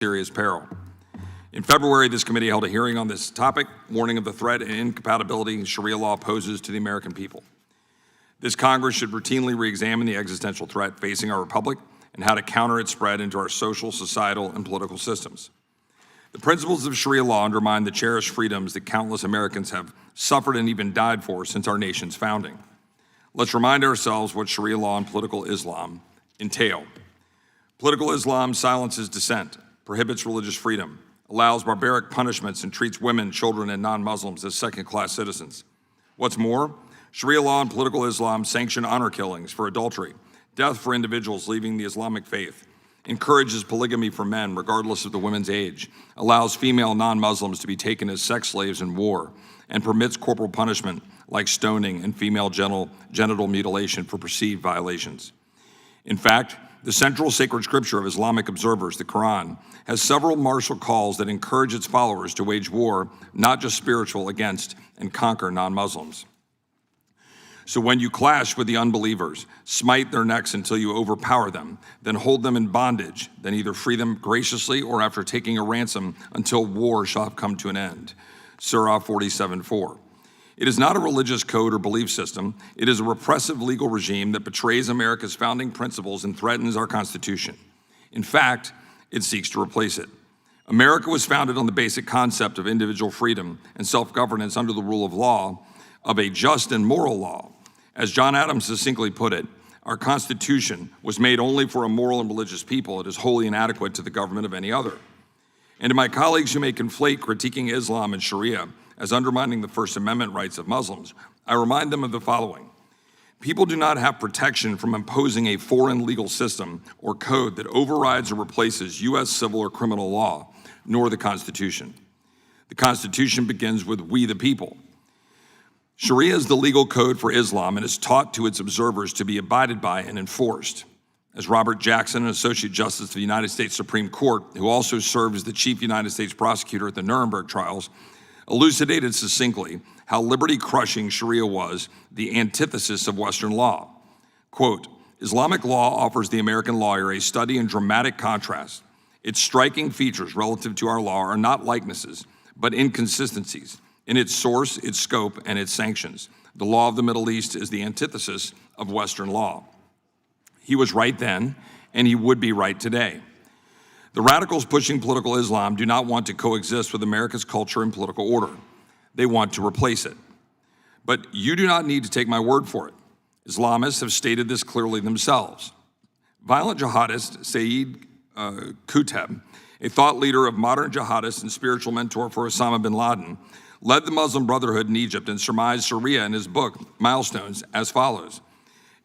serious peril. In February, this committee held a hearing on this topic, warning of the threat and incompatibility Sharia law poses to the American people. This Congress should routinely re-examine the existential threat facing our republic and how to counter its spread into our social, societal, and political systems. The principles of Sharia law undermine the cherished freedoms that countless Americans have suffered and even died for since our nation's founding. Let's remind ourselves what Sharia law and political Islam entail. Political Islam silences dissent, prohibits religious freedom, allows barbaric punishments, and treats women, children, and non-Muslims as second-class citizens. What's more, Sharia law and political Islam sanction honor killings for adultery, death for individuals leaving the Islamic faith, encourages polygamy for men regardless of the women's age, allows female non-Muslims to be taken as sex slaves in war, and permits corporal punishment like stoning and female genital mutilation for perceived violations. In fact, the central sacred scripture of Islamic observers, the Quran, has several martial calls that encourage its followers to wage war, not just spiritual, against and conquer non-Muslims. So when you clash with the unbelievers, smite their necks until you overpower them, then hold them in bondage, then either free them graciously or after taking a ransom until war shall have come to an end. Surah 47:4. It is not a religious code or belief system. It is a repressive legal regime that betrays America's founding principles and threatens our Constitution. In fact, it seeks to replace it. America was founded on the basic concept of individual freedom and self-governance under the rule of law, of a just and moral law. As John Adams succinctly put it, our Constitution was made only for a moral and religious people. It is wholly inadequate to the government of any other. And to my colleagues who may conflate critiquing Islam and Sharia as undermining the First Amendment rights of Muslims, I remind them of the following. People do not have protection from imposing a foreign legal system or code that overrides or replaces U.S. civil or criminal law, nor the Constitution. The Constitution begins with we the people. Sharia is the legal code for Islam and is taught to its observers to be abided by and enforced. As Robert Jackson, an Associate Justice of the United States Supreme Court, who also served as the Chief United States Prosecutor at the Nuremberg trials, elucidated succinctly how liberty-crushing Sharia was, the antithesis of Western law. Quote, Islamic law offers the American lawyer a study in dramatic contrast. Its striking features relative to our law are not likenesses, but inconsistencies in its source, its scope, and its sanctions. The law of the Middle East is the antithesis of Western law. He was right then, and he would be right today. The radicals pushing political Islam do not want to coexist with America's culture and political order. They want to replace it. But you do not need to take my word for it. Islamists have stated this clearly themselves. Violent jihadist Saeed Qutb, a thought leader of modern jihadists and spiritual mentor for Osama bin Laden, led the Muslim Brotherhood in Egypt and surmised Sharia in his book, Milestones, as follows.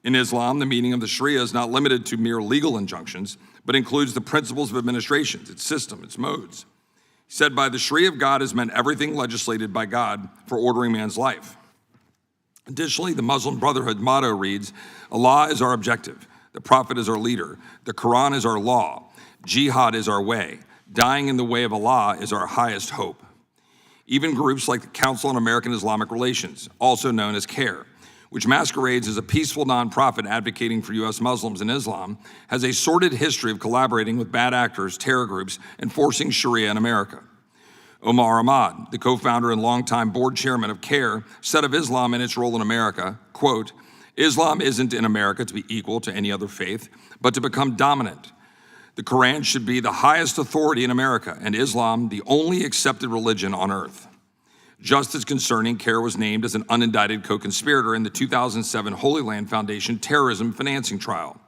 In Islam, the meaning of the Sharia is not limited to mere legal injunctions, but includes the principles of administration, its system, its modes. He said, by the Sharia of God is meant everything legislated by God for ordering man's life. Additionally, the Muslim Brotherhood motto reads, Allah is our objective, the Prophet is our leader, the Quran is our law, jihad is our way, dying in the way of Allah is our highest hope. Even groups like the Council on American Islamic Relations, also known as CAIR, which masquerades as a peaceful nonprofit advocating for U.S. Muslims and Islam, has a sordid history of collaborating with bad actors, terror groups, and forcing Sharia in America. Omar Ahmad, the co-founder and longtime board chairman of CAIR, said of Islam and its role in America, quote, Islam isn't in America to be equal to any other faith, but to become dominant. The Quran should be the highest authority in America, and Islam the only accepted religion on earth. Just as concerning, CAIR was named as an unindicted co-conspirator in the 2007 Holy Land Foundation terrorism financing trial.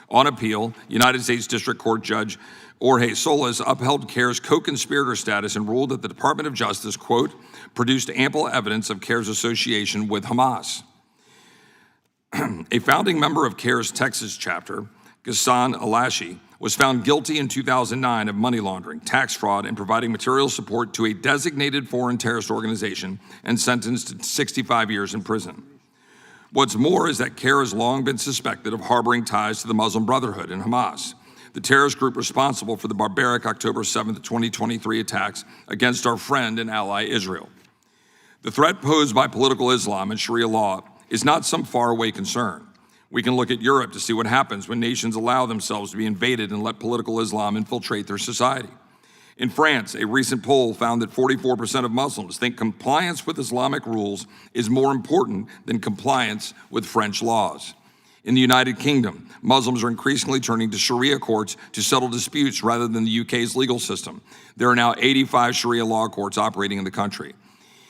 On appeal, United States District Court Judge Jorge Solis upheld CAIR's co-conspirator status and ruled that the Department of Justice, quote, produced ample evidence of CAIR's association with Hamas. A founding member of CAIR's Texas chapter, Ghassan Alashi, was found guilty in 2009 of money laundering, tax fraud, and providing material support to a designated foreign terrorist organization and sentenced to 65 years in prison. What's more is that CAIR has long been suspected of harboring ties to the Muslim Brotherhood and Hamas, the terrorist group responsible for the barbaric October 7, 2023 attacks against our friend and ally Israel. The threat posed by political Islam and Sharia law is not some faraway concern. We can look at Europe to see what happens when nations allow themselves to be invaded and let political Islam infiltrate their society. In France, a recent poll found that 44% of Muslims think compliance with Islamic rules is more important than compliance with French laws. In the United Kingdom, Muslims are increasingly turning to Sharia courts to settle disputes rather than the UK's legal system. There are now 85 Sharia law courts operating in the country.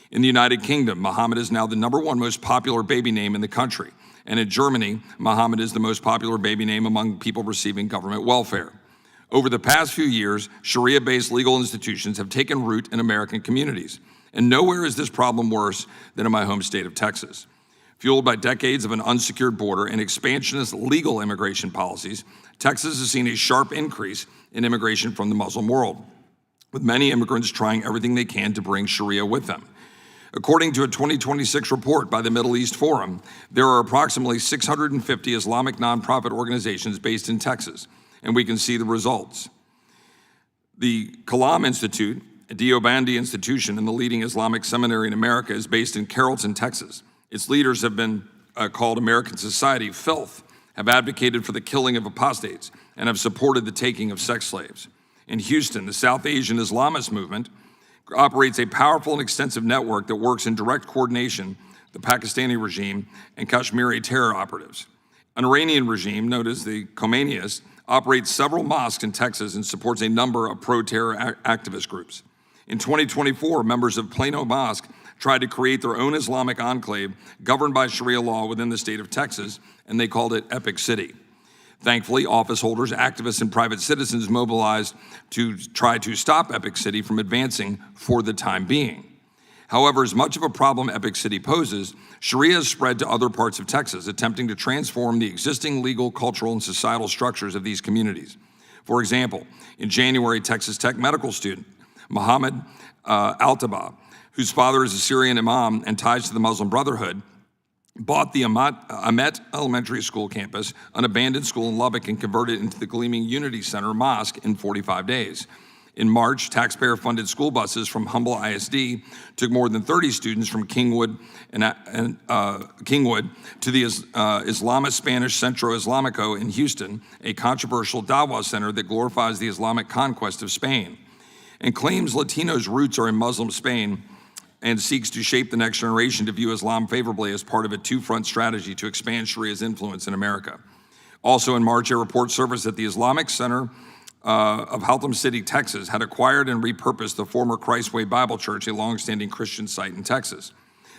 In the United Kingdom, Muhammad is now the #1 most popular baby name in the country. And in Germany, Muhammad is the most popular baby name among people receiving government welfare. Over the past few years, Sharia-based legal institutions have taken root in American communities. And nowhere is this problem worse than in my home state of Texas. Fueled by decades of an unsecured border and expansionist legal immigration policies, Texas has seen a sharp increase in immigration from the Muslim world, with many immigrants trying everything they can to bring Sharia with them. According to a 2026 report by the Middle East Forum, there are approximately 650 Islamic nonprofit organizations based in Texas, and we can see the results. The Kalam Institute, a Deobandi institution and the leading Islamic seminary in America, is based in Carrollton, Texas. Its leaders have been called American Society Filth, have advocated for the killing of apostates, and have supported the taking of sex slaves. In Houston, the South Asian Islamist movement operates a powerful and extensive network that works in direct coordination with the Pakistani regime and Kashmiri terror operatives. An Iranian regime, known as the Khomeinists, operates several mosques in Texas and supports a number of pro-terror activist groups. In 2024, members of Plano Mosque tried to create their own Islamic enclave governed by Sharia law within the state of Texas, and they called it Epic City. Thankfully, office holders, activists, and private citizens mobilized to try to stop Epic City from advancing for the time being. However, as much of a problem Epic City poses, Sharia has spread to other parts of Texas, attempting to transform the existing legal, cultural, and societal structures of these communities. For example, in January, Texas Tech medical student Muhammad Altaba, whose father is a Syrian imam and ties to the Muslim Brotherhood, bought the Amet Elementary School campus, an abandoned school in Lubbock, and converted it into the Gleaming Unity Center Mosque in 45 days. In March, taxpayer-funded school buses from Humble ISD took more than 30 students from Kingwood to the Islamist Spanish Centro Islamico in Houston, a controversial Dawah center that glorifies the Islamic conquest of Spain, and claims Latinos' roots are in Muslim Spain, and seeks to shape the next generation to view Islam favorably as part of a two-front strategy to expand Sharia's influence in America. Also in March, a report surfaced that the Islamic Center of Haltom City, Texas, had acquired and repurposed the former Christ Way Bible Church, a longstanding Christian site in Texas.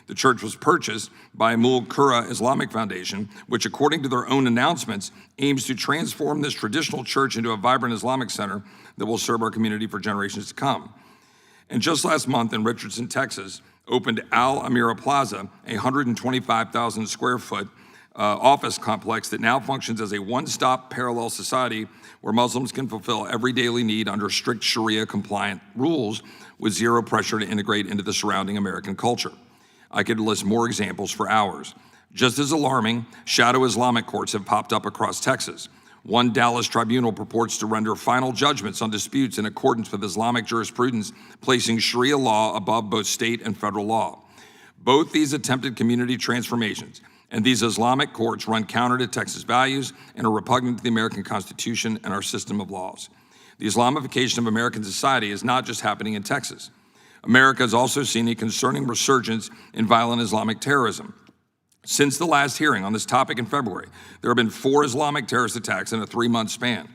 The church was purchased by Mul Qura Islamic Foundation, which, according to their own announcements, aims to transform this traditional church into a vibrant Islamic center that will serve our community for generations to come. And just last month in Richardson, Texas, opened Al Amira Plaza, a 125,000 square foot office complex that now functions as a one-stop parallel society where Muslims can fulfill every daily need under strict Sharia-compliant rules with zero pressure to integrate into the surrounding American culture. I could list more examples for hours. Just as alarming, shadow Islamic courts have popped up across Texas. One Dallas tribunal purports to render final judgments on disputes in accordance with Islamic jurisprudence, placing Sharia law above both state and federal law. Both these attempted community transformations and these Islamic courts run counter to Texas values and are repugnant to the American Constitution and our system of laws. The Islamification of American society is not just happening in Texas. America has also seen a concerning resurgence in violent Islamic terrorism. Since the last hearing on this topic in February, there have been 4 Islamic terrorist attacks in a 3-month span,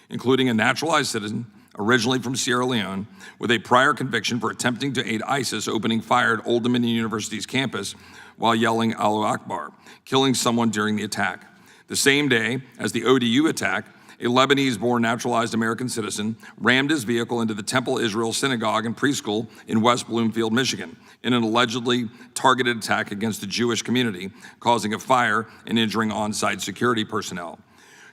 including a naturalized citizen, originally from Sierra Leone, with a prior conviction for attempting to aid ISIS opening fire at Old Dominion University's campus while yelling Allahu Akbar, killing someone during the attack. The same day as the ODU attack, a Lebanese-born naturalized American citizen rammed his vehicle into the Temple Israel Synagogue and preschool in West Bloomfield, Michigan, in an allegedly targeted attack against the Jewish community, causing a fire and injuring on-site security personnel.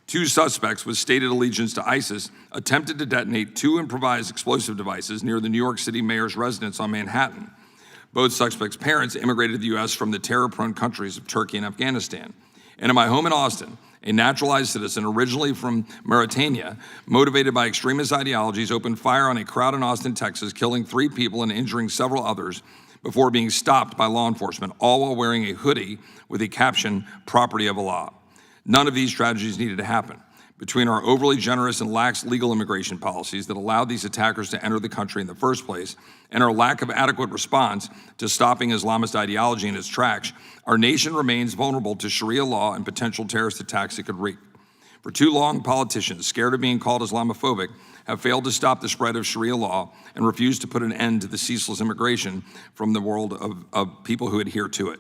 2 suspects with stated allegiance to ISIS attempted to detonate 2 improvised explosive devices near the New York City mayor's residence on Manhattan. Both suspects' parents immigrated to the U.S. from the terror-prone countries of Turkey and Afghanistan. And in my home in Austin, a naturalized citizen originally from Mauritania, motivated by extremist ideologies, opened fire on a crowd in Austin, Texas, killing 3 people and injuring several others before being stopped by law enforcement, all while wearing a hoodie with a caption, "Property of Allah." None of these tragedies needed to happen. Between our overly generous and lax legal immigration policies that allowed these attackers to enter the country in the first place, and our lack of adequate response to stopping Islamist ideology in its tracks, our nation remains vulnerable to Sharia law and potential terrorist attacks it could wreak. For too long, politicians, scared of being called Islamophobic, have failed to stop the spread of Sharia law and refused to put an end to the ceaseless immigration from the world of people who adhere to it.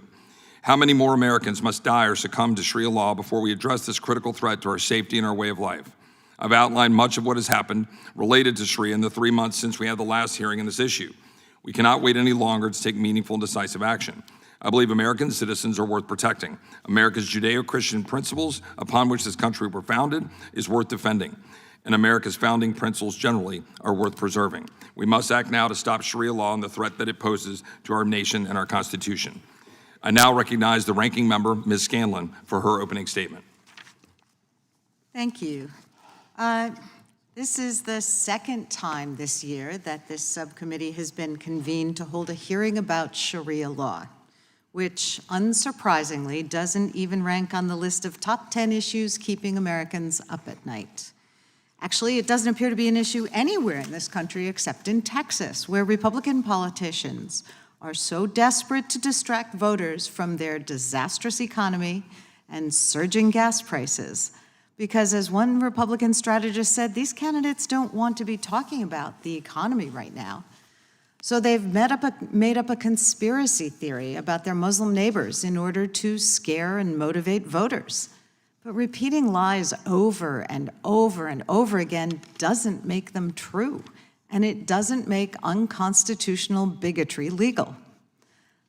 How many more Americans must die or succumb to Sharia law before we address this critical threat to our safety and our way of life? I've outlined much of what has happened related to Sharia in the 3 months since we had the last hearing on this issue. We cannot wait any longer to take meaningful and decisive action. I believe American citizens are worth protecting. America's Judeo-Christian principles upon which this country were founded is worth defending. And America's founding principles generally are worth preserving. We must act now to stop Sharia law and the threat that it poses to our nation and our Constitution. I now recognize the ranking member, Ms. Scanlon, for her opening statement. Thank you. This is the second time this year that this subcommittee has been convened to hold a hearing about Sharia law, which unsurprisingly doesn't even rank on the list of top 10 issues keeping Americans up at night. Actually, it doesn't appear to be an issue anywhere in this country except in Texas, where Republican politicians are so desperate to distract voters from their disastrous economy and surging gas prices. Because as one Republican strategist said, these candidates don't want to be talking about the economy right now. So they've made up a conspiracy theory about their Muslim neighbors in order to scare and motivate voters. But repeating lies over and over and over again doesn't make them true, and it doesn't make unconstitutional bigotry legal.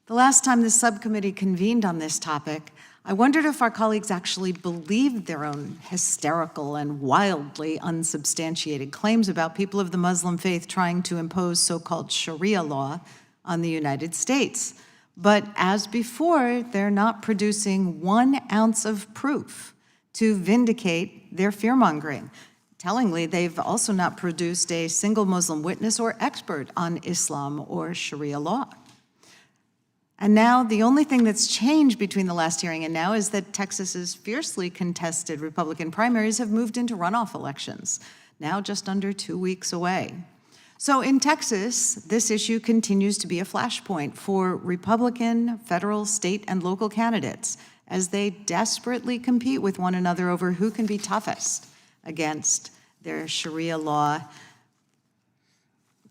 The last time the subcommittee convened on this topic, I wondered if our colleagues actually believed their own hysterical and wildly unsubstantiated claims about people of the Muslim faith trying to impose so-called Sharia law on the United States. But as before, they're not producing 1 ounce of proof to vindicate their fear-mongering. Tellingly, they've also not produced a single Muslim witness or expert on Islam or Sharia law. And now the only thing that's changed between the last hearing and now is that Texas's fiercely contested Republican primaries have moved into runoff elections, now just under 2 weeks away. So in Texas, this issue continues to be a flashpoint for Republican, federal, state, and local candidates as they desperately compete with one another over who can be toughest against their Sharia law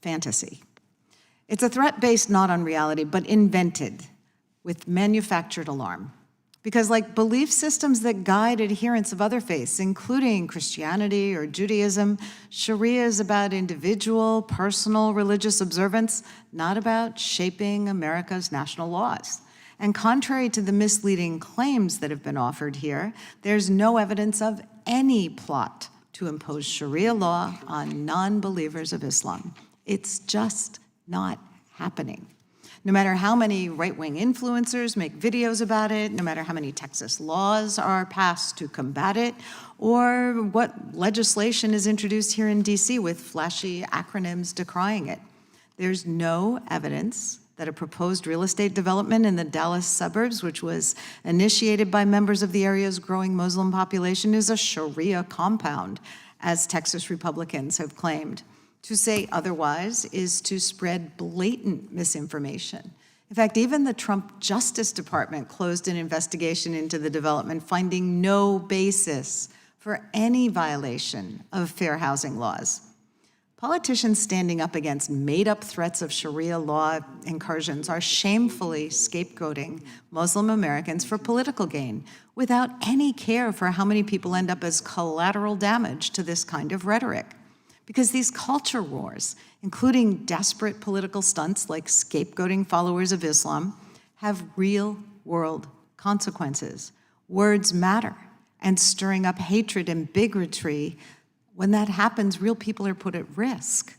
fantasy. It's a threat based not on reality, but invented with manufactured alarm. Because like belief systems that guide adherents of other faiths, including Christianity or Judaism, Sharia is about individual, personal religious observance, not about shaping America's national laws. And contrary to the misleading claims that have been offered here, there's no evidence of any plot to impose Sharia law on non-believers of Islam. It's just not happening. No matter how many right-wing influencers make videos about it, no matter how many Texas laws are passed to combat it, or what legislation is introduced here in DC with flashy acronyms decrying it, there's no evidence that a proposed real estate development in the Dallas suburbs, which was initiated by members of the area's growing Muslim population, is a Sharia compound, as Texas Republicans have claimed. To say otherwise is to spread blatant misinformation. In fact, even the Trump Justice Department closed an investigation into the development, finding no basis for any violation of fair housing laws. Politicians standing up against made-up threats of Sharia law incursions are shamefully scapegoating Muslim Americans for political gain without any care for how many people end up as collateral damage to this kind of rhetoric. Because these culture wars, including desperate political stunts like scapegoating followers of Islam, have real-world consequences. Words matter, and stirring up hatred and bigotry, when that happens, real people are put at risk.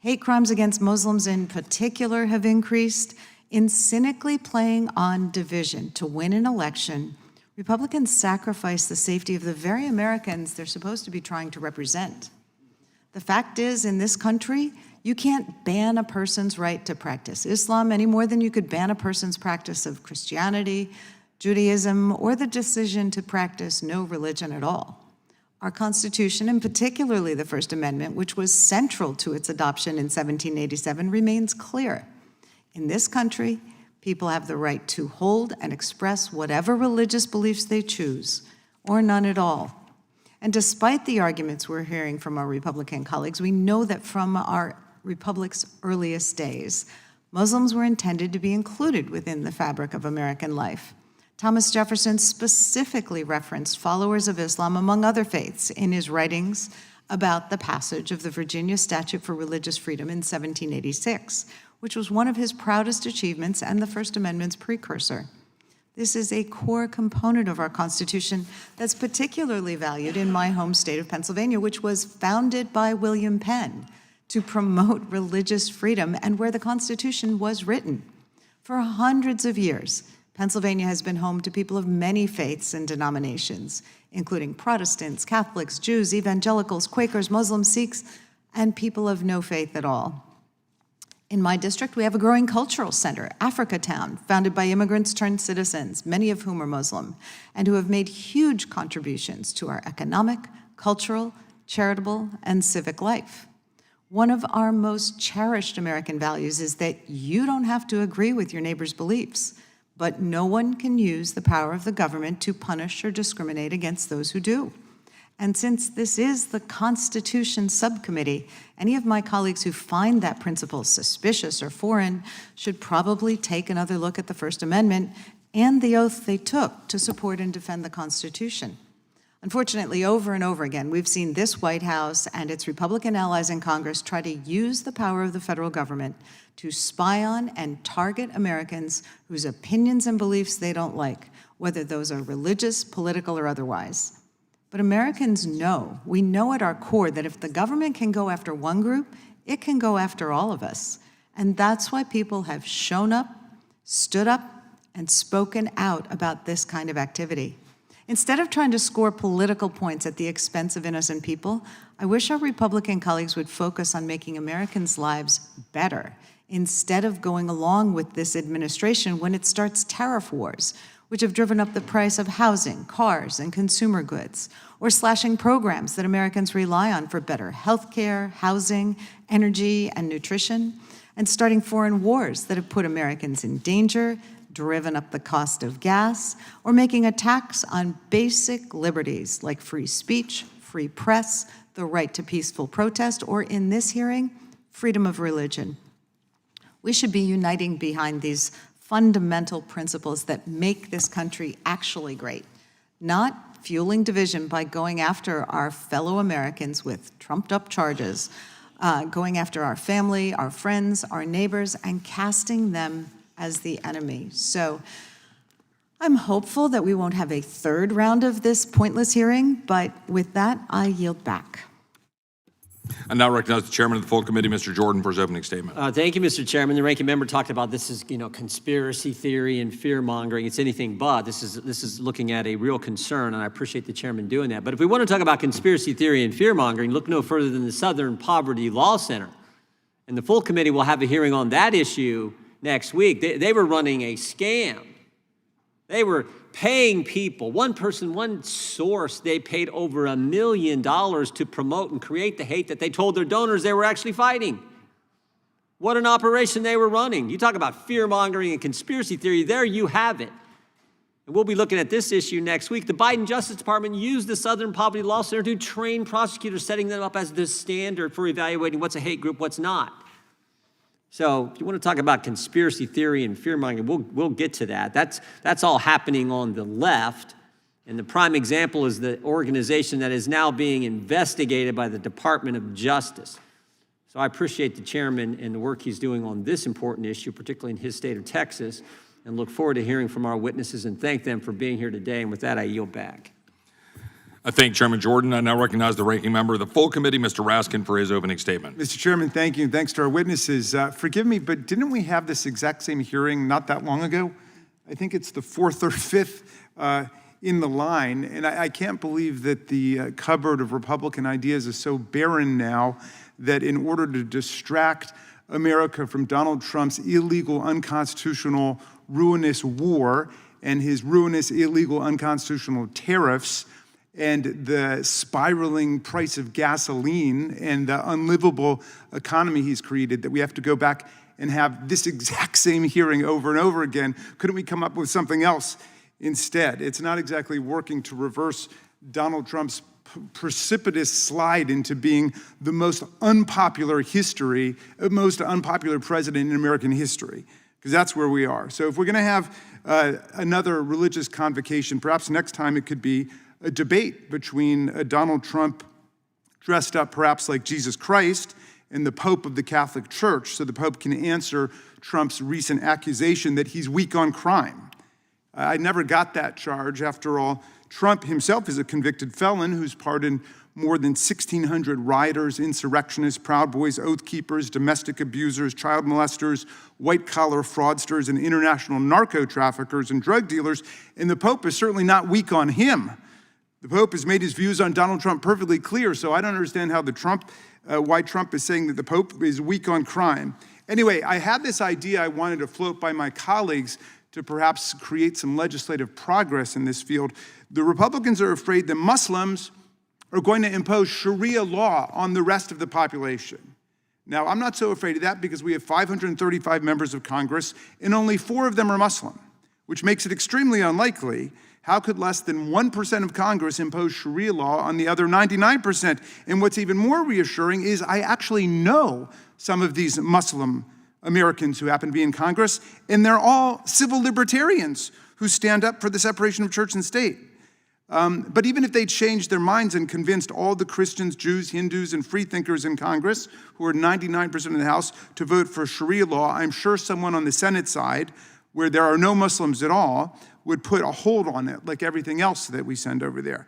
Hate crimes against Muslims in particular have increased. In cynically playing on division to win an election, Republicans sacrifice the safety of the very Americans they're supposed to be trying to represent. The fact is, in this country, you can't ban a person's right to practice Islam any more than you could ban a person's practice of Christianity, Judaism, or the decision to practice no religion at all. Our Constitution, and particularly the First Amendment, which was central to its adoption in 1787, remains clear. In this country, people have the right to hold and express whatever religious beliefs they choose, or none at all. And despite the arguments we're hearing from our Republican colleagues, we know that from our Republic's earliest days, Muslims were intended to be included within the fabric of American life. Thomas Jefferson specifically referenced followers of Islam, among other faiths, in his writings about the passage of the Virginia Statute for Religious Freedom in 1786, which was one of his proudest achievements and the First Amendment's precursor. This is a core component of our Constitution that's particularly valued in my home state of Pennsylvania, which was founded by William Penn to promote religious freedom and where the Constitution was written. For hundreds of years, Pennsylvania has been home to people of many faiths and denominations, including Protestants, Catholics, Jews, evangelicals, Quakers, Muslims, Sikhs, and people of no faith at all. In my district, we have a growing cultural center, Africa Town, founded by immigrants turned citizens, many of whom are Muslim, and who have made huge contributions to our economic, cultural, charitable, and civic life. One of our most cherished American values is that you don't have to agree with your neighbor's beliefs, but no one can use the power of the government to punish or discriminate against those who do. And since this is the Constitution Subcommittee, any of my colleagues who find that principle suspicious or foreign should probably take another look at the First Amendment and the oath they took to support and defend the Constitution. Unfortunately, over and over again, we've seen this White House and its Republican allies in Congress try to use the power of the federal government to spy on and target Americans whose opinions and beliefs they don't like, whether those are religious, political, or otherwise. But Americans know, we know at our core that if the government can go after one group, it can go after all of us. And that's why people have shown up, stood up, and spoken out about this kind of activity. Instead of trying to score political points at the expense of innocent people, I wish our Republican colleagues would focus on making Americans' lives better instead of going along with this administration when it starts tariff wars, which have driven up the price of housing, cars, and consumer goods, or slashing programs that Americans rely on for better health care, housing, energy, and nutrition, and starting foreign wars that have put Americans in danger, driven up the cost of gas, or making attacks on basic liberties like free speech, free press, the right to peaceful protest, or in this hearing, freedom of religion. We should be uniting behind these fundamental principles that make this country actually great, not fueling division by going after our fellow Americans with trumped-up charges, going after our family, our friends, our neighbors, and casting them as the enemy. So I'm hopeful that we won't have a third round of this pointless hearing, but with that, I yield back. I now recognize the chairman of the full committee, Mr. Jordan, for his opening statement. Thank you, Mr. Chairman. The ranking member talked about this is, conspiracy theory and fear-mongering. It's anything but. This is looking at a real concern, and I appreciate the chairman doing that. But if we want to talk about conspiracy theory and fear-mongering, look no further than the Southern Poverty Law Center. And the full committee will have a hearing on that issue next week. They were running a scam. They were paying people. One person, one source, they paid over $1 million to promote and create the hate that they told their donors they were actually fighting. What an operation they were running. You talk about fear-mongering and conspiracy theory, there you have it. And we'll be looking at this issue next week. The Biden Justice Department used the Southern Poverty Law Center to train prosecutors, setting them up as the standard for evaluating what's a hate group, what's not. So if you want to talk about conspiracy theory and fear-mongering, we'll get to that. That's all happening on the left. And the prime example is the organization that is now being investigated by the Department of Justice. So I appreciate the chairman and the work he's doing on this important issue, particularly in his state of Texas, and look forward to hearing from our witnesses and thank them for being here today. And with that, I yield back. I thank Chairman Jordan. I now recognize the ranking member of the full committee, Mr. Raskin, for his opening statement. Mr. Chairman, thank you, and thanks to our witnesses. Forgive me, but didn't we have this exact same hearing not that long ago? I think it's the fourth or fifth in the line, and I can't believe that the cupboard of Republican ideas is so barren now that in order to distract America from Donald Trump's illegal, unconstitutional, ruinous war and his ruinous, illegal, unconstitutional tariffs, and the spiraling price of gasoline and the unlivable economy he's created, that we have to go back and have this exact same hearing over and over again? Couldn't we come up with something else instead? It's not exactly working to reverse Donald Trump's precipitous slide into being the most unpopular president in American history, because that's where we are. So if we're going to have another religious convocation, perhaps next time it could be a debate between Donald Trump dressed up perhaps like Jesus Christ and the Pope of the Catholic Church, so the Pope can answer Trump's recent accusation that he's weak on crime. I never got that charge. After all, Trump himself is a convicted felon who's pardoned more than 1,600 rioters, insurrectionists, Proud Boys, Oath Keepers, domestic abusers, child molesters, white-collar fraudsters, and international narco-traffickers and drug dealers, and the Pope is certainly not weak on him. The Pope has made his views on Donald Trump perfectly clear, so I don't understand how why Trump is saying that the Pope is weak on crime. Anyway, I had this idea I wanted to float by my colleagues to perhaps create some legislative progress in this field. The Republicans are afraid that Muslims are going to impose Sharia law on the rest of the population. Now, I'm not so afraid of that because we have 535 members of Congress and only 4 of them are Muslim, which makes it extremely unlikely. How could less than 1% of Congress impose Sharia law on the other 99%? And what's even more reassuring is I actually know some of these Muslim Americans who happen to be in Congress, and they're all civil libertarians who stand up for the separation of church and state. But even if they changed their minds and convinced all the Christians, Jews, Hindus, and freethinkers in Congress, who are 99% of the House, to vote for Sharia law, I'm sure someone on the Senate side, where there are no Muslims at all, would put a hold on it, like everything else that we send over there.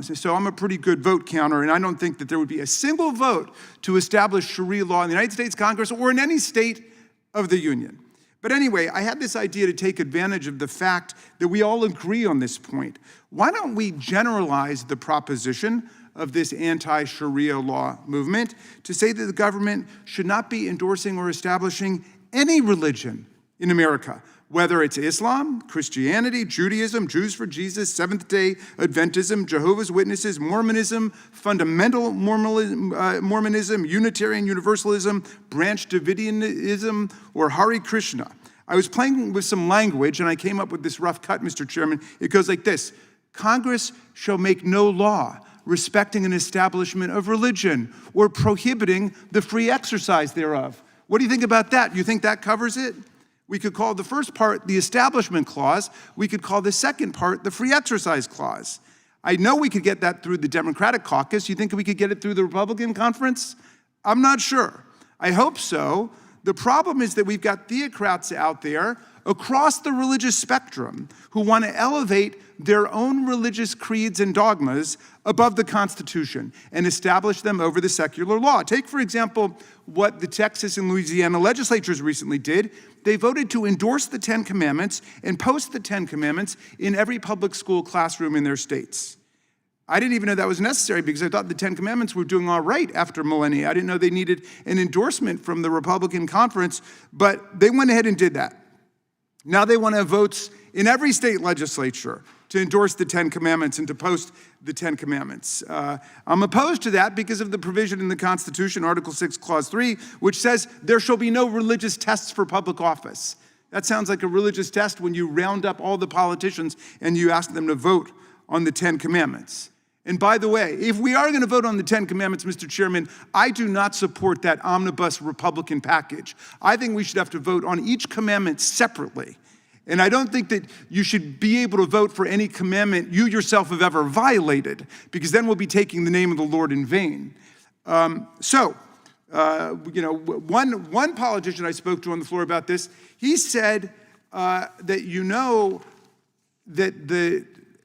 So I'm a pretty good vote counter, and I don't think that there would be a single vote to establish Sharia law in the United States Congress or in any state of the Union. But anyway, I had this idea to take advantage of the fact that we all agree on this point. Why don't we generalize the proposition of this anti-Sharia law movement to say that the government should not be endorsing or establishing any religion in America, whether it's Islam, Christianity, Judaism, Jews for Jesus, Seventh-day Adventism, Jehovah's Witnesses, Mormonism, fundamental Mormonism, Unitarian Universalism, Branch Davidianism, or Hare Krishna. I was playing with some language and I came up with this rough cut, Mr. Chairman. It goes like this: Congress shall make no law respecting an establishment of religion or prohibiting the free exercise thereof. What do you think about that? You think that covers it? We could call the first part the Establishment Clause. We could call the second part the Free Exercise Clause. I know we could get that through the Democratic caucus. You think we could get it through the Republican conference? I'm not sure. I hope so. The problem is that we've got theocrats out there across the religious spectrum who want to elevate their own religious creeds and dogmas above the Constitution and establish them over the secular law. Take, for example, what the Texas and Louisiana legislatures recently did. They voted to endorse the 10 Commandments and post the 10 Commandments in every public school classroom in their states. I didn't even know that was necessary because I thought the 10 Commandments were doing all right after millennia. I didn't know they needed an endorsement from the Republican conference, but they went ahead and did that. Now they want to have votes in every state legislature to endorse the 10 Commandments and to post the 10 Commandments. I'm opposed to that because of the provision in the Constitution, Article 6, Clause 3, which says there shall be no religious tests for public office. That sounds like a religious test when you round up all the politicians and you ask them to vote on the 10 Commandments. And by the way, if we are going to vote on the 10 Commandments, Mr. Chairman, I do not support that omnibus Republican package. I think we should have to vote on each commandment separately. And I don't think that you should be able to vote for any commandment you yourself have ever violated, because then we'll be taking the name of the Lord in vain. One politician I spoke to on the floor about this, he said that that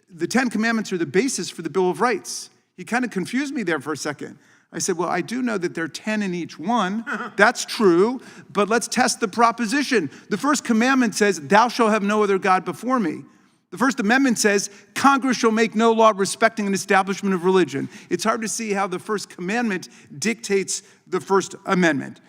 the 10 Commandments are the basis for the Bill of Rights. He kind of confused me there for a second. I said, well, I do know that there are 10 in each one. That's true, but let's test the proposition. The first commandment says, thou shalt have no other God before me. The First Amendment says, Congress shall make no law respecting an establishment of religion. It's hard to see how the First Commandment dictates the First Amendment.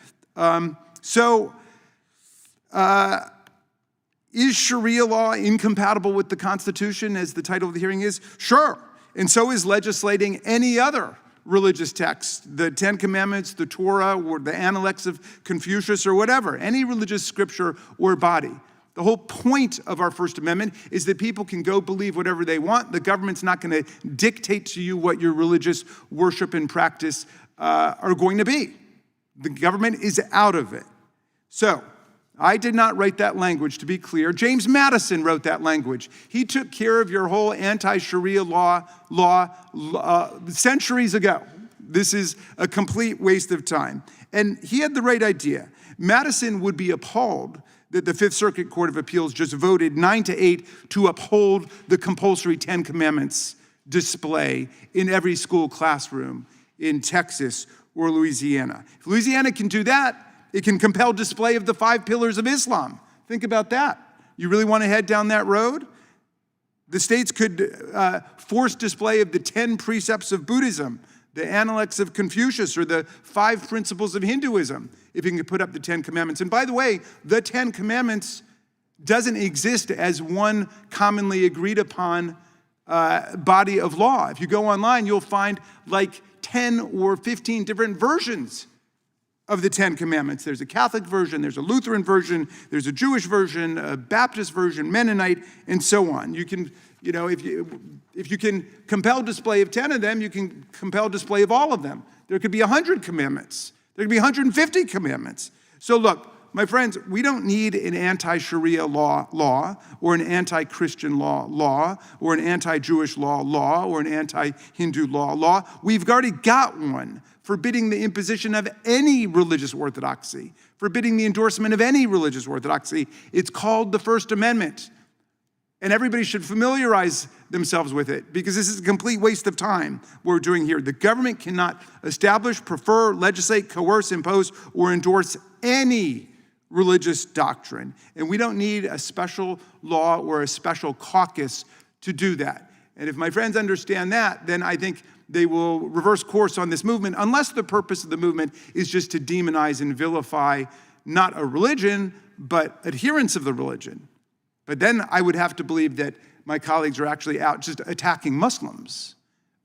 Is Sharia law incompatible with the Constitution, as the title of the hearing is? Sure. And so is legislating any other religious text, the Ten Commandments, the Torah, or the Analects of Confucius, or whatever, any religious scripture or body. The whole point of our First Amendment is that people can go believe whatever they want. The government's not going to dictate to you what your religious worship and practice are going to be. The government is out of it. So, I did not write that language, to be clear. James Madison wrote that language. He took care of your whole anti-Sharia law centuries ago. This is a complete waste of time. And he had the right idea. Madison would be appalled that the Fifth Circuit Court of Appeals just voted 9-8 to uphold the compulsory Ten Commandments display in every school classroom in Texas or Louisiana. If Louisiana can do that, it can compel display of the 5 pillars of Islam. Think about that. You really want to head down that road? The states could force display of the 10 precepts of Buddhism, the Analects of Confucius, or the 5 principles of Hinduism, if you can put up the 10 Commandments. And by the way, the 10 Commandments doesn't exist as one commonly agreed upon body of law. If you go online, you'll find like 10 or 15 different versions of the 10 Commandments. There's a Catholic version, there's a Lutheran version, there's a Jewish version, a Baptist version, Mennonite, and so on. You can, if you can compel display of 10 of them, you can compel display of all of them. There could be 100 commandments. There could be 150 commandments. So look, my friends, we don't need an anti-Sharia law, or an anti-Christian law, or an anti-Jewish law, or an anti-Hindu law. We've already got one forbidding the imposition of any religious orthodoxy, forbidding the endorsement of any religious orthodoxy. It's called the First Amendment. And everybody should familiarize themselves with it, because this is a complete waste of time what we're doing here. The government cannot establish, prefer, legislate, coerce, impose, or endorse any religious doctrine. And we don't need a special law or a special caucus to do that. And if my friends understand that, then I think they will reverse course on this movement, unless the purpose of the movement is just to demonize and vilify not a religion, but adherents of the religion. But then I would have to believe that my colleagues are actually out just attacking Muslims,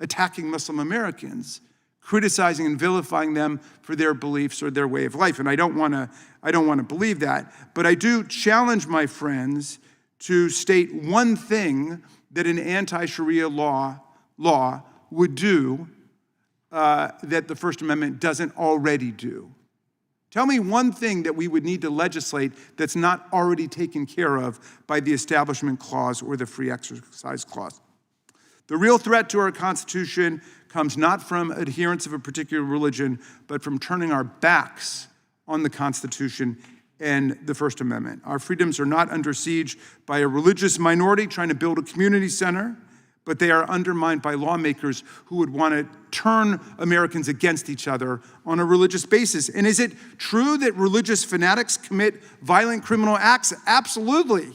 attacking Muslim Americans, criticizing and vilifying them for their beliefs or their way of life. And I don't want to believe that. But I do challenge my friends to state one thing that an anti-Sharia law would do that the First Amendment doesn't already do. Tell me one thing that we would need to legislate that's not already taken care of by the Establishment Clause or the Free Exercise Clause. The real threat to our Constitution comes not from adherents of a particular religion, but from turning our backs on the Constitution and the First Amendment. Our freedoms are not under siege by a religious minority trying to build a community center, but they are undermined by lawmakers who would want to turn Americans against each other on a religious basis. And is it true that religious fanatics commit violent criminal acts? Absolutely.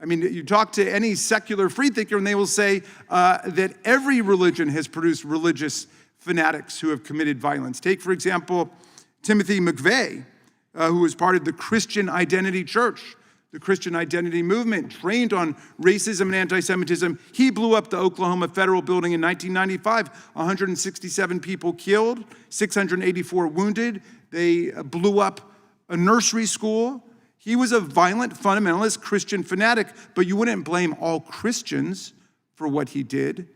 I mean, you talk to any secular freethinker and they will say that every religion has produced religious fanatics who have committed violence. Take, for example, Timothy McVeigh, who was part of the Christian Identity Church, the Christian Identity Movement, trained on racism and anti-Semitism. He blew up the Oklahoma Federal Building in 1995. 167 people killed, 684 wounded. They blew up a nursery school. He was a violent, fundamentalist Christian fanatic, but you wouldn't blame all Christians for what he did,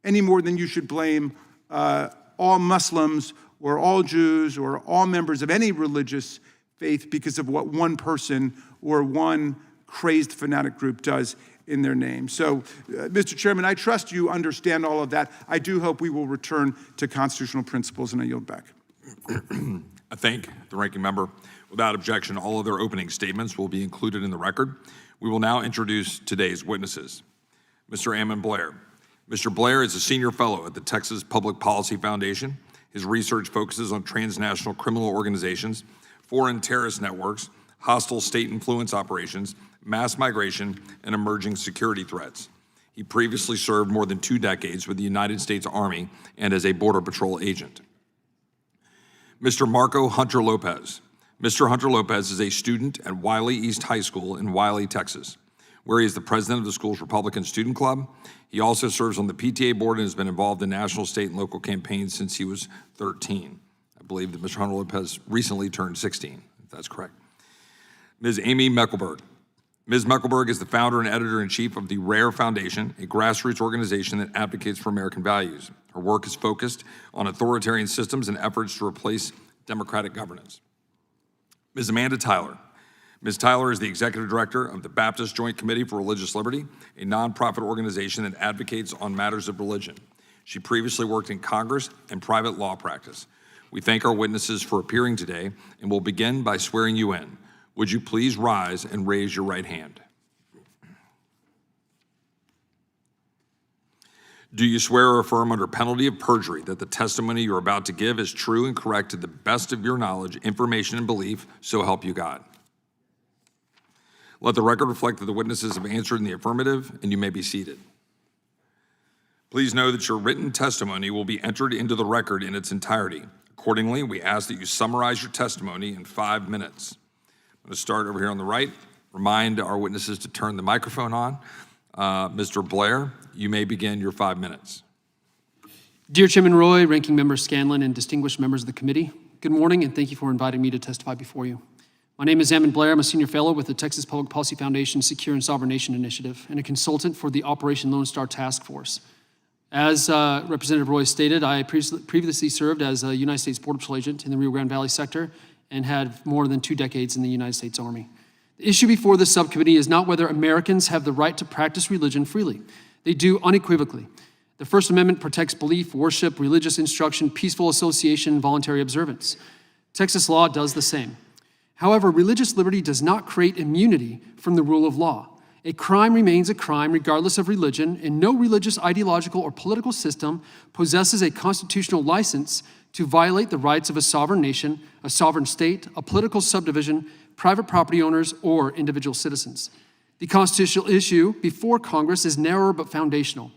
any more than you should blame all Muslims or all Jews or all members of any religious faith because of what one person or one crazed fanatic group does in their name. So, Mr. Chairman, I trust you understand all of that. I do hope we will return to constitutional principles, and I yield back. I thank the ranking member. Without objection, all other opening statements will be included in the record. We will now introduce today's witnesses. Mr. Ammon Blair. Mr. Blair is a senior fellow at the Texas Public Policy Foundation. His research focuses on transnational criminal organizations, foreign terrorist networks, hostile state influence operations, mass migration, and emerging security threats. He previously served more than 2 decades with the United States Army and as a Border Patrol agent. Mr. Marco Hunter-Lopez. Mr. Hunter-Lopez is a student at Wylie East High School in Wylie, Texas. where he is the president of the school's Republican Student Club. He also serves on the PTA board and has been involved in national, state, and local campaigns since he was 13. I believe that Mr. Hunter-Lopez recently turned 16, if that's correct. Ms. Amy Mekelburg. Ms. Mekelburg is the founder and editor-in-chief of the RAIR Foundation, a grassroots organization that advocates for American values. Her work is focused on authoritarian systems and efforts to replace democratic governance. Ms. Amanda Tyler. Ms. Tyler is the executive director of the Baptist Joint Committee for Religious Liberty, a nonprofit organization that advocates on matters of religion. She previously worked in Congress and private law practice. We thank our witnesses for appearing today, and we'll begin by swearing you in. Would you please rise and raise your right hand? Do you swear or affirm under penalty of perjury that the testimony you're about to give is true and correct to the best of your knowledge, information, and belief, so help you God? Let the record reflect that the witnesses have answered in the affirmative, and you may be seated. Please know that your written testimony will be entered into the record in its entirety. Accordingly, we ask that you summarize your testimony in 5 minutes. I'm going to start over here on the right. Remind our witnesses to turn the microphone on. Mr. Blair, you may begin your 5 minutes. Dear Chairman Roy, Ranking Member Scanlon, and distinguished members of the committee, good morning and thank you for inviting me to testify before you. My name is Ammon Blair. I'm a senior fellow with the Texas Public Policy Foundation Secure and Sovereign Nation Initiative and a consultant for the Operation Lone Star Task Force. As Representative Roy stated, I previously served as a United States Border Patrol agent in the Rio Grande Valley sector and had more than 2 decades in the United States Army. The issue before this subcommittee is not whether Americans have the right to practice religion freely. They do unequivocally. The First Amendment protects belief, worship, religious instruction, peaceful association, and voluntary observance. Texas law does the same. However, religious liberty does not create immunity from the rule of law. A crime remains a crime regardless of religion, and no religious, ideological, or political system possesses a constitutional license to violate the rights of a sovereign nation, a sovereign state, a political subdivision, private property owners, or individual citizens. The constitutional issue before Congress is narrower but foundational.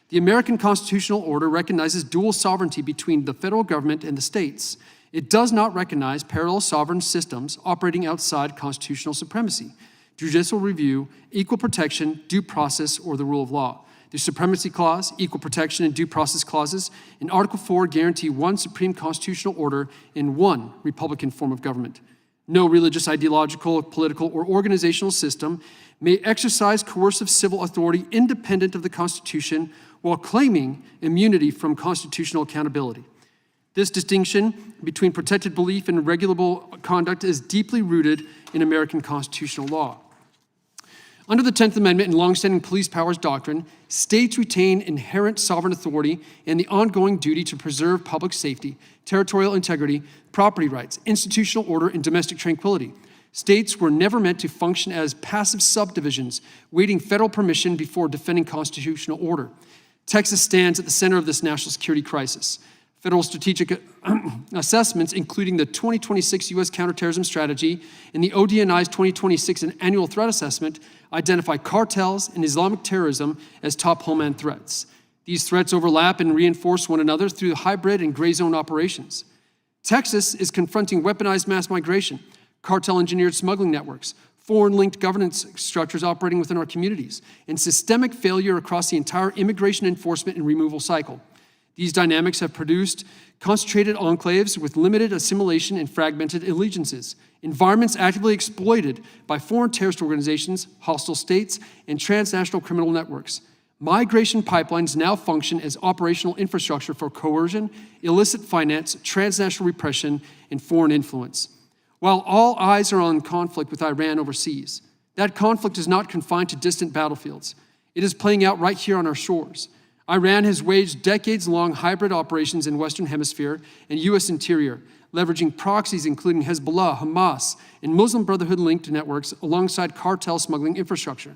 The American constitutional order recognizes dual sovereignty between the federal government and the states. It does not recognize parallel sovereign systems operating outside constitutional supremacy, judicial review, equal protection, due process, or the rule of law. The Supremacy Clause, Equal Protection, and Due Process Clauses in Article 4 guarantee one supreme constitutional order in one Republican form of government. No religious, ideological, political, or organizational system may exercise coercive civil authority independent of the Constitution while claiming immunity from constitutional accountability. This distinction between protected belief and regulable conduct is deeply rooted in American constitutional law. Under the 10th Amendment and longstanding police powers doctrine, states retain inherent sovereign authority and the ongoing duty to preserve public safety, territorial integrity, property rights, institutional order, and domestic tranquility. States were never meant to function as passive subdivisions, waiting federal permission before defending constitutional order. Texas stands at the center of this national security crisis. Federal strategic assessments, including the 2026 U.S. Counterterrorism Strategy and the ODNI's 2026 Annual Threat Assessment, identify cartels and Islamic terrorism as top homeland threats. These threats overlap and reinforce one another through hybrid and gray zone operations. Texas is confronting weaponized mass migration, cartel-engineered smuggling networks, foreign-linked governance structures operating within our communities, and systemic failure across the entire immigration enforcement and removal cycle. These dynamics have produced concentrated enclaves with limited assimilation and fragmented allegiances, environments actively exploited by foreign terrorist organizations, hostile states, and transnational criminal networks. Migration pipelines now function as operational infrastructure for coercion, illicit finance, transnational repression, and foreign influence. While all eyes are on conflict with Iran overseas, that conflict is not confined to distant battlefields. It is playing out right here on our shores. Iran has waged decades-long hybrid operations in Western Hemisphere and U.S. interior, leveraging proxies including Hezbollah, Hamas, and Muslim Brotherhood-linked networks alongside cartel smuggling infrastructure.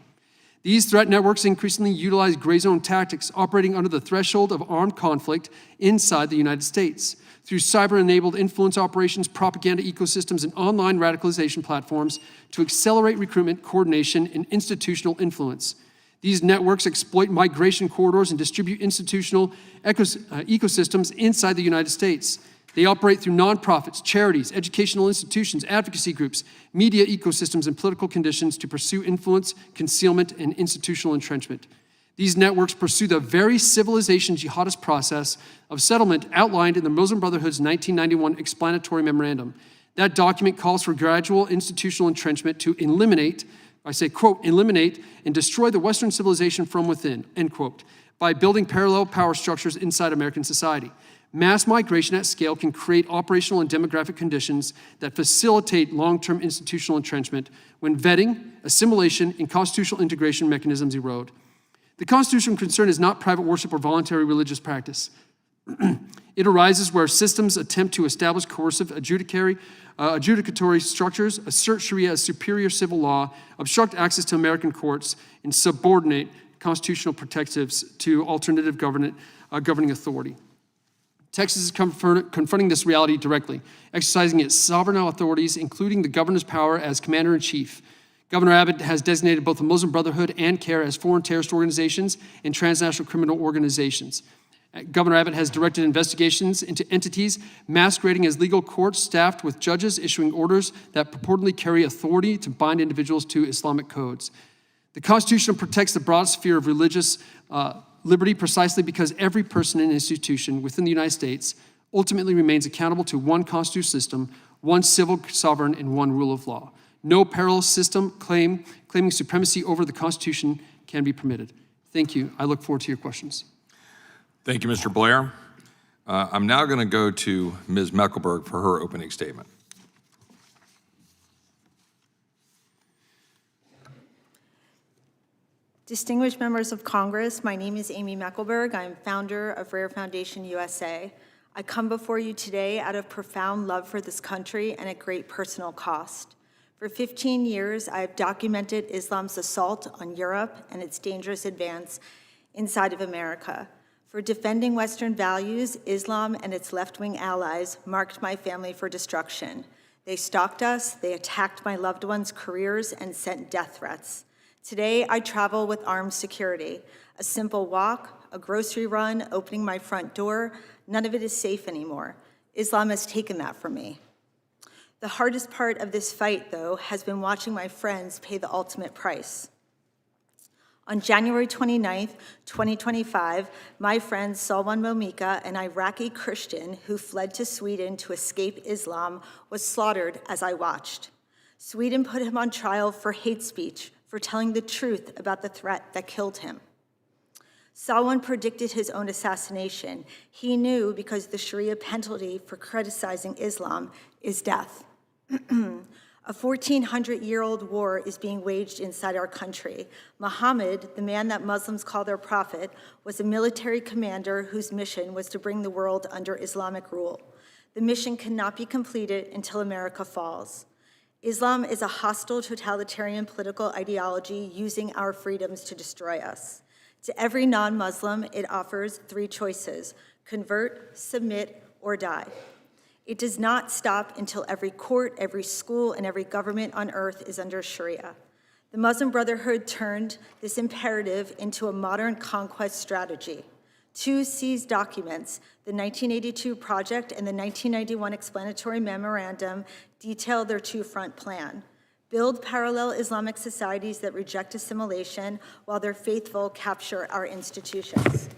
These threat networks increasingly utilize gray zone tactics operating under the threshold of armed conflict inside the United States through cyber-enabled influence operations, propaganda ecosystems, and online radicalization platforms to accelerate recruitment, coordination, and institutional influence. These networks exploit migration corridors and distribute institutional ecosystems inside the United States. They operate through nonprofits, charities, educational institutions, advocacy groups, media ecosystems, and political conditions to pursue influence, concealment, and institutional entrenchment. These networks pursue the very civilization jihadist process of settlement outlined in the Muslim Brotherhood's 1991 explanatory memorandum. That document calls for gradual institutional entrenchment to eliminate, I say, quote, eliminate and destroy the Western civilization from within, end quote, by building parallel power structures inside American society. Mass migration at scale can create operational and demographic conditions that facilitate long-term institutional entrenchment when vetting, assimilation, and constitutional integration mechanisms erode. The constitutional concern is not private worship or voluntary religious practice. It arises where systems attempt to establish coercive adjudicatory structures, assert Sharia as superior civil law, obstruct access to American courts, and subordinate constitutional protectives to alternative governing authority. Texas is confronting this reality directly, exercising its sovereign authorities, including the governor's power as commander-in-chief. Governor Abbott has designated both the Muslim Brotherhood and CAIR as foreign terrorist organizations and transnational criminal organizations. Governor Abbott has directed investigations into entities masquerading as legal courts staffed with judges issuing orders that purportedly carry authority to bind individuals to Islamic codes. The Constitution protects the broad sphere of religious liberty precisely because every person and institution within the United States ultimately remains accountable to one constitutional system, one civil sovereign, and one rule of law. No parallel system claiming supremacy over the Constitution can be permitted. Thank you. I look forward to your questions. Thank you, Mr. Blair. I'm now going to go to Ms. Mekelburg for her opening statement. Distinguished members of Congress, my name is Amy Mekelburg. I'm founder of RAIR Foundation USA. I come before you today out of profound love for this country and at great personal cost. For 15 years, I have documented Islam's assault on Europe and its dangerous advance inside of America. For defending Western values, Islam and its left-wing allies marked my family for destruction. They stalked us, they attacked my loved ones' careers, and sent death threats. Today, I travel with armed security. A simple walk, a grocery run, opening my front door, none of it is safe anymore. Islam has taken that from me. The hardest part of this fight, though, has been watching my friends pay the ultimate price. On January 29th, 2025, my friend Salwan Momika, an Iraqi Christian who fled to Sweden to escape Islam, was slaughtered as I watched. Sweden put him on trial for hate speech, for telling the truth about the threat that killed him. Salwan predicted his own assassination. He knew because the Sharia penalty for criticizing Islam is death. A 1,400-year-old war is being waged inside our country. Muhammad, the man that Muslims call their prophet, was a military commander whose mission was to bring the world under Islamic rule. The mission cannot be completed until America falls. Islam is a hostile totalitarian political ideology using our freedoms to destroy us. To every non-Muslim, it offers three choices: convert, submit, or die. It does not stop until every court, every school, and every government on earth is under Sharia. The Muslim Brotherhood turned this imperative into a modern conquest strategy. Two seized documents, the 1982 project and the 1991 explanatory memorandum, detail their two-front plan. Build parallel Islamic societies that reject assimilation while their faithful capture our institutions.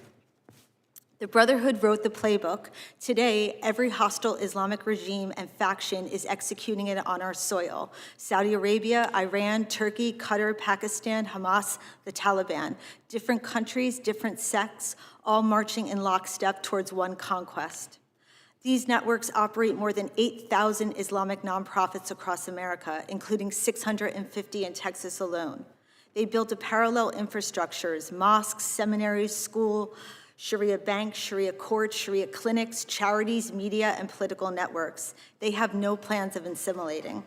The Brotherhood wrote the playbook. Today, every hostile Islamic regime and faction is executing it on our soil. Saudi Arabia, Iran, Turkey, Qatar, Pakistan, Hamas, the Taliban. Different countries, different sects, all marching in lockstep towards one conquest. These networks operate more than 8,000 Islamic nonprofits across America, including 650 in Texas alone. They built a parallel infrastructures, mosques, seminaries, school, Sharia banks, Sharia courts, Sharia clinics, charities, media, and political networks. They have no plans of assimilating.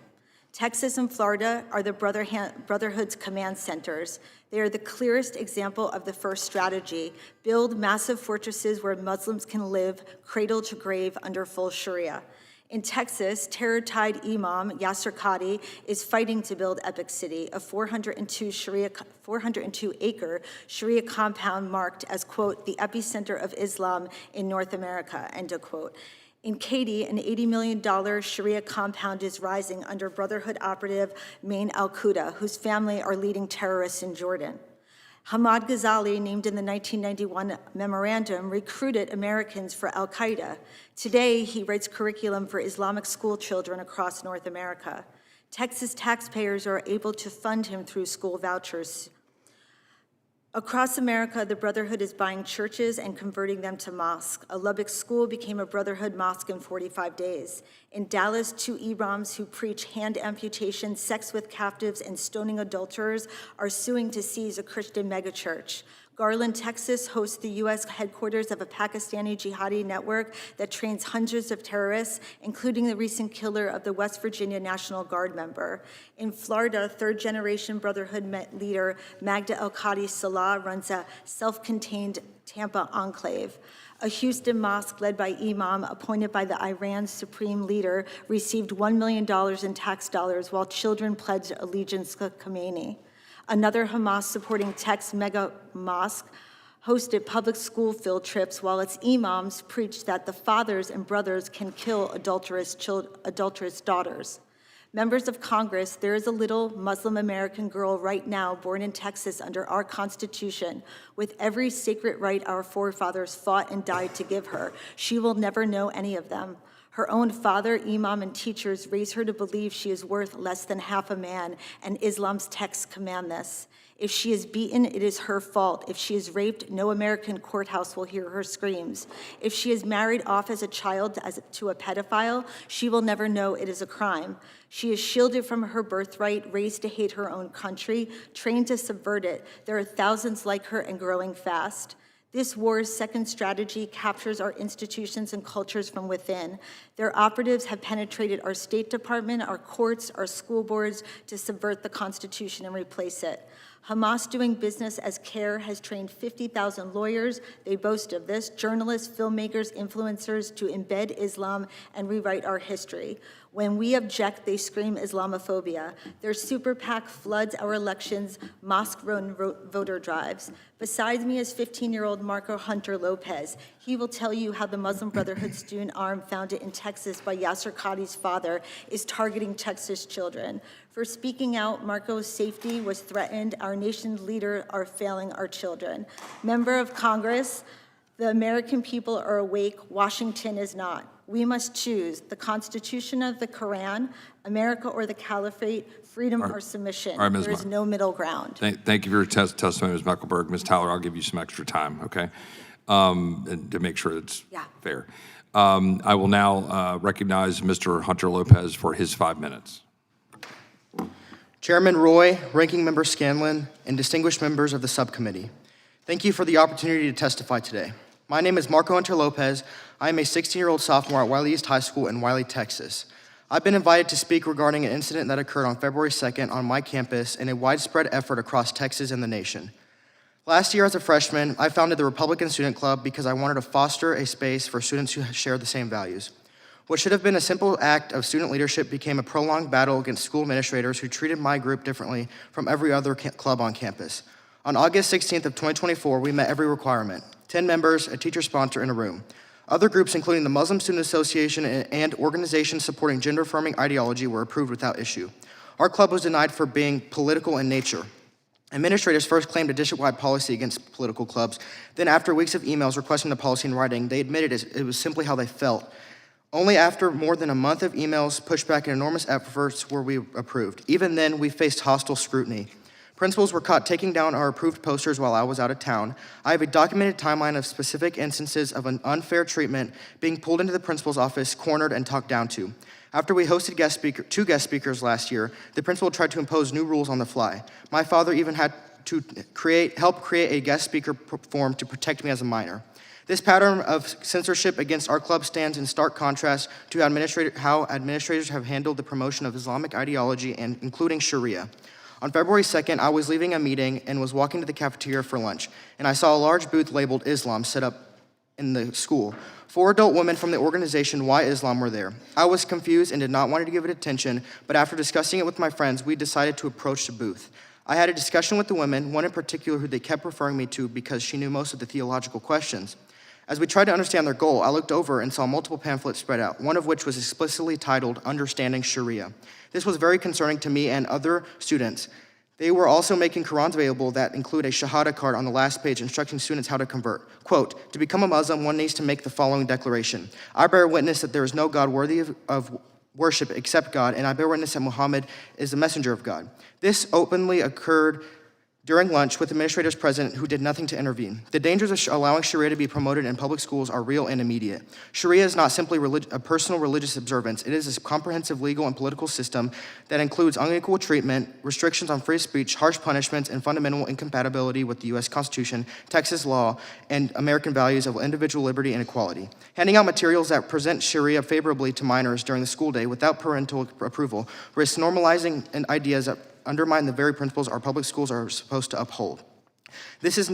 Texas and Florida are the Brotherhood's command centers. They are the clearest example of the first strategy: build massive fortresses where Muslims can live cradle to grave under full Sharia. In Texas, terror-tied Imam Yasser Qadi is fighting to build Epic City, a 402-acre Sharia compound marked as, quote, the epicenter of Islam in North America, end of quote. In Katy, an $80 million Sharia compound is rising under Brotherhood operative Main al-Quda, whose family are leading terrorists in Jordan. Hamad Ghazali, named in the 1991 memorandum, recruited Americans for al-Qaeda. Today, he writes curriculum for Islamic school children across North America. Texas taxpayers are able to fund him through school vouchers. Across America, the Brotherhood is buying churches and converting them to mosques. A Lubbock school became a Brotherhood mosque in 45 days. In Dallas, 2 imams who preach hand amputation, sex with captives, and stoning adulterers are suing to seize a Christian megachurch. Garland, Texas hosts the U.S. headquarters of a Pakistani jihadi network that trains hundreds of terrorists, including the recent killer of the West Virginia National Guard member. In Florida, third-generation Brotherhood leader Magda El-Khadi Salah runs a self-contained Tampa enclave. A Houston mosque led by imam appointed by the Iran's supreme leader received $1 million in tax dollars while children pledged allegiance to Khomeini. Another Hamas-supporting Tex mega mosque hosted public school field trips while its imams preached that the fathers and brothers can kill adulterous daughters. Members of Congress, there is a little Muslim American girl right now born in Texas under our Constitution with every sacred right our forefathers fought and died to give her. She will never know any of them. Her own father, imam, and teachers raise her to believe she is worth less than half a man, and Islam's texts command this. If she is beaten, it is her fault. If she is raped, no American courthouse will hear her screams. If she is married off as a child to a pedophile, she will never know it is a crime. She is shielded from her birthright, raised to hate her own country, trained to subvert it. There are thousands like her and growing fast. This war's second strategy captures our institutions and cultures from within. Their operatives have penetrated our State Department, our courts, our school boards to subvert the Constitution and replace it. Hamas, doing business as CARE, has trained 50,000 lawyers, they boast of this, journalists, filmmakers, influencers to embed Islam and rewrite our history. When we object, they scream Islamophobia. Their super PAC floods our elections, mosque-run voter drives. Besides me is 15-year-old Marco Hunter-Lopez. He will tell you how the Muslim Brotherhood student arm founded in Texas by Yasser Qadhi's father is targeting Texas children. For speaking out, Marco's safety was threatened. Our nation's leaders are failing our children. Member of Congress, the American people are awake, Washington is not. We must choose the Constitution of the Quran, America or the Caliphate, freedom or submission. All right, Ms. There is no middle ground. Thank you for your testimony, Ms. Mekelburg. Ms. Tyler, I'll give you some extra time, okay? And to make sure it's fair. I will now recognize Mr. Hunter-Lopez for his 5 minutes. Chairman Roy, Ranking Member Scanlon, and distinguished members of the subcommittee, thank you for the opportunity to testify today. My name is Marco Hunter-Lopez. I am a 16-year-old sophomore at Wylie East High School in Wylie, Texas. I've been invited to speak regarding an incident that occurred on February 2nd on my campus in a widespread effort across Texas and the nation. Last year as a freshman, I founded the Republican Student Club because I wanted to foster a space for students who share the same values. What should have been a simple act of student leadership became a prolonged battle against school administrators who treated my group differently from every other club on campus. On August 16th of 2024, we met every requirement: 10 members, a teacher sponsor, in a room. Other groups, including the Muslim Student Association and organizations supporting gender-affirming ideology, were approved without issue. Our club was denied for being political in nature. Administrators first claimed a district-wide policy against political clubs. Then, after weeks of emails requesting the policy in writing, they admitted it was simply how they felt. Only after more than a month of emails, pushback, and enormous efforts were we approved. Even then, we faced hostile scrutiny. Principals were caught taking down our approved posters while I was out of town. I have a documented timeline of specific instances of an unfair treatment, being pulled into the principal's office, cornered, and talked down to. After we hosted two guest speakers last year, the principal tried to impose new rules on the fly. My father even had to help create a guest speaker form to protect me as a minor. This pattern of censorship against our club stands in stark contrast to how administrators have handled the promotion of Islamic ideology, and including Sharia. On February 2nd, I was leaving a meeting and was walking to the cafeteria for lunch, and I saw a large booth labeled Islam set up in the school. 4 adult women from the organization Why Islam were there. I was confused and did not want to give it attention, but after discussing it with my friends, we decided to approach the booth. I had a discussion with the women, one in particular who they kept referring me to because she knew most of the theological questions. As we tried to understand their goal, I looked over and saw multiple pamphlets spread out, one of which was explicitly titled Understanding Sharia. This was very concerning to me and other students. They were also making Qurans available that include a Shahada card on the last page instructing students how to convert. Quote, to become a Muslim, one needs to make the following declaration. I bear witness that there is no God worthy of worship except God, and I bear witness that Muhammad is the messenger of God. This openly occurred during lunch with administrators present who did nothing to intervene. The dangers of allowing Sharia to be promoted in public schools are real and immediate. Sharia is not simply a personal religious observance. It is a comprehensive legal and political system that includes unequal treatment, restrictions on free speech, harsh punishments, and fundamental incompatibility with the U.S. Constitution, Texas law, and American values of individual liberty and equality. Handing out materials that present Sharia favorably to minors during the school day without parental approval risks normalizing ideas that undermine the very principles our public schools are supposed to uphold. This is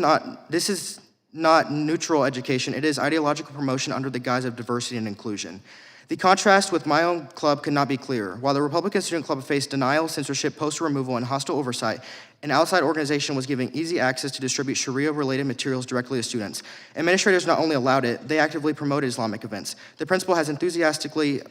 not neutral education. It is ideological promotion under the guise of diversity and inclusion. The contrast with my own club could not be clearer. While the Republican Student Club faced denial, censorship, poster removal, and hostile oversight, an outside organization was giving easy access to distribute Sharia-related materials directly to students. Administrators not only allowed it, they actively promoted Islamic events. The principal has enthusiastically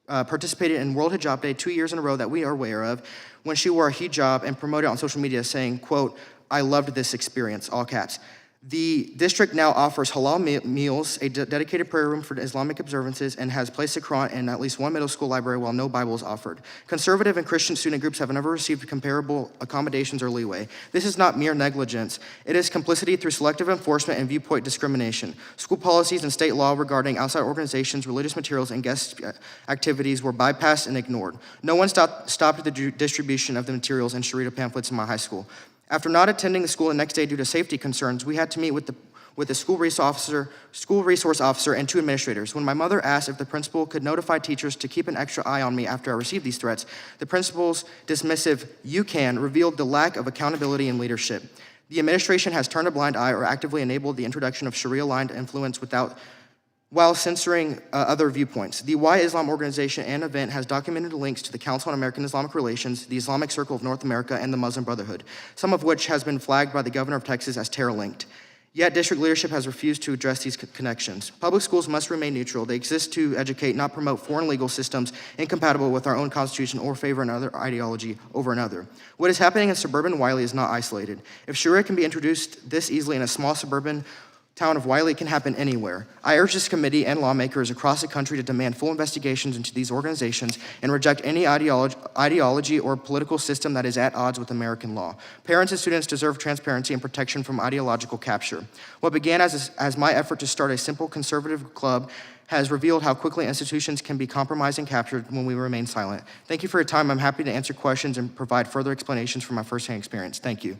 participated in World Hijab Day 2 years in a row that we are aware of, when she wore a hijab and promoted on social media saying, quote, I loved this experience, all caps. The district now offers halal meals, a dedicated prayer room for Islamic observances, and has placed a Quran in at least one middle school library while no Bible is offered. Conservative and Christian student groups have never received comparable accommodations or leeway. This is not mere negligence. It is complicity through selective enforcement and viewpoint discrimination. School policies and state law regarding outside organizations, religious materials, and guest activities were bypassed and ignored. No one stopped the distribution of the materials and Sharia pamphlets in my high school. After not attending the school the next day due to safety concerns, we had to meet with the school resource officer, and 2 administrators. When my mother asked if the principal could notify teachers to keep an extra eye on me after I received these threats, the principal's dismissive "you can" revealed the lack of accountability and leadership. The administration has turned a blind eye or actively enabled the introduction of Sharia-aligned influence while censoring other viewpoints. The Why Islam organization and event has documented links to the Council on American Islamic Relations, the Islamic Circle of North America, and the Muslim Brotherhood, some of which has been flagged by the governor of Texas as terror-linked. Yet district leadership has refused to address these connections. Public schools must remain neutral. They exist to educate, not promote foreign legal systems incompatible with our own constitution or favor another ideology over another. What is happening in suburban Wylie is not isolated. If Sharia can be introduced this easily in a small suburban town of Wylie, it can happen anywhere. I urge this committee and lawmakers across the country to demand full investigations into these organizations and reject any ideology or political system that is at odds with American law. Parents and students deserve transparency and protection from ideological capture. What began as my effort to start a simple conservative club has revealed how quickly institutions can be compromised and captured when we remain silent. Thank you for your time. I'm happy to answer questions and provide further explanations from my firsthand experience. Thank you.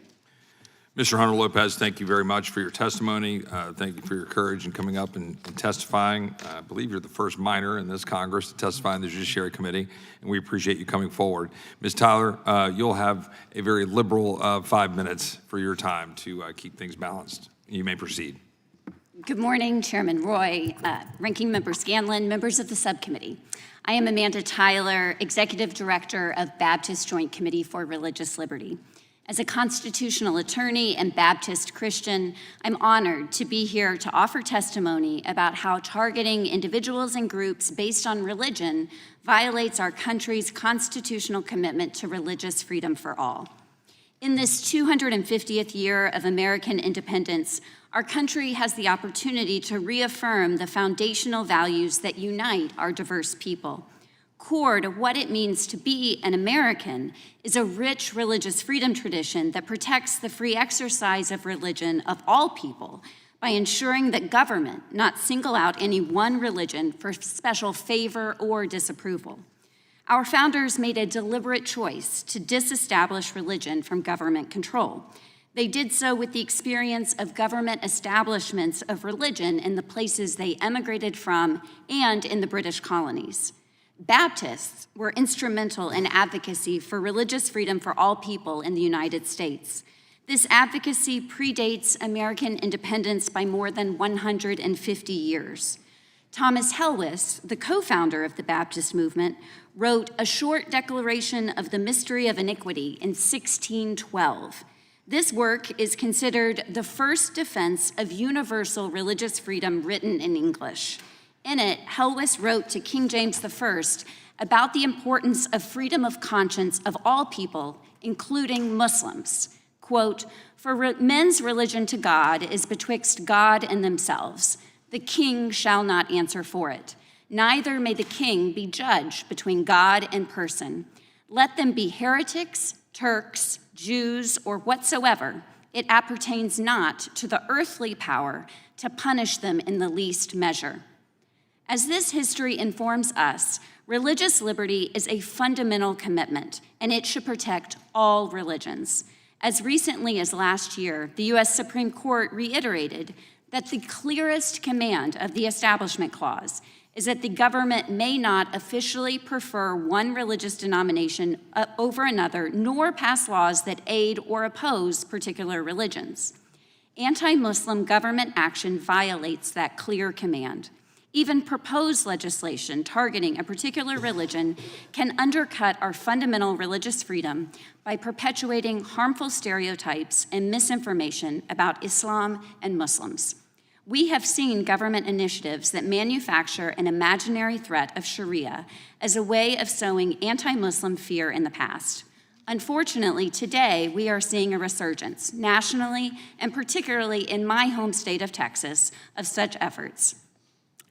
Mr. Hunter-Lopez, thank you very much for your testimony. Thank you for your courage in coming up and testifying. I believe you're the first minor in this Congress to testify in the Judiciary Committee, and we appreciate you coming forward. Ms. Tyler, you'll have a very liberal 5 minutes for your time to keep things balanced. You may proceed. Good morning, Chairman Roy, Ranking Member Scanlon, members of the subcommittee. I am Amanda Tyler, Executive Director of Baptist Joint Committee for Religious Liberty. As a constitutional attorney and Baptist Christian, I'm honored to be here to offer testimony about how targeting individuals and groups based on religion violates our country's constitutional commitment to religious freedom for all. In this 250th year of American independence, our country has the opportunity to reaffirm the foundational values that unite our diverse people. Core to what it means to be an American is a rich religious freedom tradition that protects the free exercise of religion of all people by ensuring that government not single out any one religion for special favor or disapproval. Our founders made a deliberate choice to disestablish religion from government control. They did so with the experience of government establishments of religion in the places they emigrated from and in the British colonies. Baptists were instrumental in advocacy for religious freedom for all people in the United States. This advocacy predates American independence by more than 150 years. Thomas Helwys, the co-founder of the Baptist movement, wrote a short declaration of the mystery of iniquity in 1612. This work is considered the first defense of universal religious freedom written in English. In it, Helwys wrote to King James I about the importance of freedom of conscience of all people, including Muslims. Quote, "For men's religion to God is betwixt God and themselves. The king shall not answer for it. Neither may the king be judge between God and person. Let them be heretics, Turks, Jews, or whatsoever. It appertains not to the earthly power to punish them in the least measure." As this history informs us, religious liberty is a fundamental commitment, and it should protect all religions. As recently as last year, the U.S. Supreme Court reiterated that the clearest command of the Establishment Clause is that the government may not officially prefer one religious denomination over another, nor pass laws that aid or oppose particular religions. Anti-Muslim government action violates that clear command. Even proposed legislation targeting a particular religion can undercut our fundamental religious freedom by perpetuating harmful stereotypes and misinformation about Islam and Muslims. We have seen government initiatives that manufacture an imaginary threat of Sharia as a way of sowing anti-Muslim fear in the past. Unfortunately, today we are seeing a resurgence, nationally and particularly in my home state of Texas, of such efforts.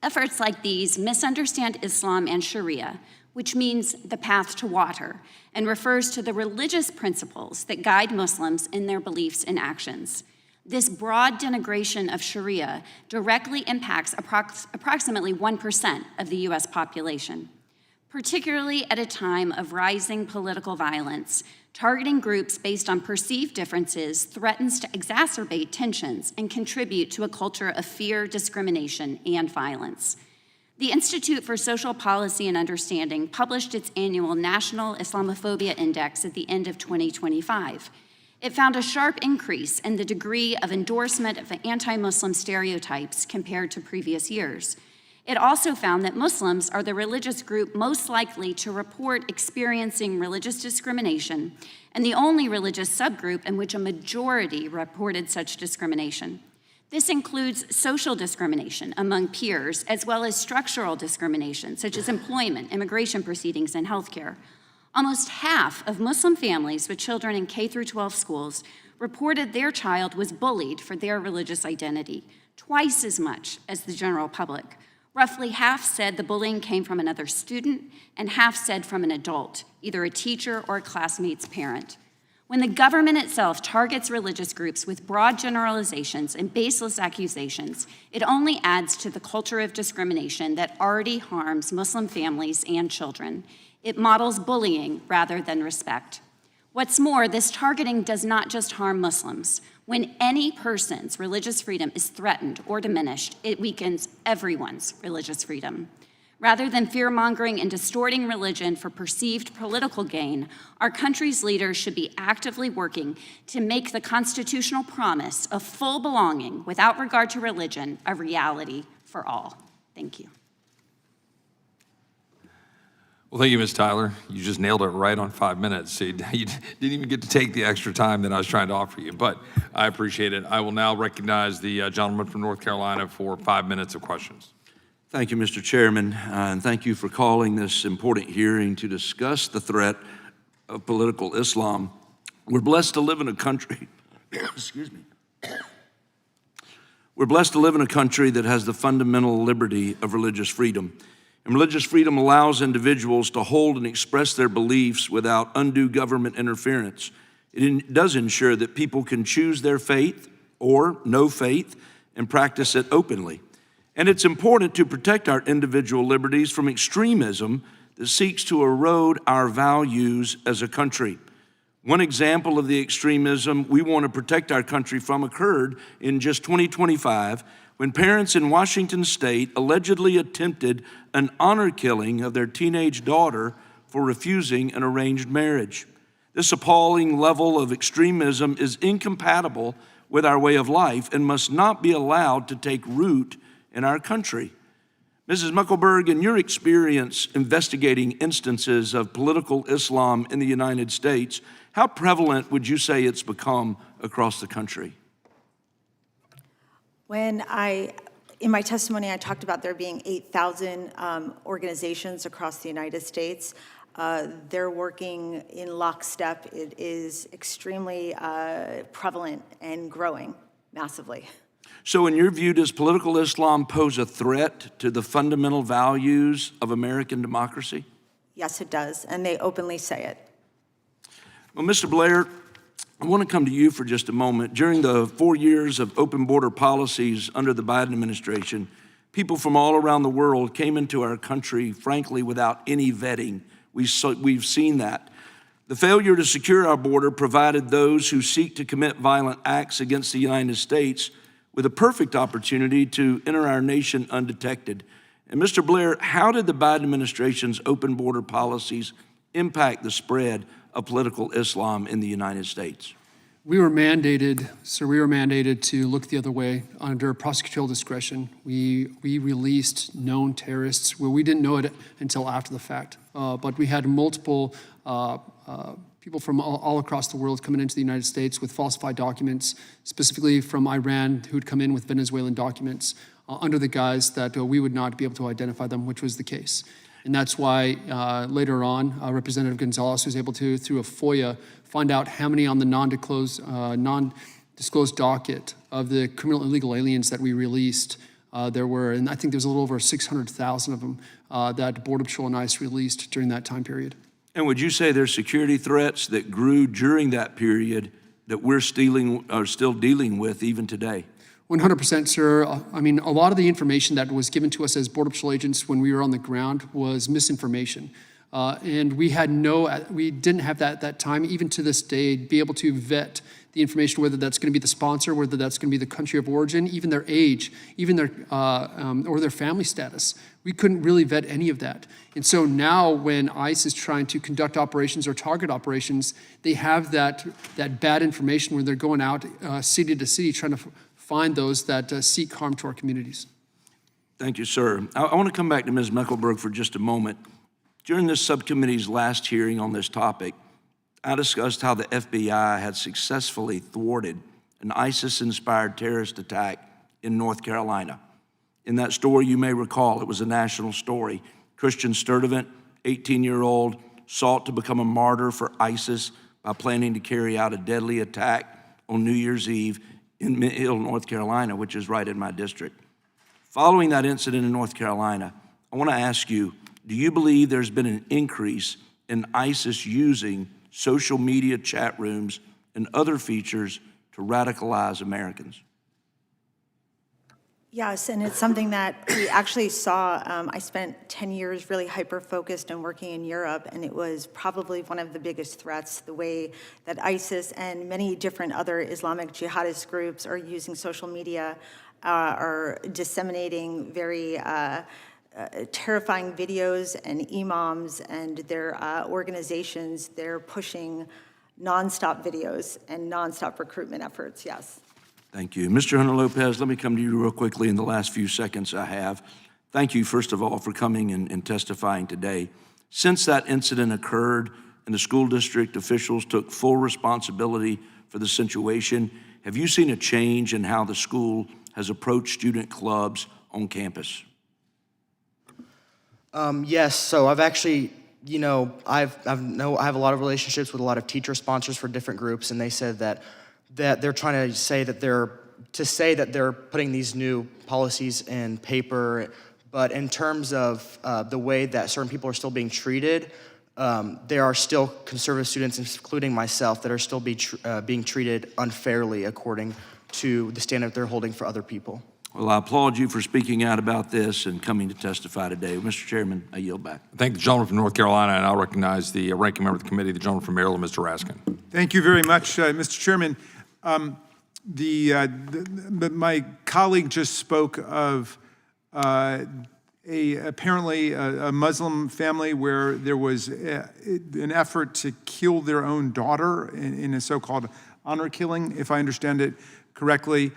Efforts like these misunderstand Islam and Sharia, which means the path to water, and refers to the religious principles that guide Muslims in their beliefs and actions. This broad denigration of Sharia directly impacts approximately 1% of the U.S. population. Particularly at a time of rising political violence, targeting groups based on perceived differences threatens to exacerbate tensions and contribute to a culture of fear, discrimination, and violence. The Institute for Social Policy and Understanding published its annual National Islamophobia Index at the end of 2025. It found a sharp increase in the degree of endorsement of anti-Muslim stereotypes compared to previous years. It also found that Muslims are the religious group most likely to report experiencing religious discrimination, and the only religious subgroup in which a majority reported such discrimination. This includes social discrimination among peers, as well as structural discrimination, such as employment, immigration proceedings, and healthcare. Almost half of Muslim families with children in K-12 schools reported their child was bullied for their religious identity, twice as much as the general public. Roughly half said the bullying came from another student, and half said from an adult, either a teacher or a classmate's parent. When the government itself targets religious groups with broad generalizations and baseless accusations, it only adds to the culture of discrimination that already harms Muslim families and children. It models bullying rather than respect. What's more, this targeting does not just harm Muslims. When any person's religious freedom is threatened or diminished, it weakens everyone's religious freedom. Rather than fear-mongering and distorting religion for perceived political gain, our country's leaders should be actively working to make the constitutional promise of full belonging without regard to religion a reality for all. Thank you. Well, thank you, Ms. Tyler. You just nailed it right on 5 minutes. So you didn't even get to take the extra time that I was trying to offer you, but I appreciate it. I will now recognize the gentleman from North Carolina for 5 minutes of questions. Thank you, Mr. Chairman, and thank you for calling this important hearing to discuss the threat of political Islam. We're blessed to live in a country, excuse me. We're blessed to live in a country that has the fundamental liberty of religious freedom. And religious freedom allows individuals to hold and express their beliefs without undue government interference. It does ensure that people can choose their faith or no faith and practice it openly. And it's important to protect our individual liberties from extremism that seeks to erode our values as a country. One example of the extremism we want to protect our country from occurred in just 2025 when parents in Washington state allegedly attempted an honor killing of their teenage daughter for refusing an arranged marriage. This appalling level of extremism is incompatible with our way of life and must not be allowed to take root in our country. Mrs. Mekelburg, in your experience investigating instances of political Islam in the United States, how prevalent would you say it's become across the country? In my testimony, I talked about there being 8,000 organizations across the United States. They're working in lockstep. It is extremely prevalent and growing massively. So in your view, does political Islam pose a threat to the fundamental values of American democracy? Yes, it does, and they openly say it. Well, Mr. Blair, I want to come to you for just a moment. During the 4 years of open border policies under the Biden administration, people from all around the world came into our country, frankly, without any vetting. We've seen that. The failure to secure our border provided those who seek to commit violent acts against the United States with a perfect opportunity to enter our nation undetected. And Mr. Blair, how did the Biden administration's open border policies impact the spread of political Islam in the United States? We were mandated to look the other way under prosecutorial discretion. We released known terrorists. Well, we didn't know it until after the fact, but we had multiple people from all across the world coming into the United States with falsified documents, specifically from Iran, who'd come in with Venezuelan documents under the guise that we would not be able to identify them, which was the case. And that's why later on, Representative Gonzalez was able to, through a FOIA, find out how many on the non-disclosed docket of the criminal illegal aliens that we released there were. And I think there's a little over 600,000 of them that Border Patrol and ICE released during that time period. And would you say there's security threats that grew during that period that we're still dealing with even today? 100%, sir. I mean, a lot of the information that was given to us as Border Patrol agents when we were on the ground was misinformation. And we didn't have that time, even to this day, be able to vet the information, whether that's going to be the sponsor, whether that's going to be the country of origin, even their age, even their or their family status. We couldn't really vet any of that. And so now when ICE is trying to conduct operations or target operations, they have that bad information where they're going out city to city trying to find those that seek harm to our communities. Thank you, sir. I want to come back to Ms. Mekelburg for just a moment. During this subcommittee's last hearing on this topic, I discussed how the FBI had successfully thwarted an ISIS-inspired terrorist attack in North Carolina. In that story, you may recall, it was a national story. Christian Sturdivant, 18-year-old, sought to become a martyr for ISIS by planning to carry out a deadly attack on New Year's Eve in Mint Hill, North Carolina, which is right in my district. Following that incident in North Carolina, I want to ask you, do you believe there's been an increase in ISIS using social media chat rooms and other features to radicalize Americans? Yes, and it's something that we actually saw. I spent 10 years really hyper-focused and working in Europe, and it was probably one of the biggest threats, the way that ISIS and many different other Islamic jihadist groups are using social media, are disseminating very terrifying videos, and imams and their organizations, they're pushing nonstop videos and nonstop recruitment efforts, yes. Thank you. Mr. Hunter-Lopez, let me come to you real quickly in the last few seconds I have. Thank you, first of all, for coming and testifying today. Since that incident occurred and the school district officials took full responsibility for the situation, have you seen a change in how the school has approached student clubs on campus? Yes, so I've actually, I have a lot of relationships with a lot of teacher sponsors for different groups, and they said that they're trying to say that they're putting these new policies in paper, but in terms of the way that certain people are still being treated, there are still conservative students, including myself, that are still being treated unfairly according to the standard they're holding for other people. Well, I applaud you for speaking out about this and coming to testify today. Mr. Chairman, I yield back. I thank the gentleman from North Carolina, and I'll recognize the ranking member of the committee, the gentleman from Maryland, Mr. Raskin. Thank you very much, Mr. Chairman. My colleague just spoke of apparently a Muslim family where there was an effort to kill their own daughter in a so-called honor killing, if I understand it correctly.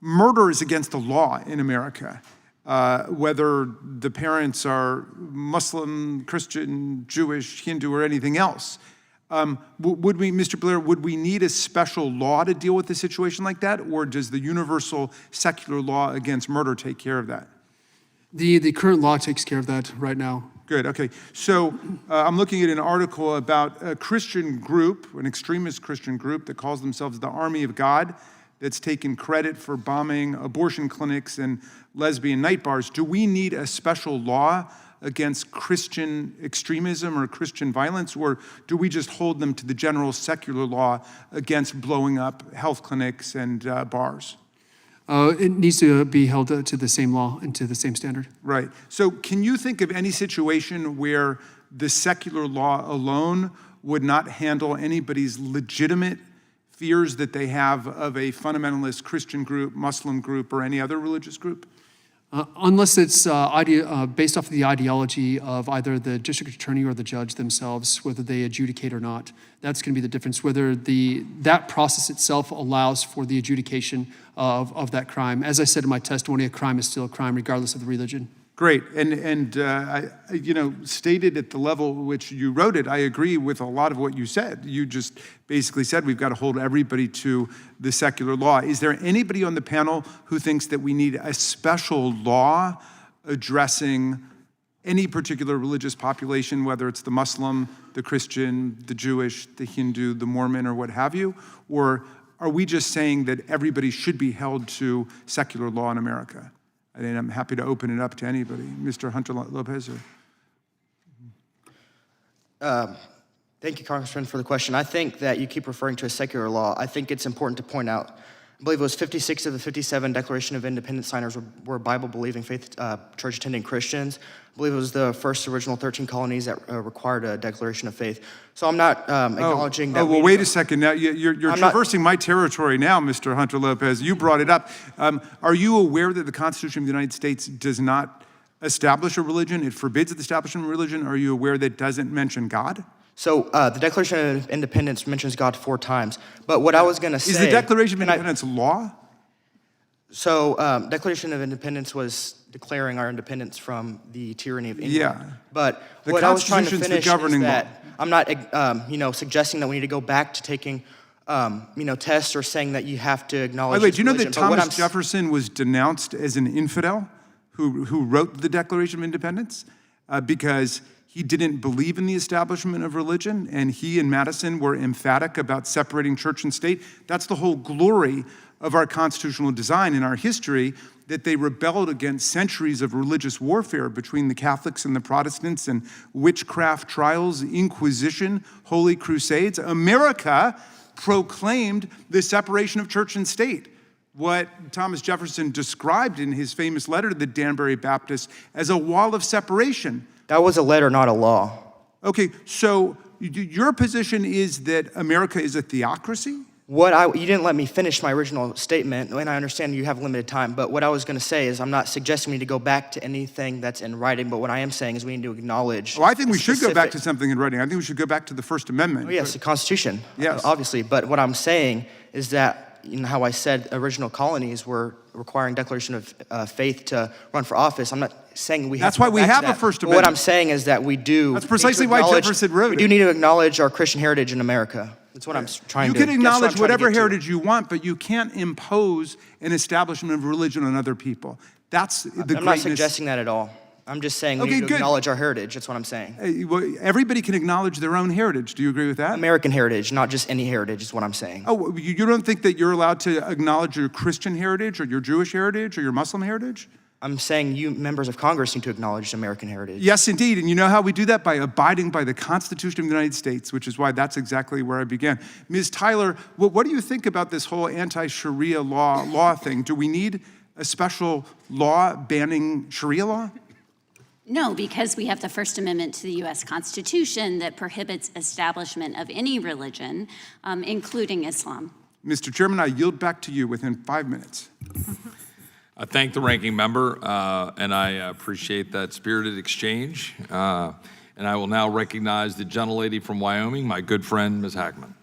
Murder is against the law in America. whether the parents are Muslim, Christian, Jewish, Hindu, or anything else. Would we, Mr. Blair, would we need a special law to deal with a situation like that, or does the universal secular law against murder take care of that? The current law takes care of that right now. Good, okay. So I'm looking at an article about a Christian group, an extremist Christian group that calls themselves the Army of God, that's taken credit for bombing abortion clinics and lesbian night bars. Do we need a special law against Christian extremism or Christian violence, or do we just hold them to the general secular law against blowing up health clinics and bars? It needs to be held to the same law and to the same standard. Right. So can you think of any situation where the secular law alone would not handle anybody's legitimate fears that they have of a fundamentalist Christian group, Muslim group, or any other religious group? Unless it's based off of the ideology of either the district attorney or the judge themselves, whether they adjudicate or not. That's going to be the difference, whether that process itself allows for the adjudication of that crime. As I said in my testimony, a crime is still a crime regardless of the religion. Great, and stated at the level which you wrote it, I agree with a lot of what you said. You just basically said we've got to hold everybody to the secular law. Is there anybody on the panel who thinks that we need a special law addressing any particular religious population, whether it's the Muslim, the Christian, the Jewish, the Hindu, the Mormon, or what have you? Or are we just saying that everybody should be held to secular law in America? And I'm happy to open it up to anybody. Mr. Hunter-Lopez? Thank you, Congressman, for the question. I think that you keep referring to a secular law. I think it's important to point out, I believe it was 56 of the 57 Declaration of Independence signers were Bible-believing, faith, church-attending Christians. I believe it was the first original 13 colonies that required a declaration of faith. So I'm not acknowledging that. Oh, well, wait a second. Now, you're traversing my territory now, Mr. Hunter-Lopez. You brought it up. Are you aware that the Constitution of the United States does not establish a religion? It forbids the establishment of religion. Are you aware that it doesn't mention God? So the Declaration of Independence mentions God 4 times. But what I was going to say... Is the Declaration of Independence law? So Declaration of Independence was declaring our independence from the tyranny of England. Yeah. But The what I was trying to Constitution's finish the governing is law. that I'm not, suggesting that we need to go back to taking, tests or saying that you have to acknowledge. Wait, do you know religion. that But what Thomas Jefferson was denounced as an infidel who wrote the Declaration of Independence because he didn't believe in the establishment of religion, and he and Madison were emphatic about separating church and state? That's the whole glory of our constitutional design in our history, that they rebelled against centuries of religious warfare between the Catholics and the Protestants and witchcraft trials, Inquisition, holy crusades. America proclaimed the separation of church and state, what Thomas Jefferson described in his famous letter to the Danbury Baptists as a wall of separation. That was a letter, not a law. Okay, so your position is that America is a theocracy? You didn't let me finish my original statement, and I understand you have limited time, but what I was going to say is I'm not suggesting we need to go back to anything that's in writing, but what I am saying is we need to acknowledge... Well, I think we should go back to something in writing. I think we should go back to the First Amendment. Oh, yes, the Constitution, Yes. obviously, but what I'm saying is that, how I said original colonies were requiring declaration of faith to run for office. I'm not saying we have That's to go why we back to have a that. First But Amendment. what I'm saying is that we do... That's need to precisely why acknowledge- Jefferson wrote We it. do need to acknowledge our Christian heritage in America. That's what I'm trying You to... can that's what I'm acknowledge trying to whatever get to. heritage you want, but you can't impose an establishment of religion on other people. That's the greatness. I'm not suggesting that at all. I'm just saying we Okay, need to good. acknowledge our heritage. That's what I'm saying. Well, everybody can acknowledge their own heritage. Do you agree with that? American heritage, not just any heritage, is what I'm saying. Oh, you don't think that you're allowed to acknowledge your Christian heritage or your Jewish heritage or your Muslim heritage? I'm saying you members of Congress need to acknowledge American heritage. Yes, indeed. And you know how we do that? By abiding by the Constitution of the United States, which is why that's exactly where I began. Ms. Tyler, what do you think about this whole anti-Sharia law thing? Do we need a special law banning Sharia law? No, because we have the First Amendment to the U.S. Constitution that prohibits establishment of any religion, including Islam. Mr. Chairman, I yield back to you within 5 minutes. I thank the ranking member, and I appreciate that spirited exchange. And I will now recognize the gentlelady from Wyoming, my good friend, Ms. Hackman.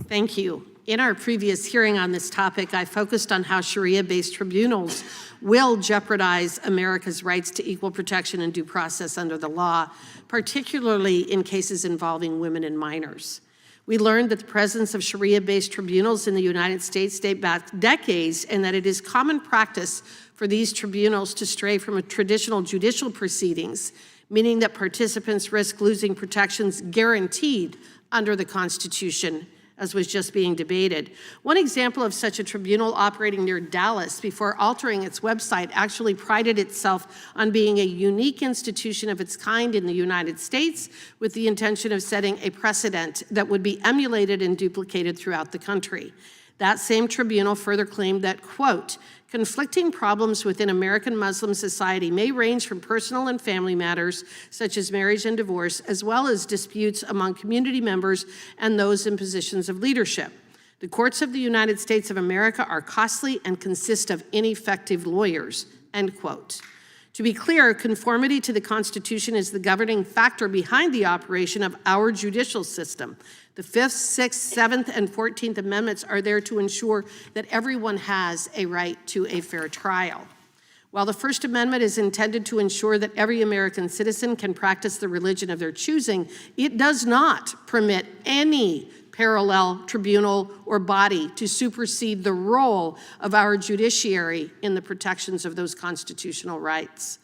Thank you. In our previous hearing on this topic, I focused on how Sharia-based tribunals will jeopardize America's rights to equal protection and due process under the law, particularly in cases involving women and minors. We learned that the presence of Sharia-based tribunals in the United States date back decades, and that it is common practice for these tribunals to stray from traditional judicial proceedings, meaning that participants risk losing protections guaranteed under the Constitution, as was just being debated. One example of such a tribunal operating near Dallas before altering its website actually prided itself on being a unique institution of its kind in the United States, with the intention of setting a precedent that would be emulated and duplicated throughout the country. That same tribunal further claimed that, quote, conflicting problems within American Muslim society may range from personal and family matters, such as marriage and divorce, as well as disputes among community members and those in positions of leadership. The courts of the United States of America are costly and consist of ineffective lawyers, end quote. To be clear, conformity to the Constitution is the governing factor behind the operation of our judicial system. The 5th, 6th, 7th, and 14th Amendments are there to ensure that everyone has a right to a fair trial. While the First Amendment is intended to ensure that every American citizen can practice the religion of their choosing, it does not permit any parallel tribunal or body to supersede the role of our judiciary in the protections of those constitutional rights.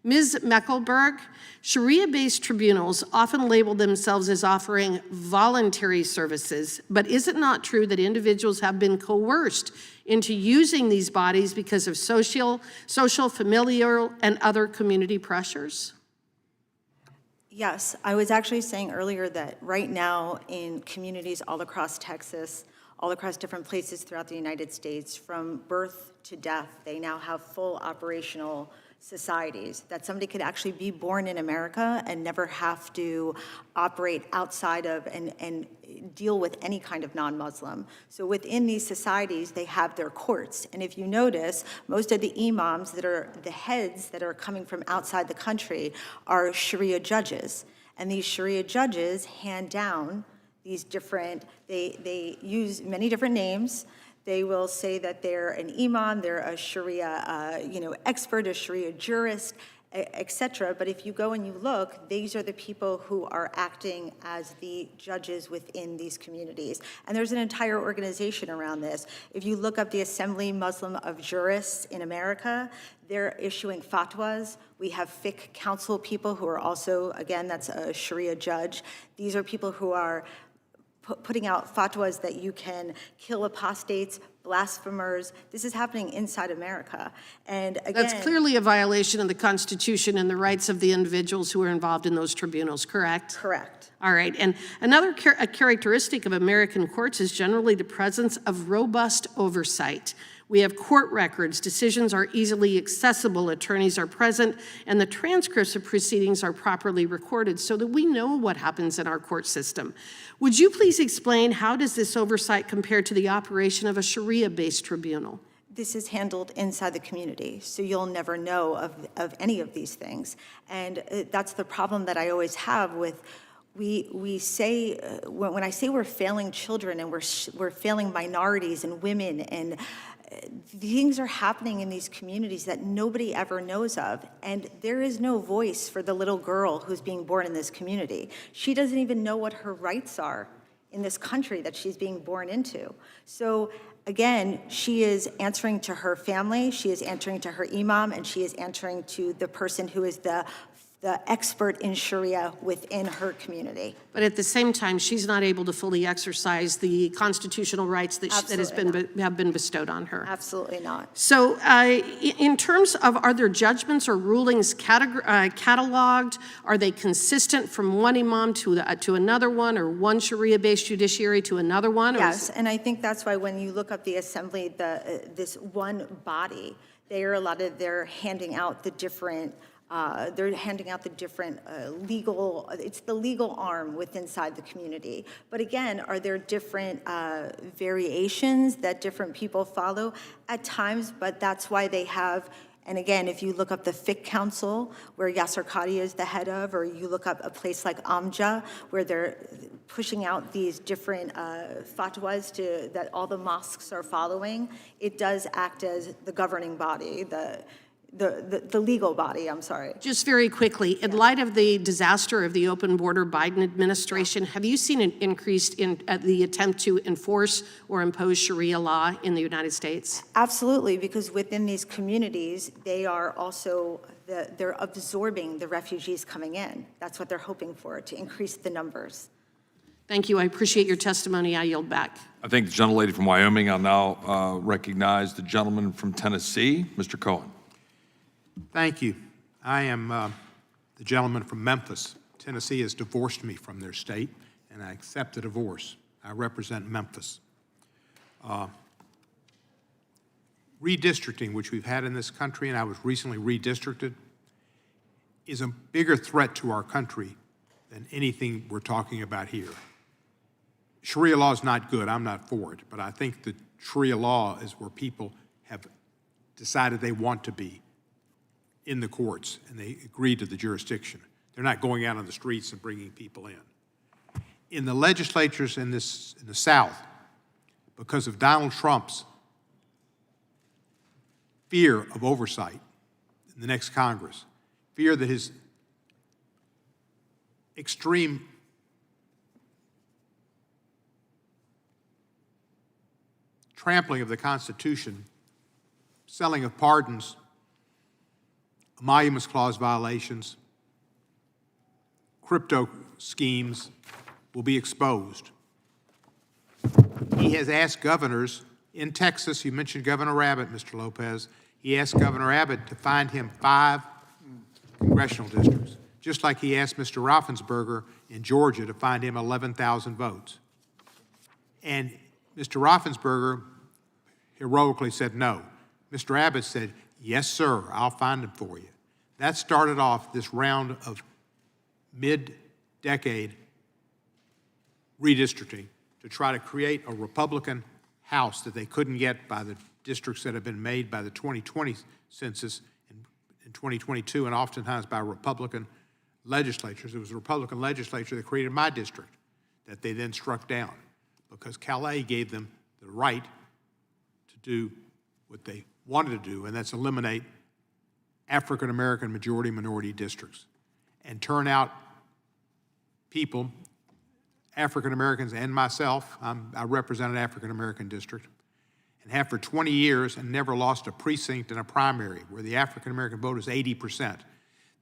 Ms. Mekelburg, Sharia-based tribunals often label themselves as offering voluntary services, but is it not true that individuals have been coerced into using these bodies because of social, familial, and other community pressures? Yes, I was actually saying earlier that right now in communities all across Texas, all across different places throughout the United States, from birth to death, they now have full operational societies, that somebody could actually be born in America and never have to operate outside of and deal with any kind of non-Muslim. So within these societies, they have their courts. And if you notice, most of the imams that are the heads that are coming from outside the country are Sharia judges. And these Sharia judges hand down these different, they use many different names. They will say that they're an imam, they're a Sharia expert, a Sharia jurist, etc. But if you go and you look, these are the people who are acting as the judges within these communities. And there's an entire organization around this. If you look up the Assembly Muslim of Jurists in America, they're issuing fatwas. We have fiqh council people who are also, again, that's a Sharia judge. These are people who are putting out fatwas that you can kill apostates, blasphemers. This is happening inside America. And again, That's clearly a violation of the Constitution and the rights of the individuals who are involved in those tribunals, correct? correct. All right, and another characteristic of American courts is generally the presence of robust oversight. We have court records, decisions are easily accessible, attorneys are present, and the transcripts of proceedings are properly recorded so that we know what happens in our court system. Would you please explain how does this oversight compare to the operation of a Sharia-based tribunal? This is handled inside the community, so you'll never know of any of these things. And that's the problem that I always have with we say, when I say we're failing children and we're failing minorities and women, and things are happening in these communities that nobody ever knows of, and there is no voice for the little girl who's being born in this community. She doesn't even know what her rights are in this country that she's being born into. So again, she is answering to her family, she is answering to her imam, and she is answering to the person who is the expert in Sharia within her community. But at the same time, she's not able to fully exercise the constitutional rights that have been bestowed on her. Absolutely not. So in terms of, are there judgments or rulings cataloged? Are they consistent from one imam to another one, or one Sharia-based judiciary to another one? Yes, and I think that's why when you look up the assembly, this one body, they're handing out the different legal, it's the legal arm inside the community. But again, are there different variations that different people follow? At times, but that's why they have And again, if you look up the Fiqh Council, where Yasser Qadi is the head of, or you look up a place like Amja, where they're pushing out these different fatwas that all the mosques are following, it does act as the governing body, the legal body, I'm sorry. Just very quickly, in light of the disaster of the open border Biden administration, have you seen an increase in the attempt to enforce or impose Sharia law in the United States? Absolutely, because within these communities, they are also, they're absorbing the refugees coming in. That's what they're hoping for, to increase the numbers. Thank you. I appreciate your testimony. I yield back. I thank the gentlelady from Wyoming. I'll now recognize the gentleman from Tennessee, Mr. Cohen. Thank you. I am the gentleman from Memphis. Tennessee has divorced me from their state, and I accept the divorce. I represent Memphis. Redistricting, which we've had in this country, and I was recently redistricted, is a bigger threat to our country than anything we're talking about here. Sharia law is not good. I'm not for it. But I think that Sharia law is where people have decided they want to be in the courts, and they agree to the jurisdiction. They're not going out on the streets and bringing people in. In the legislatures in the South, because of Donald Trump's fear of oversight in the next Congress, fear that his extreme trampling of the Constitution, selling of pardons, emoluments clause violations, crypto schemes will be exposed. He has asked governors in Texas, you mentioned Governor Abbott, Mr. Lopez, he asked Governor Abbott to find him 5 congressional districts, just like he asked Mr. Raffensperger in Georgia to find him 11,000 votes. And Mr. Raffensperger heroically said no. Mr. Abbott said, yes, sir, I'll find them for you. That started off this round of mid-decade redistricting to try to create a Republican House that they couldn't get by the districts that have been made by the 2020 census in 2022, and oftentimes by Republican legislatures. It was a Republican legislature that created my district that they then struck down because Calais gave them the right to do what they wanted to do, and that's eliminate African-American majority-minority districts and turn out people, African-Americans and myself. I represent an African-American district and have for 20 years and never lost a precinct in a primary where the African-American vote is 80%.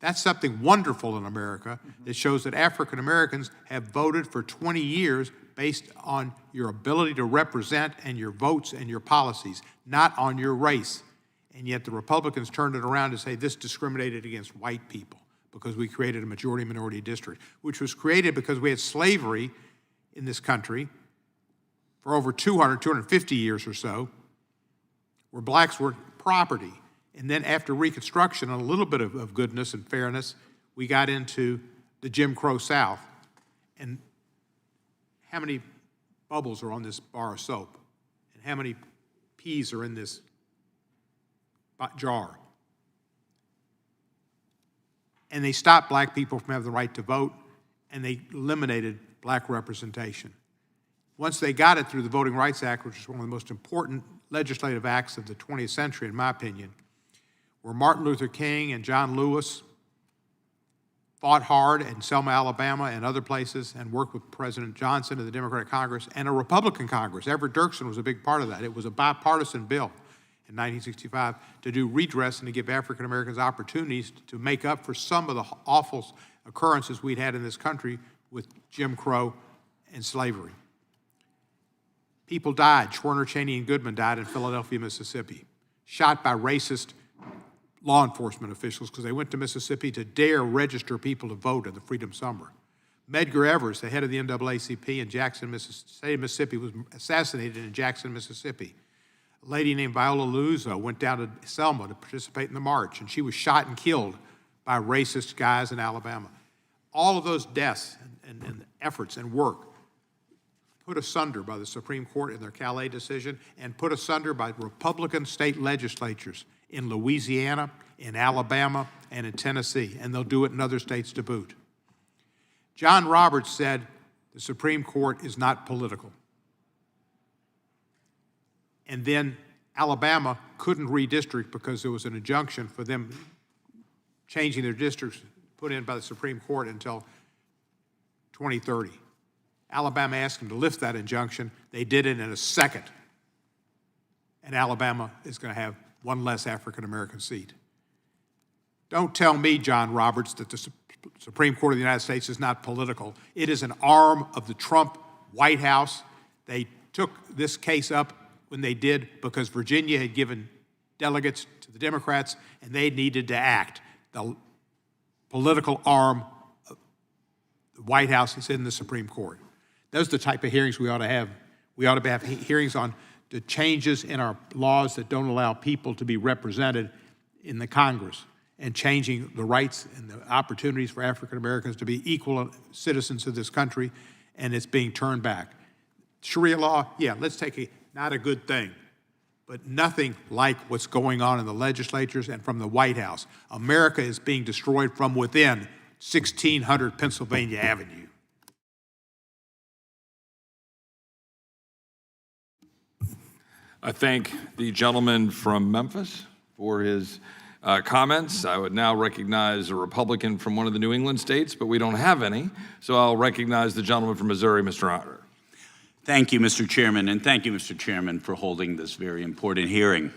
That's something wonderful in America that shows that African-Americans have voted for 20 years based on your ability to represent and your votes and your policies, not on your race. And yet the Republicans turned it around to say this discriminated against white people because we created a majority-minority district, which was created because we had slavery in this country for over 250 years or so, where blacks were property. And then after Reconstruction, and a little bit of goodness and fairness, we got into the Jim Crow South. And how many bubbles are on this bar of soap? And how many peas are in this jar? And they stopped black people from having the right to vote, and they eliminated black representation. Once they got it through the Voting Rights Act, which is one of the most important legislative acts of the 20th century, in my opinion, where Martin Luther King and John Lewis fought hard in Selma, Alabama, and other places, and worked with President Johnson and the Democratic Congress and a Republican Congress. Everett Dirksen was a big part of that. It was a bipartisan bill in 1965 to do redress and to give African Americans opportunities to make up for some of the awful occurrences we'd had in this country with Jim Crow and slavery. People died. Schwerner, Cheney, and Goodman died in Philadelphia, Mississippi, shot by racist law enforcement officials because they went to Mississippi to dare register people to vote in the Freedom Summer. Medgar Evers, the head of the NAACP in Jackson, Mississippi, was assassinated in Jackson, Mississippi. A lady named Viola Liuzzo went down to Selma to participate in the march, and she was shot and killed by racist guys in Alabama. All of those deaths and efforts and work put asunder by the Supreme Court in their Calais decision and put asunder by Republican state legislatures in Louisiana, in Alabama, and in Tennessee, and they'll do it in other states to boot. John Roberts said the Supreme Court is not political. And then Alabama couldn't redistrict because there was an injunction for them changing their districts put in by the Supreme Court until 2030. Alabama asked them to lift that injunction. They did it in a second. And Alabama is going to have one less African-American seat. Don't tell me, John Roberts, that the Supreme Court of the United States is not political. It is an arm of the Trump White House. They took this case up when they did because Virginia had given delegates to the Democrats and they needed to act. The political arm of the White House is in the Supreme Court. Those are the type of hearings we ought to have. We ought to have hearings on the changes in our laws that don't allow people to be represented in the Congress and changing the rights and the opportunities for African Americans to be equal citizens of this country, and it's being turned back. Sharia law, yeah, let's take not a good thing, but nothing like what's going on in the legislatures and from the White House. America is being destroyed from within 1600 Pennsylvania Avenue. I thank the gentleman from Memphis for his comments. I would now recognize a Republican from one of the New England states, but we don't have any. So I'll recognize the gentleman from Missouri, Mr. Hunter. Thank you, Mr. Chairman, and thank you, Mr. Chairman, for holding this very important hearing.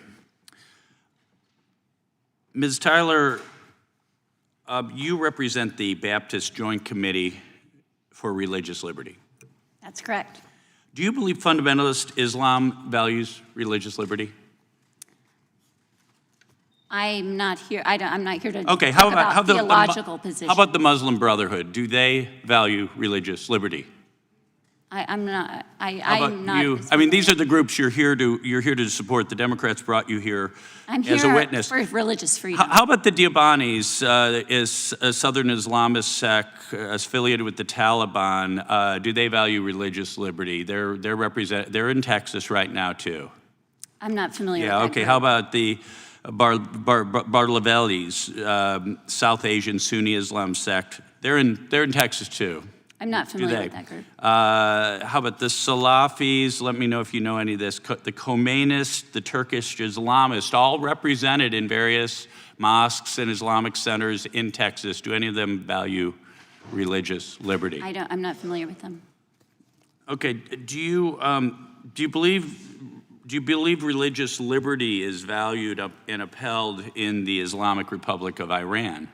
Ms. Tyler, you represent the Baptist Joint Committee for Religious Liberty. That's correct. Do you believe fundamentalist Islam values religious liberty? I'm not here. I'm not here to Okay, talk about theological positions. How about the Muslim Brotherhood? Do they value religious liberty? I'm not. How about I'm not. you? I mean, these are the groups you're here to support. The Democrats brought you here I'm as a witness. for religious freedom. How about the Diabanis, is a Southern Islamist sect affiliated with the Taliban? Do they value religious liberty? They're in Texas right now too. I'm not familiar with Yeah. that Okay. group. How about the Barlavelis, South Asian Sunni Islam sect? They're in Texas too. I'm not familiar with that group. How about the Salafis? Let me know if you know any of this. The Khomeinists, the Turkish Islamists, all represented in various mosques and Islamic centers in Texas. Do any of them value religious liberty? I'm not familiar with them. Okay. Do you believe religious liberty is valued and upheld in the Islamic Republic of Iran?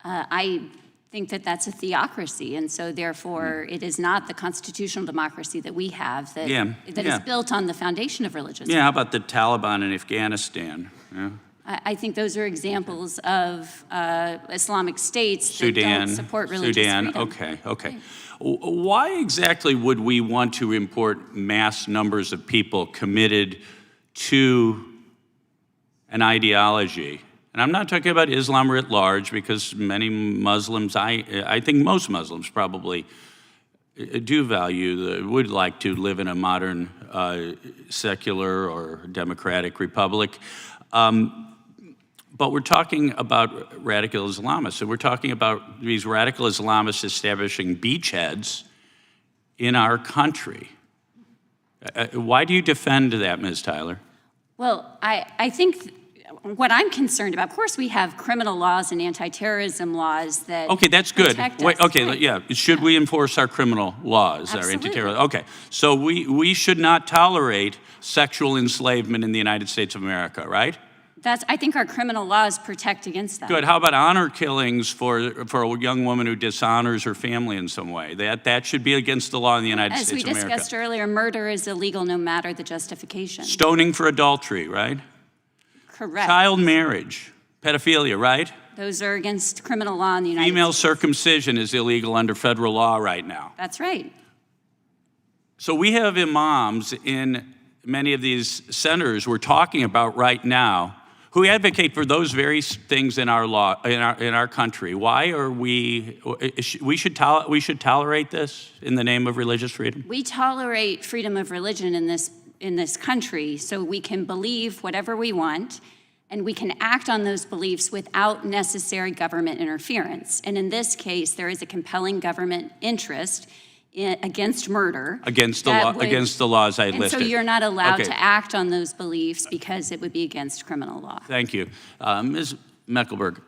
I think that that's a theocracy, and so therefore it is not the constitutional democracy that we have that is built on the foundation of religious. Yeah, how about the Taliban in Afghanistan? Yeah. I think those are examples of Islamic states that don't support religious freedom. Okay. Why exactly would we want to import mass numbers of people committed to an ideology? And I'm not talking about Islam writ large, because many Muslims, I think most Muslims probably do would like to live in a modern secular or democratic republic. But we're talking about radical Islamists. So we're talking about these radical Islamists establishing beachheads in our country. Why do you defend that, Ms. Tyler? Well, I think what I'm concerned about, of course, we have criminal laws and anti-terrorism laws that Okay, that's good. protect Wait, us. okay, Right. yeah. Should we enforce our criminal laws, our Absolutely. anti-terror? Okay, so we should not tolerate sexual enslavement in the United States of America, right? I think our criminal laws protect against that. Good. How about honor killings for a young woman who dishonors her family in some way? That should be against the law in the United As we States of America. discussed earlier, murder is illegal no matter the justification. Stoning for adultery, right? Correct. Child marriage, pedophilia, right? Those are against criminal law in the United Female States. circumcision is illegal under federal law right now. That's right. So we have imams in many of these centers we're talking about right now who advocate for those very things in our law, in our country. Why are we should tolerate this in the name of religious freedom? We tolerate freedom of religion in this country, so we can believe whatever we want, And we can act on those beliefs without necessary government interference. And in this case, there is a compelling government interest against murder. Against the laws I listed. And so you're not allowed Okay. to act on those beliefs because it would be against criminal law. Thank you. Ms. Mekelburg,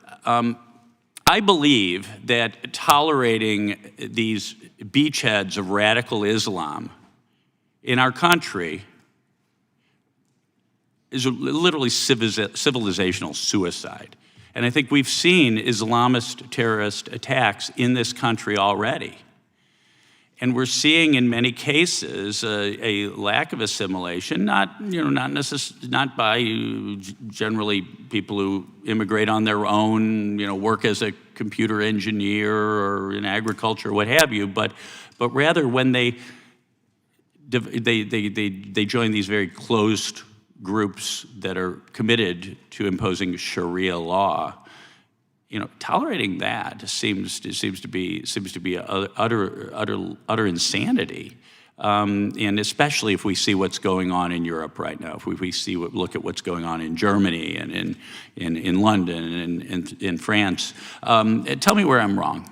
I believe that tolerating these beachheads of radical Islam in our country is literally civilizational suicide. And I think we've seen Islamist terrorist attacks in this country already. And we're seeing in many cases a lack of assimilation, not by generally people who immigrate on their own, work as a computer engineer or in agriculture, what have you, but rather when they join these very closed groups that are committed to imposing Sharia law. Tolerating that seems to be utter insanity, and especially if we see what's going on in Europe right now. If we look at what's going on in Germany and in London and in France. Tell me where I'm wrong.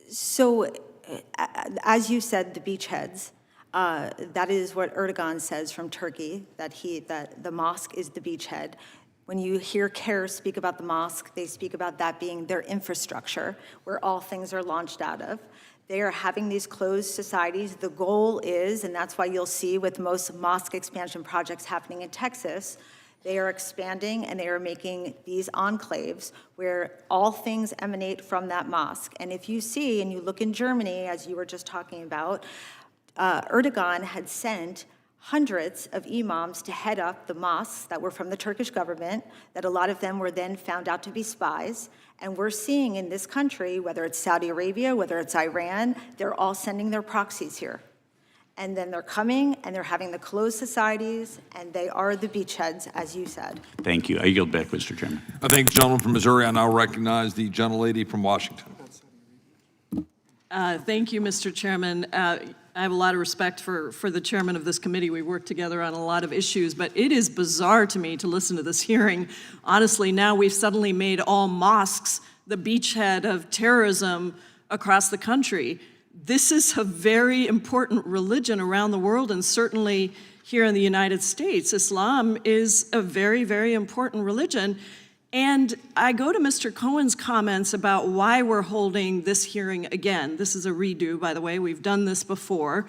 So, as you said, the beachheads. That is what Erdogan says from Turkey, that the mosque is the beachhead. When you hear CAIR speak about the mosque, they speak about that being their infrastructure, where all things are launched out of. They are having these closed societies. The goal is, and that's why you'll see with most mosque expansion projects happening in Texas, they are expanding and they are making these enclaves where all things emanate from that mosque. And if you see, and you look in Germany, as you were just talking about, Erdogan had sent hundreds of imams to head up the mosques that were from the Turkish government, that a lot of them were then found out to be spies. And we're seeing in this country, whether it's Saudi Arabia, whether it's Iran, they're all sending their proxies here. And then they're coming and they're having the closed societies, and they are the beachheads, as you said. Thank you. I yield back, Mr. Chairman. I thank the gentleman from Missouri. I now recognize the gentlelady from Washington. Thank you, Mr. Chairman. I have a lot of respect for the chairman of this committee. We work together on a lot of issues, but it is bizarre to me to listen to this hearing. Honestly, now we've suddenly made all mosques the beachhead of terrorism across the country. This is a very important religion around the world, and certainly here in the United States. Islam is a very, very important religion. And I go to Mr. Cohen's comments about why we're holding this hearing again. This is a redo, by the way. We've done this before.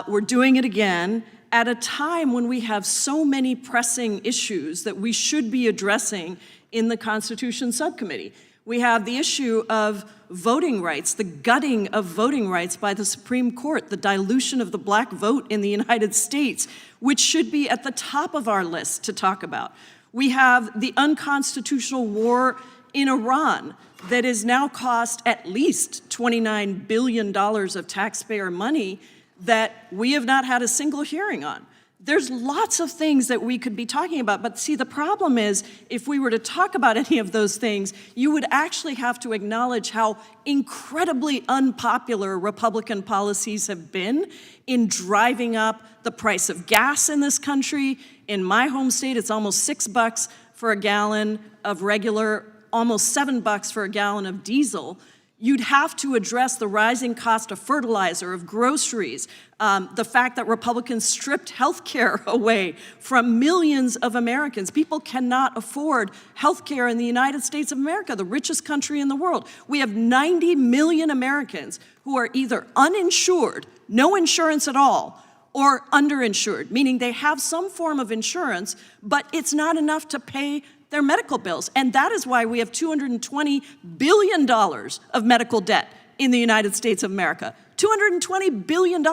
We're doing it again at a time when we have so many pressing issues that we should be addressing in the Constitution Subcommittee. We have the issue of voting rights, the gutting of voting rights by the Supreme Court, the dilution of the black vote in the United States, which should be at the top of our list to talk about. We have the unconstitutional war in Iran that has now cost at least $29 billion of taxpayer money that we have not had a single hearing on. There's lots of things that we could be talking about, but see, the problem is if we were to talk about any of those things, you would actually have to acknowledge how incredibly unpopular Republican policies have been in driving up the price of gas in this country. In my home state, it's almost $6 for a gallon of regular, almost $7 for a gallon of diesel. You'd have to address the rising cost of fertilizer, of groceries, the fact that Republicans stripped health care away from millions of Americans. People cannot afford health care in the United States of America, the richest country in the world. We have 90 million Americans who are either uninsured, no insurance at all, or underinsured, meaning they have some form of insurance, but it's not enough to pay their medical bills. And that is why we have $220 billion of medical debt in the United States of America. $220 billion.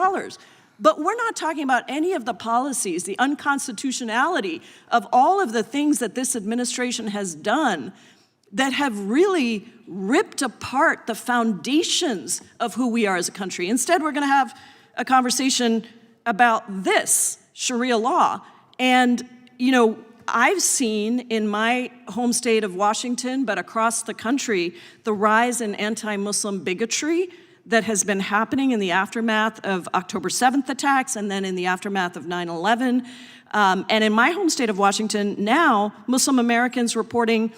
But we're not talking about any of the policies, the unconstitutionality of all of the things that this administration has done that have really ripped apart the foundations of who we are as a country. Instead, we're going to have a conversation about this, Sharia law. And, you know, I've seen in my home state of Washington, but across the country, the rise in anti-Muslim bigotry that has been happening in the aftermath of October 7th attacks and then in the aftermath of 9/11. And in my home state of Washington, now Muslim Americans reporting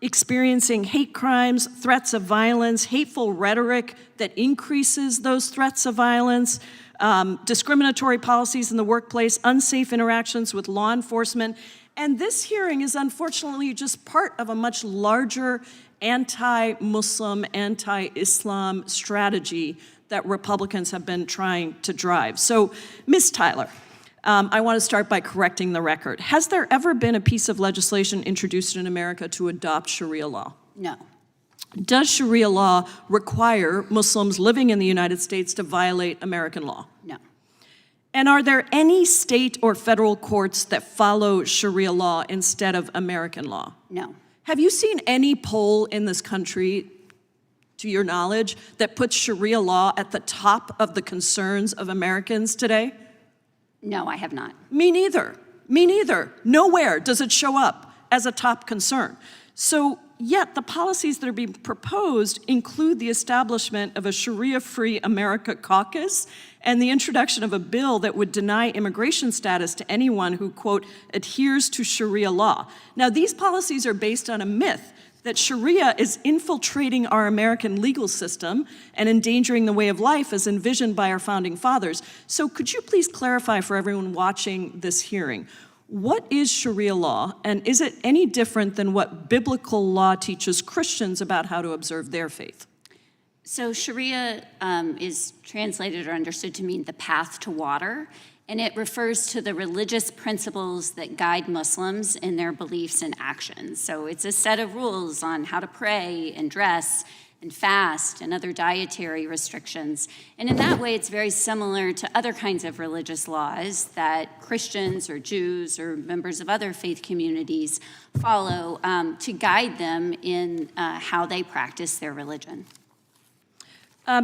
experiencing hate crimes, threats of violence, hateful rhetoric that increases those threats of violence, discriminatory policies in the workplace, unsafe interactions with law enforcement. And this hearing is unfortunately just part of a much larger anti-Muslim, anti-Islam strategy that Republicans have been trying to drive. So, Ms. Tyler, I want to start by correcting the record. Has there ever been a piece of legislation introduced in America to adopt Sharia law? No. Does Sharia law require Muslims living in the United States to violate American law? No. And are there any state or federal courts that follow Sharia law instead of American law? No. Have you seen any poll in this country, to your knowledge, that puts Sharia law at the top of the concerns of Americans today? No, I have not. Me neither. Me neither. Nowhere does it show up as a top concern. So, yet the policies that are being proposed include the establishment of a Sharia-Free America caucus and the introduction of a bill that would deny immigration status to anyone who, quote, adheres to Sharia law. Now, these policies are based on a myth that Sharia is infiltrating our American legal system and endangering the way of life as envisioned by our founding fathers. So could you please clarify for everyone watching this hearing, what is Sharia law, and is it any different than what biblical law teaches Christians about how to observe their faith? So Sharia is translated or understood to mean the path to water, and it refers to the religious principles that guide Muslims in their beliefs and actions. So it's a set of rules on how to pray and dress and fast and other dietary restrictions. And in that way, it's very similar to other kinds of religious laws that Christians or Jews or members of other faith communities follow to guide them in how they practice their religion.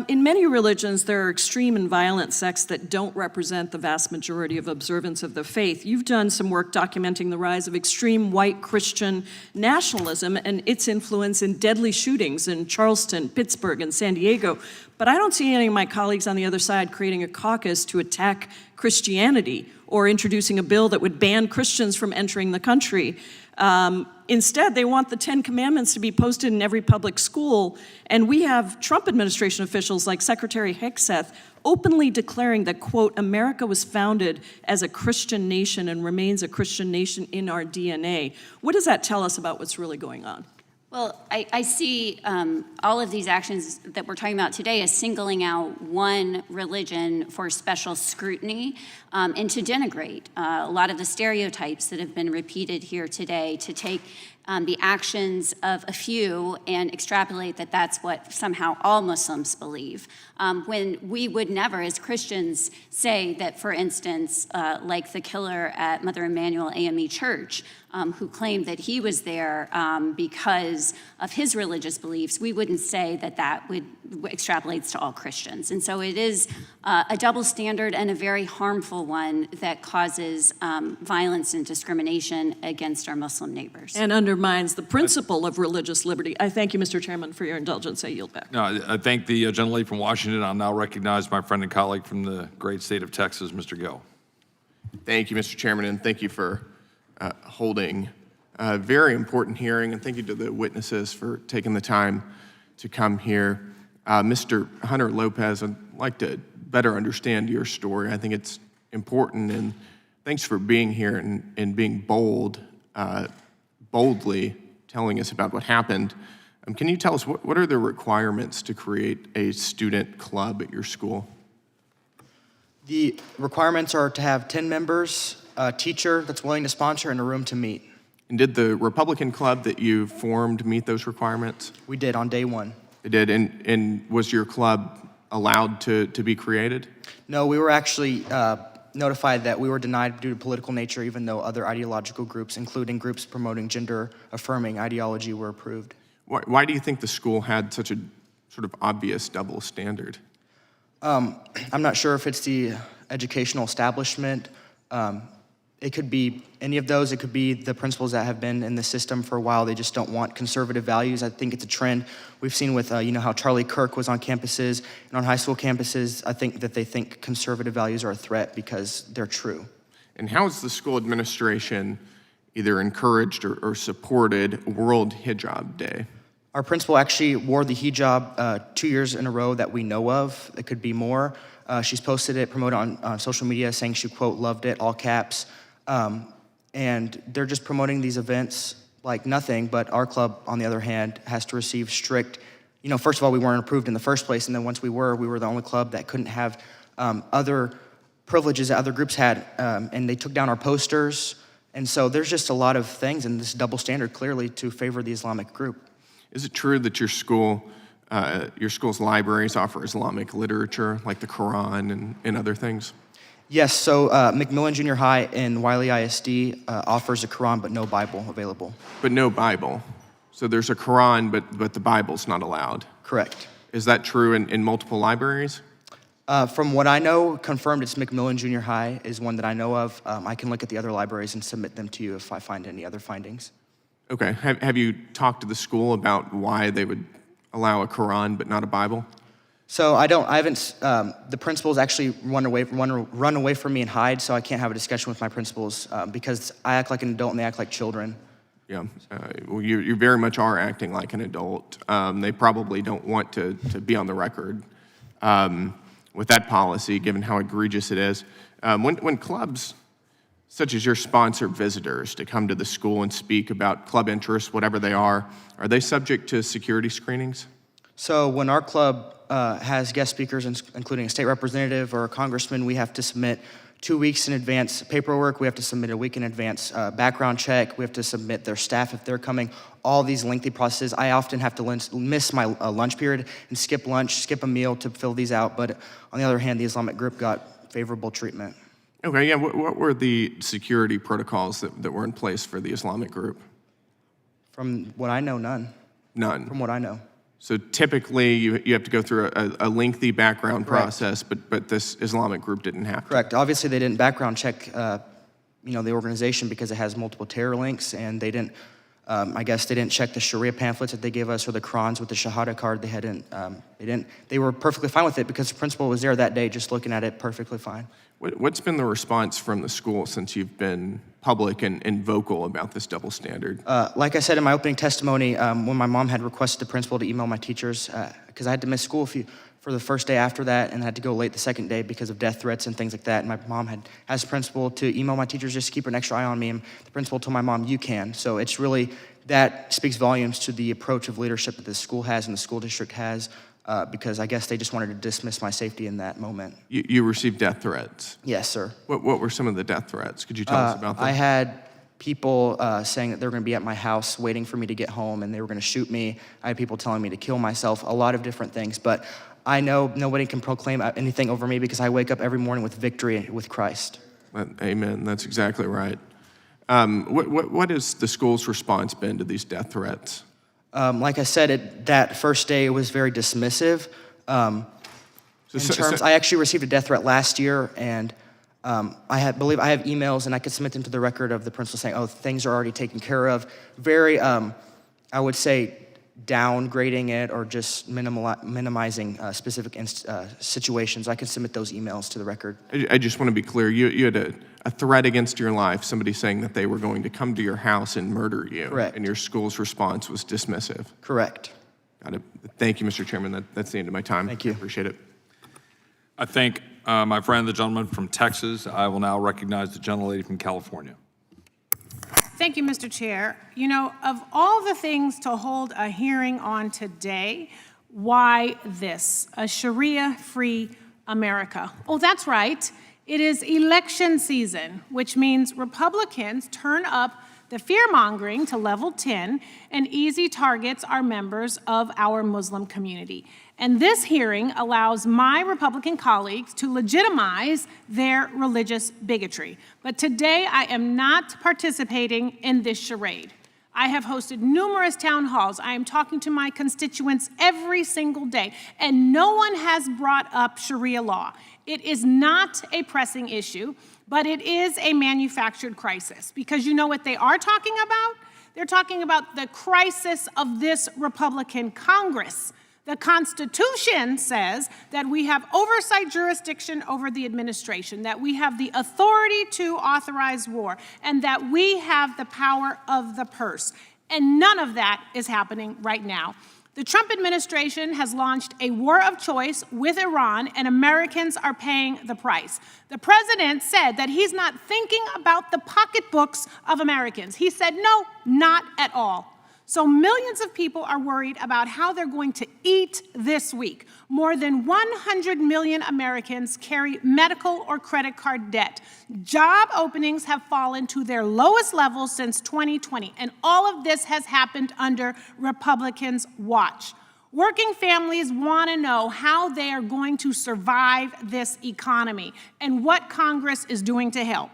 In many religions, there are extreme and violent sects that don't represent the vast majority of observance of the faith. You've done some work documenting the rise of extreme white Christian nationalism and its influence in deadly shootings in Charleston, Pittsburgh, and San Diego. But I don't see any of my colleagues on the other side creating a caucus to attack Christianity or introducing a bill that would ban Christians from entering the country. Instead, they want the 10 Commandments to be posted in every public school, and we have Trump administration officials like Secretary Hegseth openly declaring that, quote, America was founded as a Christian nation and remains a Christian nation in our DNA. What does that tell us about what's really going on? Well, I see all of these actions that we're talking about today as singling out one religion for special scrutiny and to denigrate a lot of the stereotypes that have been repeated here today, to take the actions of a few and extrapolate that that's what somehow all Muslims believe. When we would never, as Christians, say that, for instance, like the killer at Mother Emanuel AME Church, who claimed that he was there because of his religious beliefs, we wouldn't say that that extrapolates to all Christians. And so it is a double standard and a very harmful one that causes violence and discrimination against our Muslim neighbors. And undermines the principle of religious liberty. I thank you, Mr. Chairman, for your indulgence. I yield back. No, I thank the gentlelady from Washington. I'll now recognize my friend and colleague from the great state of Texas, Mr. Gill. Thank you, Mr. Chairman, and thank you for holding a very important hearing, and thank you to the witnesses for taking the time to come here. Mr. Hunter-Lopez, I'd like to better understand your story. I think it's important, and thanks for being here and being boldly telling us about what happened. Can you tell us what are the requirements to create a student club at your school? The requirements are to have 10 members, a teacher that's willing to sponsor, and a room to meet. And did the Republican club that you formed meet those requirements? We did on day one. It did, and was your club allowed to be created? No, we were actually notified that we were denied due to political nature, even though other ideological groups, including groups promoting gender-affirming ideology, were approved. Why do you think the school had such a sort of obvious double standard? I'm not sure if it's the educational establishment. It could be any of those. It could be the principals that have been in the system for a while. They just don't want conservative values. I think it's a trend we've seen with, how Charlie Kirk was on campuses and on high school campuses. I think that they think conservative values are a threat because they're true. And how has the school administration either encouraged or supported World Hijab Day? Our principal actually wore the hijab 2 years in a row that we know of. It could be more. She's posted it, promoted on social media, saying she, quote, loved it, all caps. And they're just promoting these events like nothing, but our club, on the other hand, has to receive strict, first of all, we weren't approved in the first place, and then once we were the only club that couldn't have other privileges that other groups had, and they took down our posters. And so there's just a lot of things in this double standard clearly to favor the Islamic group. Is it true that your school's libraries offer Islamic literature, like the Quran and other things? Yes, so McMillan Junior High and Wylie ISD offers a Quran, but no Bible available. But no Bible. So there's a Quran, but the Bible's not allowed. Correct. Is that true in multiple libraries? From what I know, confirmed, it's McMillan Junior High is one that I know of. I can look at the other libraries and submit them to you if I find any other findings. Okay. Have you talked to the school about why they would allow a Quran but not a Bible? So I haven't, the principals actually run away from me and hide, so I can't have a discussion with my principals because I act like an adult and they act like children. Yeah, well, you very much are acting like an adult. They probably don't want to be on the record with that policy, given how egregious it is. When clubs such as your sponsor visitors to come to the school and speak about club interests, whatever they are they subject to security screenings? So when our club has guest speakers, including a state representative or a congressman, we have to submit 2 weeks in advance paperwork. We have to submit a week in advance background check. We have to submit their staff if they're coming. All these lengthy processes. I often have to miss my lunch period and skip lunch, skip a meal to fill these out. But on the other hand, the Islamic group got favorable treatment. Okay, yeah, what were the security protocols that were in place for the Islamic group? From what I know, none. None? From what I know. So typically, you have to go through a lengthy background process, but this Islamic group didn't have to. Correct. Obviously, they didn't background check, the organization because it has multiple terror links, and they didn't. I guess they didn't check the Sharia pamphlets that they gave us or the Qurans with the Shahada card. They were perfectly fine with it because the principal was there that day, just looking at it, perfectly fine. What's been the response from the school since you've been public and vocal about this double standard? Like I said in my opening testimony, when my mom had requested the principal to email my teachers, because I had to miss school for the first day after that and had to go late the second day because of death threats and things like that. And my mom had asked the principal to email my teachers just to keep an extra eye on me. And the principal told my mom, you can. So it's really, that speaks volumes to the approach of leadership that the school has and the school district has. Because I guess they just wanted to dismiss my safety in that moment. You received death threats? Yes, sir. What were some of the death threats? Could you tell us about that? I had people saying that they were going to be at my house waiting for me to get home and they were going to shoot me. I had people telling me to kill myself, a lot of different things. But I know nobody can proclaim anything over me because I wake up every morning with victory with Christ. Amen. That's exactly right. What has the school's response been to these death threats? Like I said, that first day it was very dismissive. I actually received a death threat last year, and I believe I have emails, and I could submit them to the record of the principal saying, "Oh, things are already taken care of." Very, I would say, downgrading it or just minimizing specific situations. I can submit those emails to the record. I just want to be clear. You had a threat against your life, somebody saying that they were going to come to your house and murder you. Correct. And your school's response was dismissive. Correct. Got it. Thank you, Mr. Chairman. That's the end of my time. Thank you. Appreciate it. I thank my friend, the gentleman from Texas. I will now recognize the gentlelady from California. Thank you, Mr. Chair. You know, of all the things to hold a hearing on today, why this? A Sharia-free America. Oh, that's right. It is election season, which means Republicans turn up the fear-mongering to level 10 and easy targets are members of our Muslim community. And this hearing allows my Republican colleagues to legitimize their religious bigotry. But today I am not participating in this charade. I have hosted numerous town halls. I am talking to my constituents every single day, and no one has brought up Sharia law. It is not a pressing issue, but it is a manufactured crisis, because you know what they are talking about? They're talking about the crisis of this Republican Congress. The Constitution says that we have oversight jurisdiction over the administration, that we have the authority to authorize war, and that we have the power of the purse. And none of that is happening right now. The Trump administration has launched a war of choice with Iran, and Americans are paying the price. The president said that he's not thinking about the pocketbooks of Americans. He said, no, not at all. So millions of people are worried about how they're going to eat this week. More than 100 million Americans carry medical or credit card debt. Job openings have fallen to their lowest levels since 2020, and all of this has happened under Republicans' watch. Working families want to know how they are going to survive this economy and what Congress is doing to help.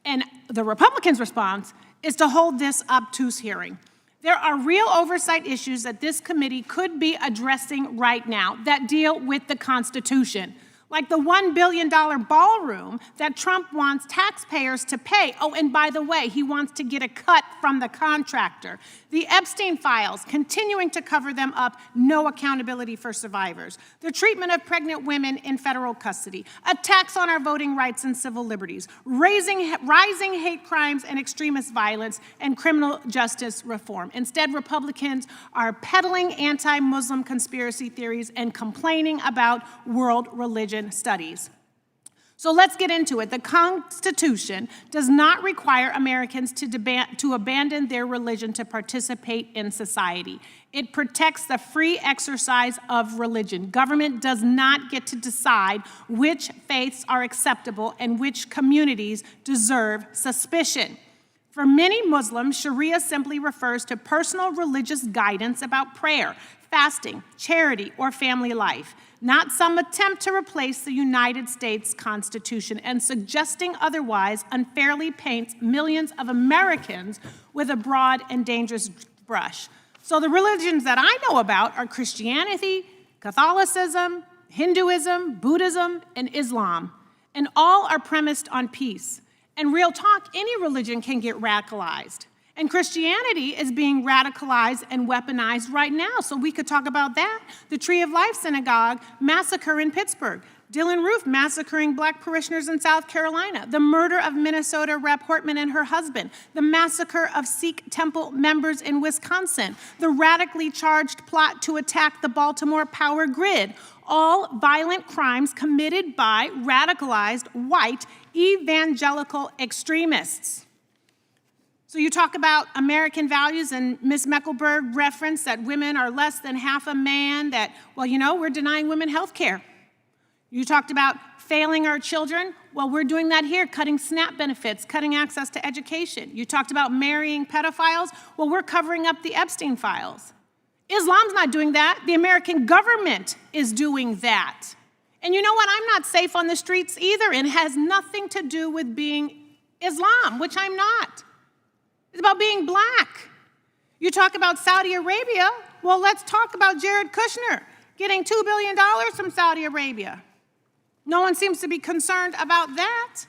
And the Republicans' response is to hold this obtuse hearing. There are real oversight issues that this committee could be addressing right now that deal with the Constitution, like the $1 billion ballroom that Trump wants taxpayers to pay. Oh, and by the way, he wants to get a cut from the contractor. The Epstein files, continuing to cover them up, no accountability for survivors. The treatment of pregnant women in federal custody, attacks on our voting rights and civil liberties, rising hate crimes and extremist violence, and criminal justice reform. Instead, Republicans are peddling anti-Muslim conspiracy theories and complaining about world religion studies. So let's get into it. The Constitution does not require Americans to abandon their religion to participate in society. It protects the free exercise of religion. Government does not get to decide which faiths are acceptable and which communities deserve suspicion. For many Muslims, Sharia simply refers to personal religious guidance about prayer, fasting, charity, or family life, not some attempt to replace the United States Constitution, and suggesting otherwise unfairly paints millions of Americans with a broad and dangerous brush. So the religions that I know about are Christianity, Catholicism, Hinduism, Buddhism, and Islam, and all are premised on peace. And real talk, any religion can get radicalized. And Christianity is being radicalized and weaponized right now, so we could talk about that. The Tree of Life Synagogue massacre in Pittsburgh, Dylan Roof massacring black parishioners in South Carolina, the murder of Minnesota Rep. Hortman and her husband, the massacre of Sikh temple members in Wisconsin, the radically charged plot to attack the Baltimore power grid, all violent crimes committed by radicalized white evangelical extremists. So you talk about American values, and Ms. Mekelburg referenced that women are less than half a man, that, well, you know, we're denying women health care. You talked about failing our children. Well, we're doing that here, cutting SNAP benefits, cutting access to education. You talked about marrying pedophiles. Well, we're covering up the Epstein files. Islam's not doing that. The American government is doing that. And you know what? I'm not safe on the streets either, and it has nothing to do with being Islam, which I'm not. It's about being black. You talk about Saudi Arabia. Well, let's talk about Jared Kushner getting $2 billion from Saudi Arabia. No one seems to be concerned about that.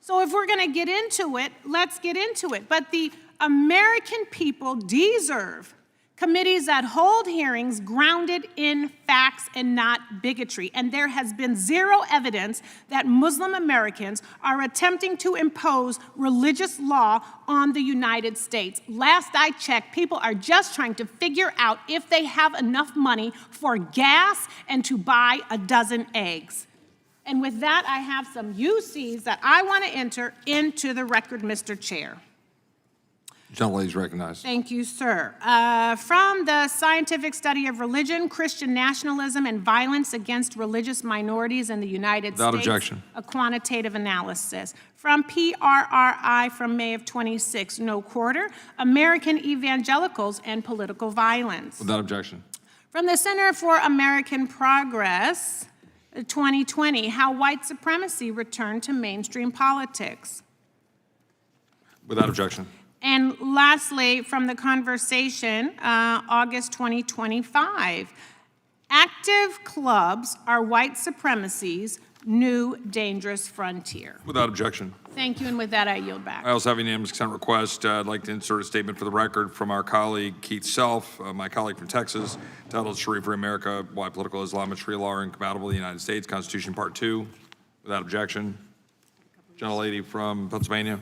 So if we're going to get into it, let's get into it. But the American people deserve committees that hold hearings grounded in facts and not bigotry. And there has been zero evidence that Muslim Americans are attempting to impose religious law on the United States. Last I checked, people are just trying to figure out if they have enough money for gas and to buy a dozen eggs. And with that, I have some UCs that I want to enter into the record, Mr. Chair. Gentlelady is recognized. Thank you, sir. From the Scientific Study of Religion, Christian Nationalism, and Violence Against Religious Minorities in the United Without States. objection. A quantitative analysis. From PRRI from May of 26, no quarter, American Evangelicals and Political Violence. Without objection. From the Center for American Progress, 2020, How White Supremacy Returned to Mainstream Politics. Without objection. And lastly, from the Conversation, August 2025, active clubs are white supremacies new dangerous frontier. Without objection. Thank you, and with that, I yield back. I also have a unanimous consent request. I'd like to insert a statement for the record from our colleague Keith Self, my colleague from Texas, titled Sharia-Free America, Why Political Islam and Sharia Law Are Incompatible with the United States, Constitution Part 2. Without objection. Gentlelady from Pennsylvania.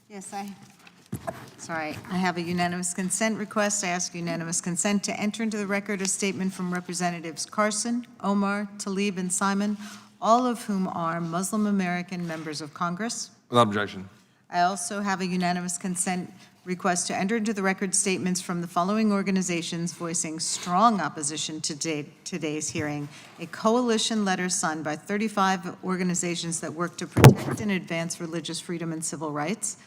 Yes, I have a unanimous consent request. I ask unanimous consent to enter into the record a statement from Representatives Carson, Omar, Tlaib, and Simon, all of whom are Muslim American members of Congress. Without objection. I also have a unanimous consent request to enter into the record statements from the following organizations voicing strong opposition to today's hearing. A coalition letter signed by 35 organizations that work to protect and advance religious freedom and civil rights,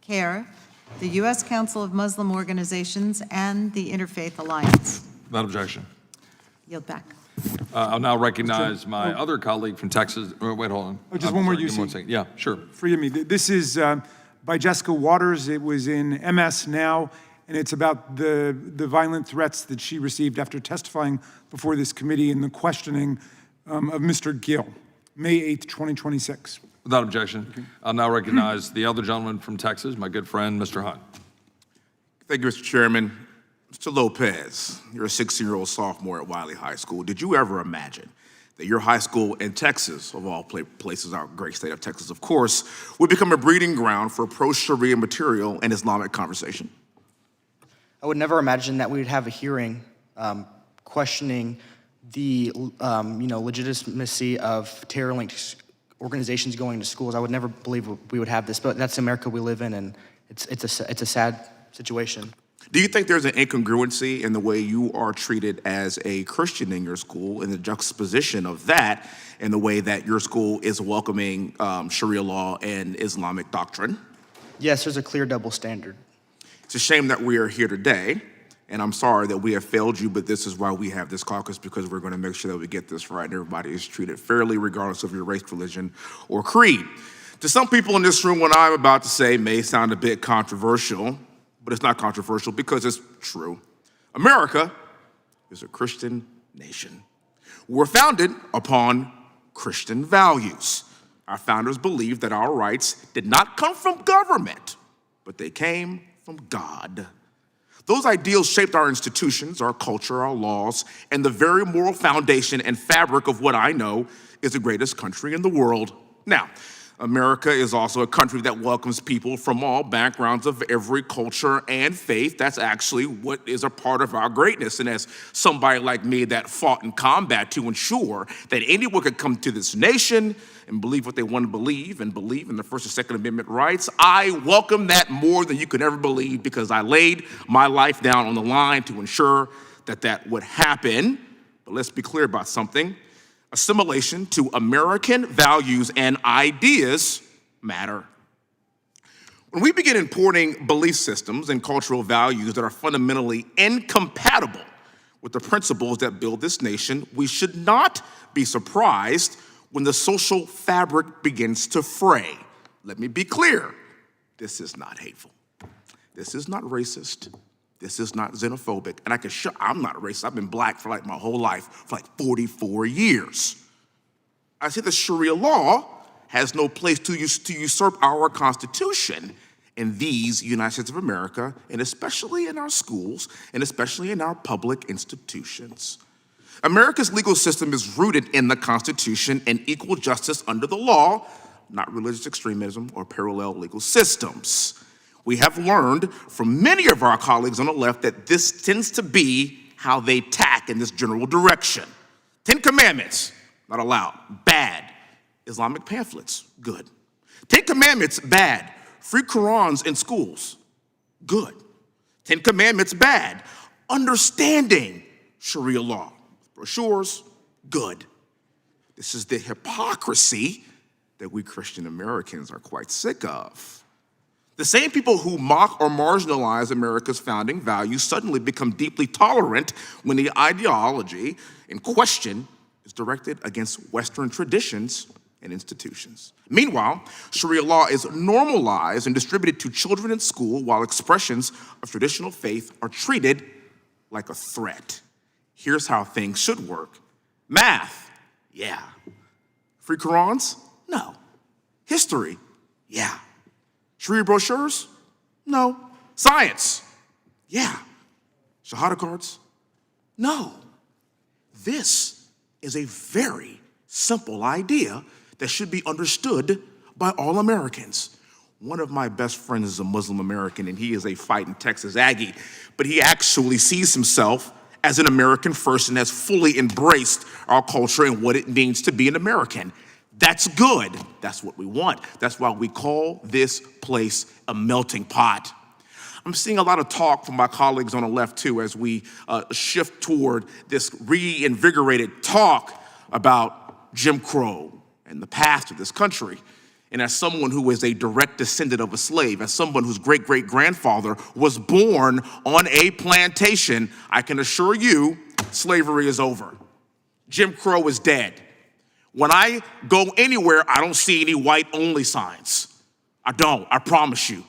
CARE, the U.S. Council of Muslim Organizations, and the Interfaith Alliance. Without objection. Yield back. I'll now recognize my other colleague from Texas. Wait, hold on. Oh, just I'm one more sorry, give me 1 UC. second. Yeah, sure. Forgive me. This is by Jessica Waters. It was in MS Now, and it's about the violent threats that she received after testifying before this committee in the questioning of Mr. Gill, May 8th, 2026. Without objection. I'll now recognize the other gentleman from Texas, my good friend, Mr. Hunt. Thank you, Mr. Chairman. Mr. Lopez, you're a 16-year-old sophomore at Wylie High School. Did you ever imagine that your high school in Texas, of all places, our great state of Texas, of course, would become a breeding ground for pro-Sharia material and Islamic conversation? I would never imagine that we would have a hearing questioning the legitimacy of terror-linked organizations going to schools. I would never believe we would have this, but that's America we live in, and it's a sad situation. Do you think there's an incongruency in the way you are treated as a Christian in your school, and the juxtaposition of that in the way that your school is welcoming Sharia law and Islamic doctrine? Yes, there's a clear double standard. It's a shame that we are here today, and I'm sorry that we have failed you, but this is why we have this caucus, because we're going to make sure that we get this right and everybody is treated fairly regardless of your race, religion, or creed. To some people in this room, what I'm about to say may sound a bit controversial, but it's not controversial because it's true. America is a Christian nation. We're founded upon Christian values. Our founders believed that our rights did not come from government, but they came from God. Those ideals shaped our institutions, our culture, our laws, and the very moral foundation and fabric of what I know is the greatest country in the world. Now, America is also a country that welcomes people from all backgrounds of every culture and faith. That's actually what is a part of our greatness. And as somebody like me that fought in combat to ensure that anyone could come to this nation and believe what they want to believe and believe in the First and Second Amendment rights, I welcome that more than you could ever believe, because I laid my life down on the line to ensure that that would happen. But let's be clear about something. Assimilation to American values and ideas matter. When we begin importing belief systems and cultural values that are fundamentally incompatible with the principles that build this nation, we should not be surprised when the social fabric begins to fray. Let me be clear. This is not hateful. This is not racist. This is not xenophobic. And I can show I'm not racist. I've been black for like my whole life, for like 44 years. I say the Sharia law has no place to usurp our Constitution in these United States of America, and especially in our schools, and especially in our public institutions. America's legal system is rooted in the Constitution and equal justice under the law, not religious extremism or parallel legal systems. We have learned from many of our colleagues on the left that this tends to be how they tack in this general direction. 10 Commandments, not allowed, bad. Islamic pamphlets, good. 10 Commandments, bad. Free Qurans in schools, good. 10 Commandments, bad. Understanding Sharia law, brochures, good. This is the hypocrisy that we Christian Americans are quite sick of. The same people who mock or marginalize America's founding values suddenly become deeply tolerant when the ideology in question is directed against Western traditions and institutions. Meanwhile, Sharia law is normalized and distributed to children in school, while expressions of traditional faith are treated like a threat. Here's how things should work. Math, yeah. Free Qurans? No. History? Yeah. Sharia brochures? No. Science? Yeah. Shahada cards? No. This is a very simple idea that should be understood by all Americans. One of my best friends is a Muslim American, and he is a fighting Texas Aggie, but he actually sees himself as an American first and has fully embraced our culture and what it means to be an American. That's good. That's what we want. That's why we call this place a melting pot. I'm seeing a lot of talk from my colleagues on the left, too, as we shift toward this reinvigorated talk about Jim Crow and the past of this country. And as someone who is a direct descendant of a slave, as someone whose great-great-grandfather was born on a plantation, I can assure you slavery is over. Jim Crow is dead. When I go anywhere, I don't see any white-only signs. I don't, I promise you.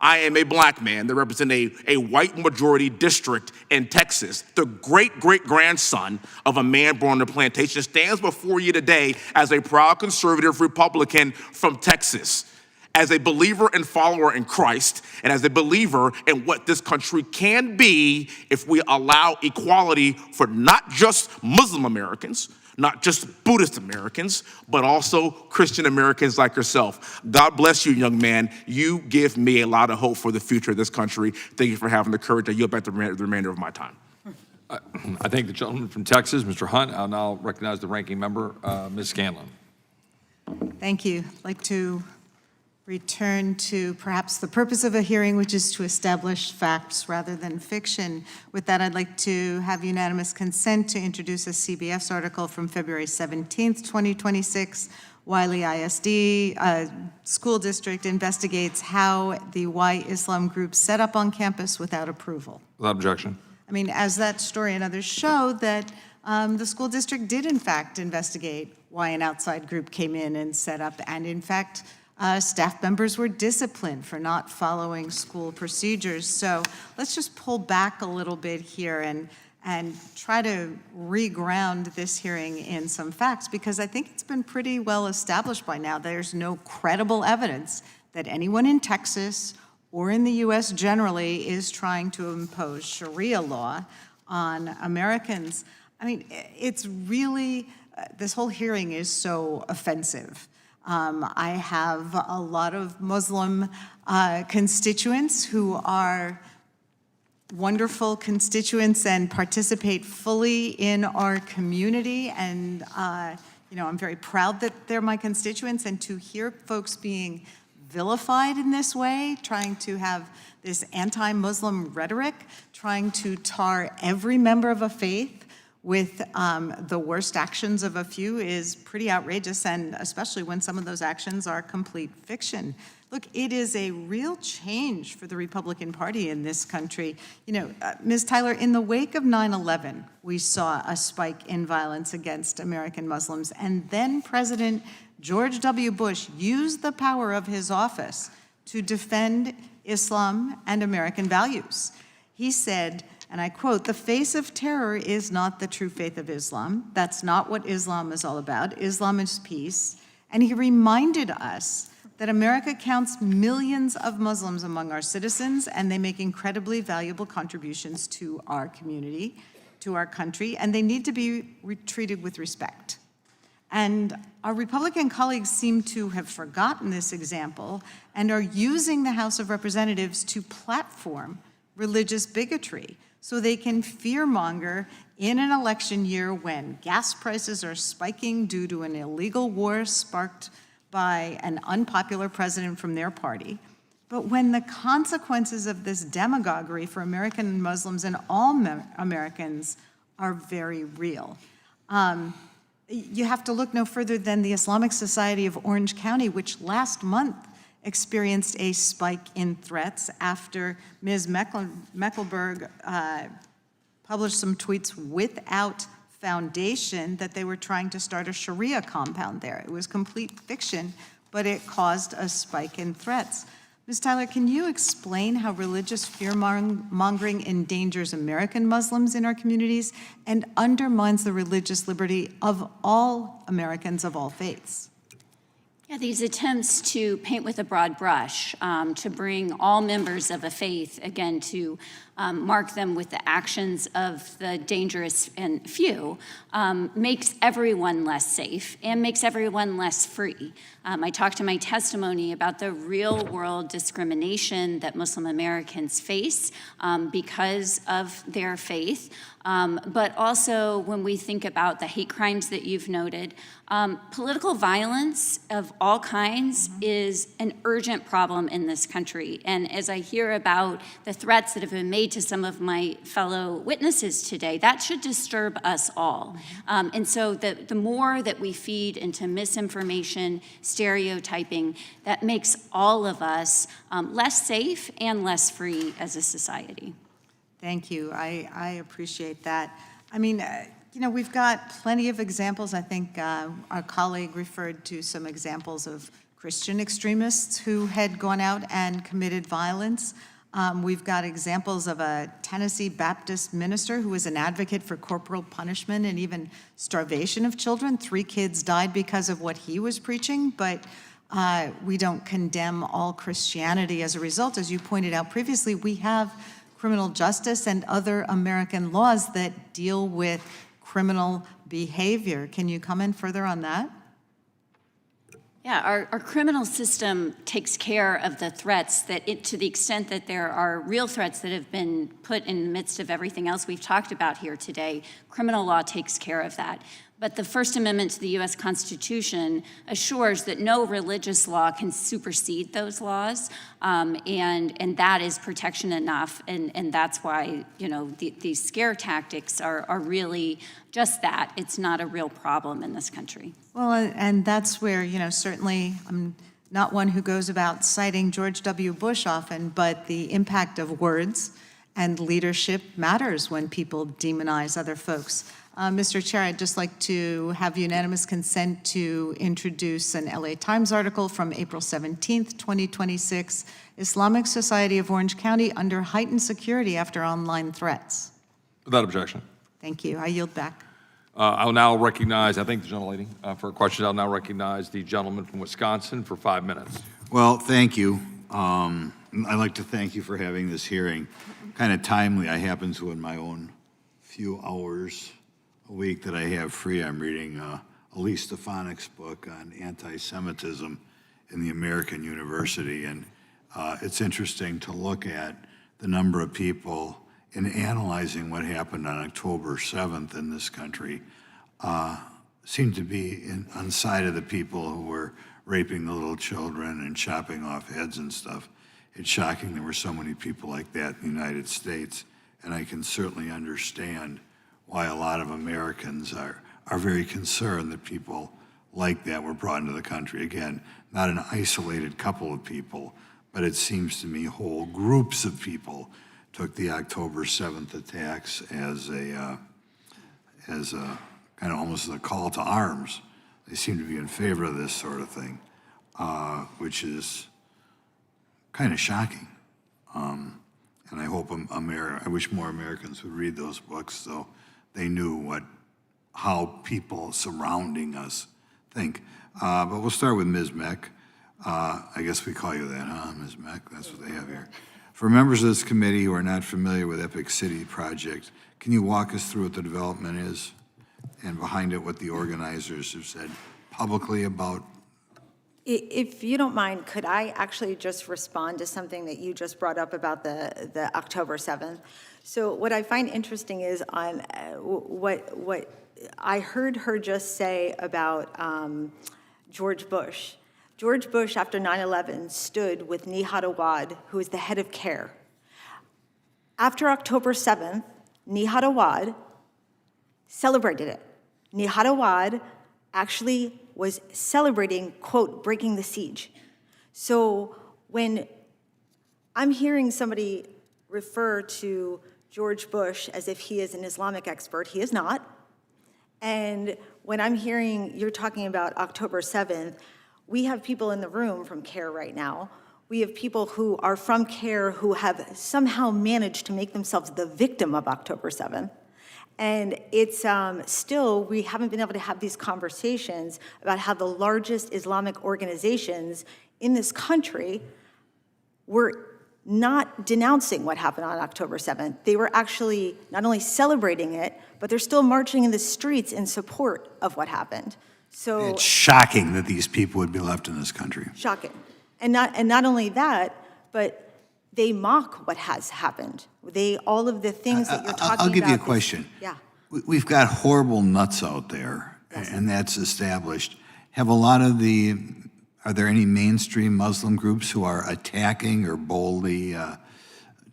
I am a black man that represents a white majority district in Texas. The great-great-grandson of a man born on a plantation stands before you today as a proud conservative Republican from Texas, as a believer and follower in Christ, and as a believer in what this country can be if we allow equality for not just Muslim Americans, not just Buddhist Americans, but also Christian Americans like yourself. God bless you, young man. You give me a lot of hope for the future of this country. Thank you for having the courage. I yield back the remainder of my time. I thank the gentleman from Texas, Mr. Hunt. I'll now recognize the ranking member, Ms. Scanlon. Thank you. I'd like to return to perhaps the purpose of a hearing, which is to establish facts rather than fiction. With that, I'd like to have unanimous consent to introduce a CBS article from February 17th, 2026. Wylie ISD school district investigates how the Y Islam group set up on campus without approval. Without objection. I mean, as that story and others show, that the school district did in fact investigate why an outside group came in and set up, and in fact, staff members were disciplined for not following school procedures. So let's just pull back a little bit here and try to reground this hearing in some facts, because I think it's been pretty well established by now. There's no credible evidence that anyone in Texas or in the US generally is trying to impose Sharia law on Americans. I mean, it's really, this whole hearing is so offensive. I have a lot of Muslim constituents who are wonderful constituents and participate fully in our community, and I'm very proud that they're my constituents, and to hear folks being vilified in this way, trying to have this anti-Muslim rhetoric, trying to tar every member of a faith with the worst actions of a few is pretty outrageous, and especially when some of those actions are complete fiction. Look, it is a real change for the Republican Party in this country. Ms. Tyler, in the wake of 9/11, we saw a spike in violence against American Muslims, and then President George W. Bush used the power of his office to defend Islam and American values. He said, and I quote, "The face of terror is not the true faith of Islam. That's not what Islam is all about. Islam is peace." And he reminded us that America counts millions of Muslims among our citizens, and they make incredibly valuable contributions to our community, to our country, and they need to be treated with respect. And our Republican colleagues seem to have forgotten this example and are using the House of Representatives to platform religious bigotry, so they can fearmonger in an election year when gas prices are spiking due to an illegal war sparked by an unpopular president from their party. But when the consequences of this demagoguery for American Muslims and all Americans are very real. You have to look no further than the Islamic Society of Orange County, which last month experienced a spike in threats after Ms. Mekelburg published some tweets without foundation that they were trying to start a Sharia compound there. It was complete fiction, but it caused a spike in threats. Ms. Tyler, can you explain how religious fear-mongering endangers American Muslims in our communities and undermines the religious liberty of all Americans of all faiths? Yeah, these attempts to paint with a broad brush, to bring all members of a faith, again, to mark them with the actions of the dangerous and few, makes everyone less safe and makes everyone less free. I talked in my testimony about the real-world discrimination that Muslim Americans face because of their faith, but also when we think about the hate crimes that you've noted, political violence of all kinds is an urgent problem in this country. And as I hear about the threats that have been made to some of my fellow witnesses today, that should disturb us all. And so the more that we feed into misinformation, stereotyping, that makes all of us less safe and less free as a society. Thank you. I appreciate that. I mean, you know, we've got plenty of examples. I think our colleague referred to some examples of Christian extremists who had gone out and committed violence. We've got examples of a Tennessee Baptist minister who was an advocate for corporal punishment and even starvation of children. 3 kids died because of what he was preaching, but we don't condemn all Christianity as a result. As you pointed out previously, we have criminal justice and other American laws that deal with criminal behavior. Can you comment further on that? Yeah, our criminal system takes care of the threats that, to the extent that there are real threats that have been put in the midst of everything else we've talked about here today, criminal law takes care of that. But the First Amendment to the U.S. Constitution assures that no religious law can supersede those laws, and that is protection enough, and that's why, you know, these scare tactics are really just that. It's not a real problem in this country. Well, and that's where, you know, certainly I'm not one who goes about citing George W. Bush often, but the impact of words and leadership matters when people demonize other folks. Mr. Chair, I'd just like to have unanimous consent to introduce an LA Times article from April 17th, 2026, Islamic Society of Orange County under heightened security after online threats. Without objection. Thank you. I yield back. I'll now recognize, I think the gentlelady for a question. I'll now recognize the gentleman from Wisconsin for 5 minutes. Well, thank you. I'd like to thank you for having this hearing. Kind of timely. I happen to, in my own few hours a week that I have free, I'm reading Elise Stefanik's book on anti-Semitism in the American University. And it's interesting to look at the number of people in analyzing what happened on October 7th in this country seemed to be on the side of the people who were raping the little children and chopping off heads and stuff. It's shocking there were so many people like that in the United States, and I can certainly understand why a lot of Americans are very concerned that people like that were brought into the country. Again, not an isolated couple of people, but it seems to me whole groups of people took the October 7th attacks as a kind of almost a call to arms. They seem to be in favor of this sort of thing, which is kind of shocking. And I hope I wish more Americans would read those books so they knew how people surrounding us think. But we'll start with Ms. Meck. I guess we call you that, huh, Ms. Meck? That's what they have here. For members of this committee who are not familiar with Epic City Project, can you walk us through what the development is and behind it what the organizers have said publicly about? If you don't mind, could I actually just respond to something that you just brought up about the October 7th? So what I find interesting is on what I heard her just say about George Bush. George Bush, after 9/11, stood with Nihad Awad, who is the head of CARE. After October 7th, Nihad Awad celebrated it. Nihad Awad actually was celebrating, quote, breaking the siege. So when I'm hearing somebody refer to George Bush as if he is an Islamic expert, he is not. And when I'm hearing you're talking about October 7th, we have people in the room from CARE right now. We have people who are from CARE who have somehow managed to make themselves the victim of October 7th. And it's still, we haven't been able to have these conversations about how the largest Islamic organizations in this country were not denouncing what happened on October 7th. They were actually not only celebrating it, but they're still marching in the streets in support of what happened. So It's shocking that these people would be left in this country. shocking. And not only that, but they mock what has happened. All of the things that you're talking about. I'll give you a question. Yeah. We've got horrible nuts out there, and that's established. Have a lot of are there any mainstream Muslim groups who are attacking or boldly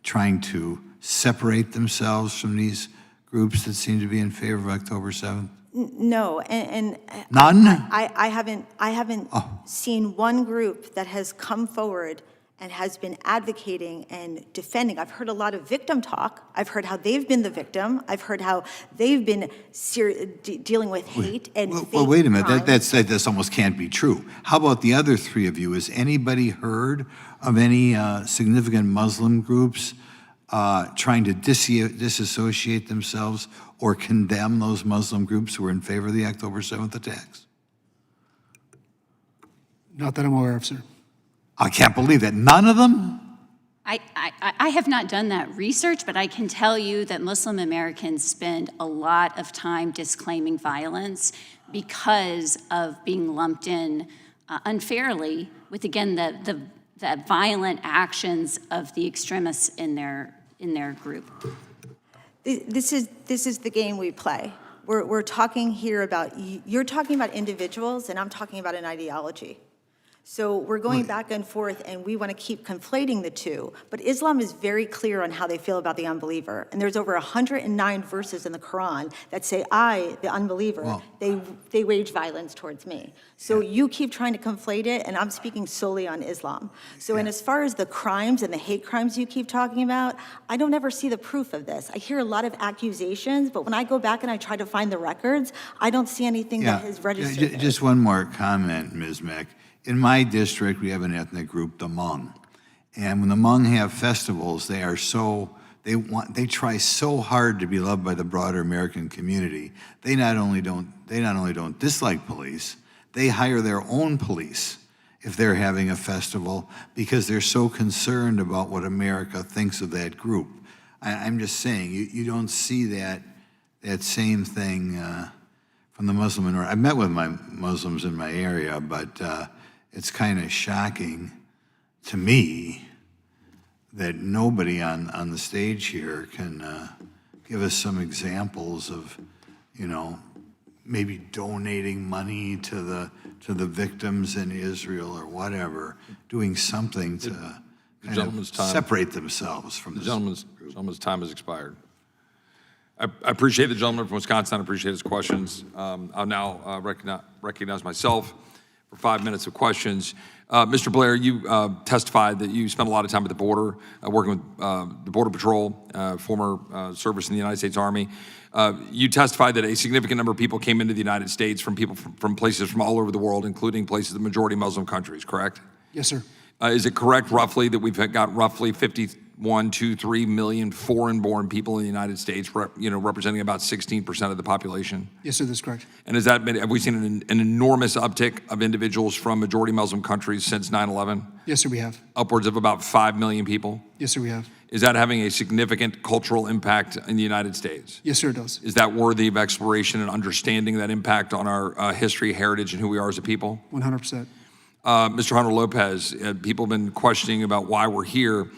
trying to separate themselves from these groups that seem to be in favor of October 7th? No, and None? I haven't seen one group that has come forward and has been advocating and defending. I've heard a lot of victim talk. I've heard how they've been the victim. I've heard how they've been dealing with hate and fake Well, wait a minute. crime. That's almost can't be true. How about the other three of you? Has anybody heard of any significant Muslim groups trying to disassociate themselves or condemn those Muslim groups who were in favor of the October 7th attacks? Not that I'm aware of, sir. I can't believe that. None of them? I have not done that research, but I can tell you that Muslim Americans spend a lot of time disclaiming violence because of being lumped in unfairly with, again, the violent actions of the extremists in their group. This is the game we play. We're talking here about, you're talking about individuals, and I'm talking about an ideology. So we're going back and forth, and we want to keep conflating the two. But Islam is very clear on how they feel about the unbeliever. And there's over 109 verses in the Quran that say, I, the unbeliever, they wage violence towards me. So you keep trying to conflate it, and I'm speaking solely on Islam. So and as far as the crimes and the hate crimes you keep talking about, I don't ever see the proof of this. I hear a lot of accusations, but when I go back and I try to find the records, I don't see anything that is registered there. Just one more comment, Ms. Meck. In my district, we have an ethnic group, the Hmong. And when the Hmong have festivals, they try so hard to be loved by the broader American community. They not only don't dislike police, they hire their own police if they're having a festival because they're so concerned about what America thinks of that group. I'm just saying, you don't see that same thing from the Muslim minority. I've met with my Muslims in my area, but it's kind of shocking to me that nobody on the stage here can give us some examples of, maybe donating money to the victims in Israel or whatever, doing something to kind of separate themselves from this group. The gentleman's time has expired. I appreciate the gentleman from Wisconsin. I appreciate his questions. I'll now recognize myself for 5 minutes of questions. Mr. Blair, you testified that you spent a lot of time at the border, working with the Border Patrol, former service in the United States Army. You testified that a significant number of people came into the United States from people from places from all over the world, including places of majority Muslim countries, correct? Yes, sir. Is it correct roughly that we've got roughly 3 million foreign-born people in the United States, representing about 16% of the population? Yes, sir, that's correct. And have we seen an enormous uptick of individuals from majority Muslim countries since 9/11? Yes, sir, we have. Upwards of about 5 million people? Yes, sir, we have. Is that having a significant cultural impact in the United States? Yes, sir, it does. Is that worthy of exploration and understanding that impact on our history, heritage, and who we are as a people? 100%. Mr. Hunter-Lopez, people have been questioning about why we're here.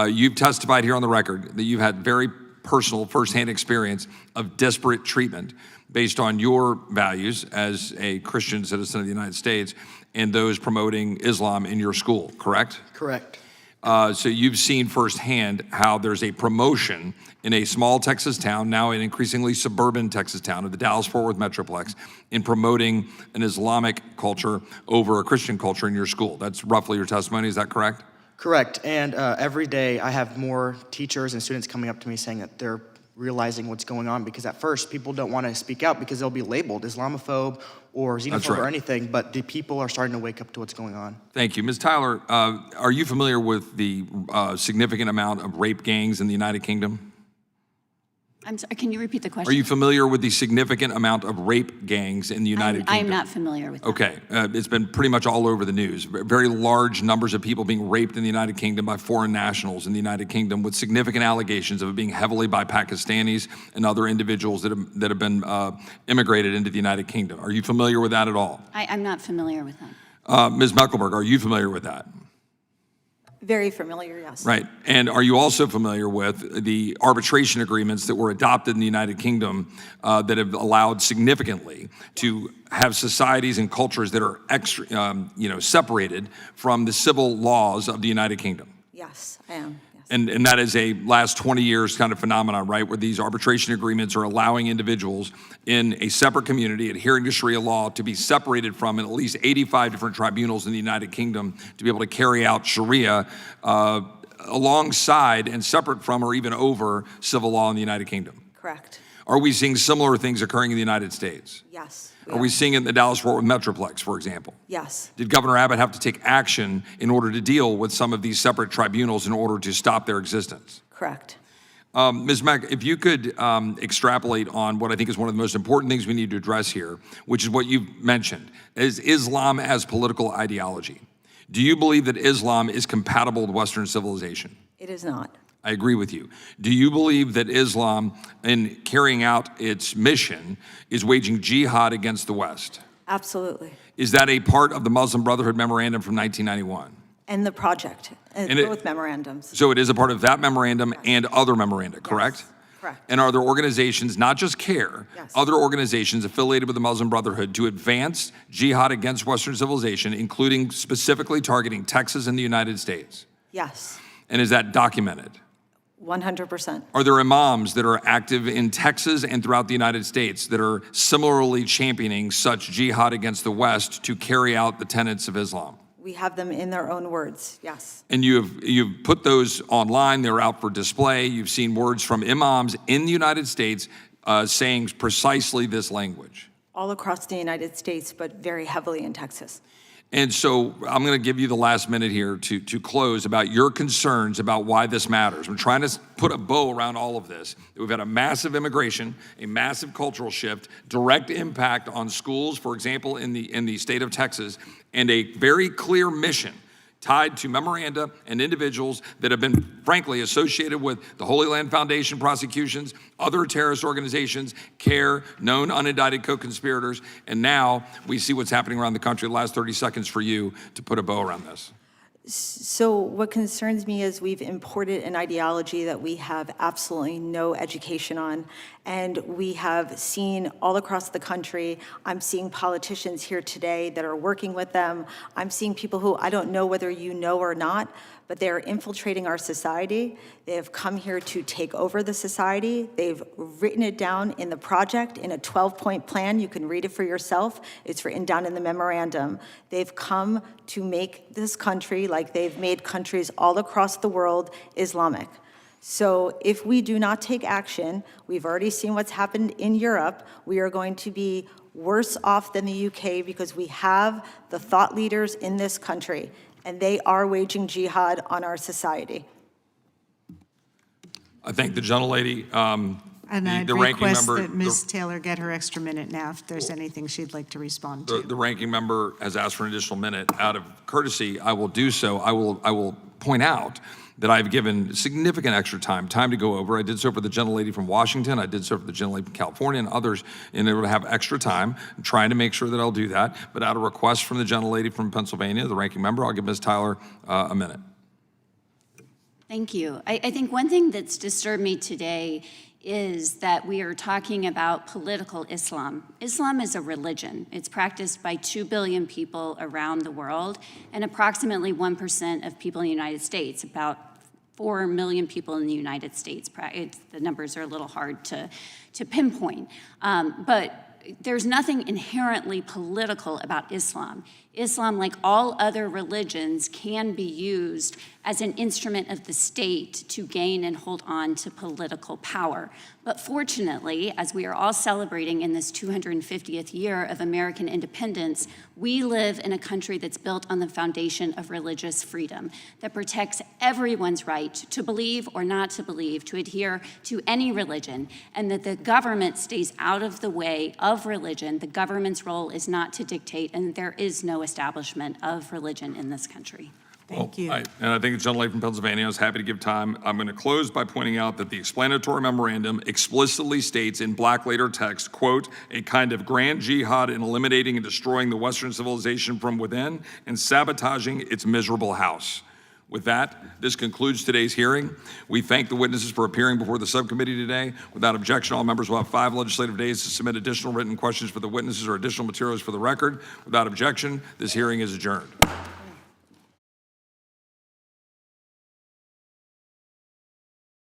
You've testified here on the record that you've had very personal, firsthand experience of disparate treatment based on your values as a Christian citizen of the United States and those promoting Islam in your school, correct? Correct. So you've seen firsthand how there's a promotion in a small Texas town, now an increasingly suburban Texas town of the Dallas-Fort Worth Metroplex, in promoting an Islamic culture over a Christian culture in your school. That's roughly your testimony, is that correct? Correct. And every day I have more teachers and students coming up to me saying that they're realizing what's going on, because at first people don't want to speak out because they'll be labeled Islamophobe or xenophobe That's right. or anything, but the people are starting to wake up to what's going on. Thank you. Ms. Tyler, are you familiar with the significant amount of rape gangs in the United Kingdom? I'm sorry, can you repeat the question? Are you familiar with the significant amount of rape gangs in the United Kingdom? I'm not familiar with that. Okay, it's been pretty much all over the news. Very large numbers of people being raped in the United Kingdom by foreign nationals in the United Kingdom, with significant allegations of it being heavily by Pakistanis and other individuals that have been immigrated into the United Kingdom. Are you familiar with that at all? I'm not familiar with that. Ms. Mekelburg, are you familiar with that? Very familiar, yes. Right. And are you also familiar with the arbitration agreements that were adopted in the United Kingdom that have allowed significantly to have societies and cultures that are separated from the civil laws of the United Kingdom? Yes, I am. And that is a last 20 years kind of phenomenon, right, where these arbitration agreements are allowing individuals in a separate community adhering to Sharia law to be separated from at least 85 different tribunals in the United Kingdom to be able to carry out Sharia alongside and separate from or even over civil law in the United Kingdom. Correct. Are we seeing similar things occurring in the United States? Yes. Are we seeing it in the Dallas-Fort Worth Metroplex, for example? Yes. Did Governor Abbott have to take action in order to deal with some of these separate tribunals in order to stop their existence? Correct. Ms. Mack, if you could extrapolate on what I think is one of the most important things we need to address here, which is what you've mentioned, is Islam as political ideology. Do you believe that Islam is compatible with Western civilization? It is not. I agree with you. Do you believe that Islam, in carrying out its mission, is waging jihad against the West? Absolutely. Is that a part of the Muslim Brotherhood Memorandum from 1991? And the project, both memorandums. So it is a part of that memorandum and other memoranda, correct? Yes. Correct. And are there organizations, not just CARE, other organizations affiliated with the Muslim Brotherhood to advance jihad against Western civilization, including specifically targeting Texas and the United States? Yes. And is that documented? 100%. Are there imams that are active in Texas and throughout the United States that are similarly championing such jihad against the West to carry out the tenets of Islam? We have them in their own words, yes. And you've put those online, they're out for display. You've seen words from imams in the United States saying precisely this language. All across the United States, but very heavily in Texas. And so I'm going to give you the last minute here to close about your concerns about why this matters. I'm trying to put a bow around all of this. We've had a massive immigration, a massive cultural shift, direct impact on schools, for example, in the state of Texas, and a very clear mission tied to memoranda and individuals that have been, frankly, associated with the Holy Land Foundation prosecutions, other terrorist organizations, CARE, known unindicted co-conspirators, and now we see what's happening around the country. The last 30 seconds for you to put a bow around this. So what concerns me is we've imported an ideology that we have absolutely no education on, and we have seen all across the country. I'm seeing politicians here today that are working with them. I'm seeing people who I don't know whether you know or not, but they're infiltrating our society. They have come here to take over the society. They've written it down in the project in a 12-point plan. You can read it for yourself. It's written down in the memorandum. They've come to make this country, like they've made countries all across the world, Islamic. So if we do not take action, we've already seen what's happened in Europe, we are going to be worse off than the UK because we have the thought leaders in this country, and they are waging jihad on our society. I thank the gentlelady. And I'd the ranking request member, that Ms. Taylor get her extra minute now if there's anything she'd like to respond to. The ranking member has asked for an additional minute. Out of courtesy, I will do so. I will point out that I've given significant extra time to go over. I did so for the gentlelady from Washington. I did so for the gentlelady from California and others in order to have extra time. I'm trying to make sure that I'll do that. But out of request from the gentlelady from Pennsylvania, the ranking member, I'll give Ms. Tyler a minute. Thank you. I think one thing that's disturbed me today is that we are talking about political Islam. Islam is a religion. It's practiced by 2 billion people around the world and approximately 1% of people in the United States, about 4 million people in the United States. The numbers are a little hard to pinpoint. But there's nothing inherently political about Islam. Islam, like all other religions, can be used as an instrument of the state to gain and hold on to political power. But fortunately, as we are all celebrating in this 250th year of American independence, we live in a country that's built on the foundation of religious freedom that protects everyone's right to believe or not to believe, to adhere to any religion, and that the government stays out of the way of religion. The government's role is not to dictate, and there is no establishment of religion in this country. Thank you. And I think the gentlelady from Pennsylvania, I was happy to give time. I'm going to close by pointing out that the explanatory memorandum explicitly states in black letter text, quote, a kind of grand jihad in eliminating and destroying the Western civilization from within and sabotaging its miserable house. With that, this concludes today's hearing. We thank the witnesses for appearing before the subcommittee today. Without objection, all members will have 5 legislative days to submit additional written questions for the witnesses or additional materials for the record. Without objection, this hearing is adjourned.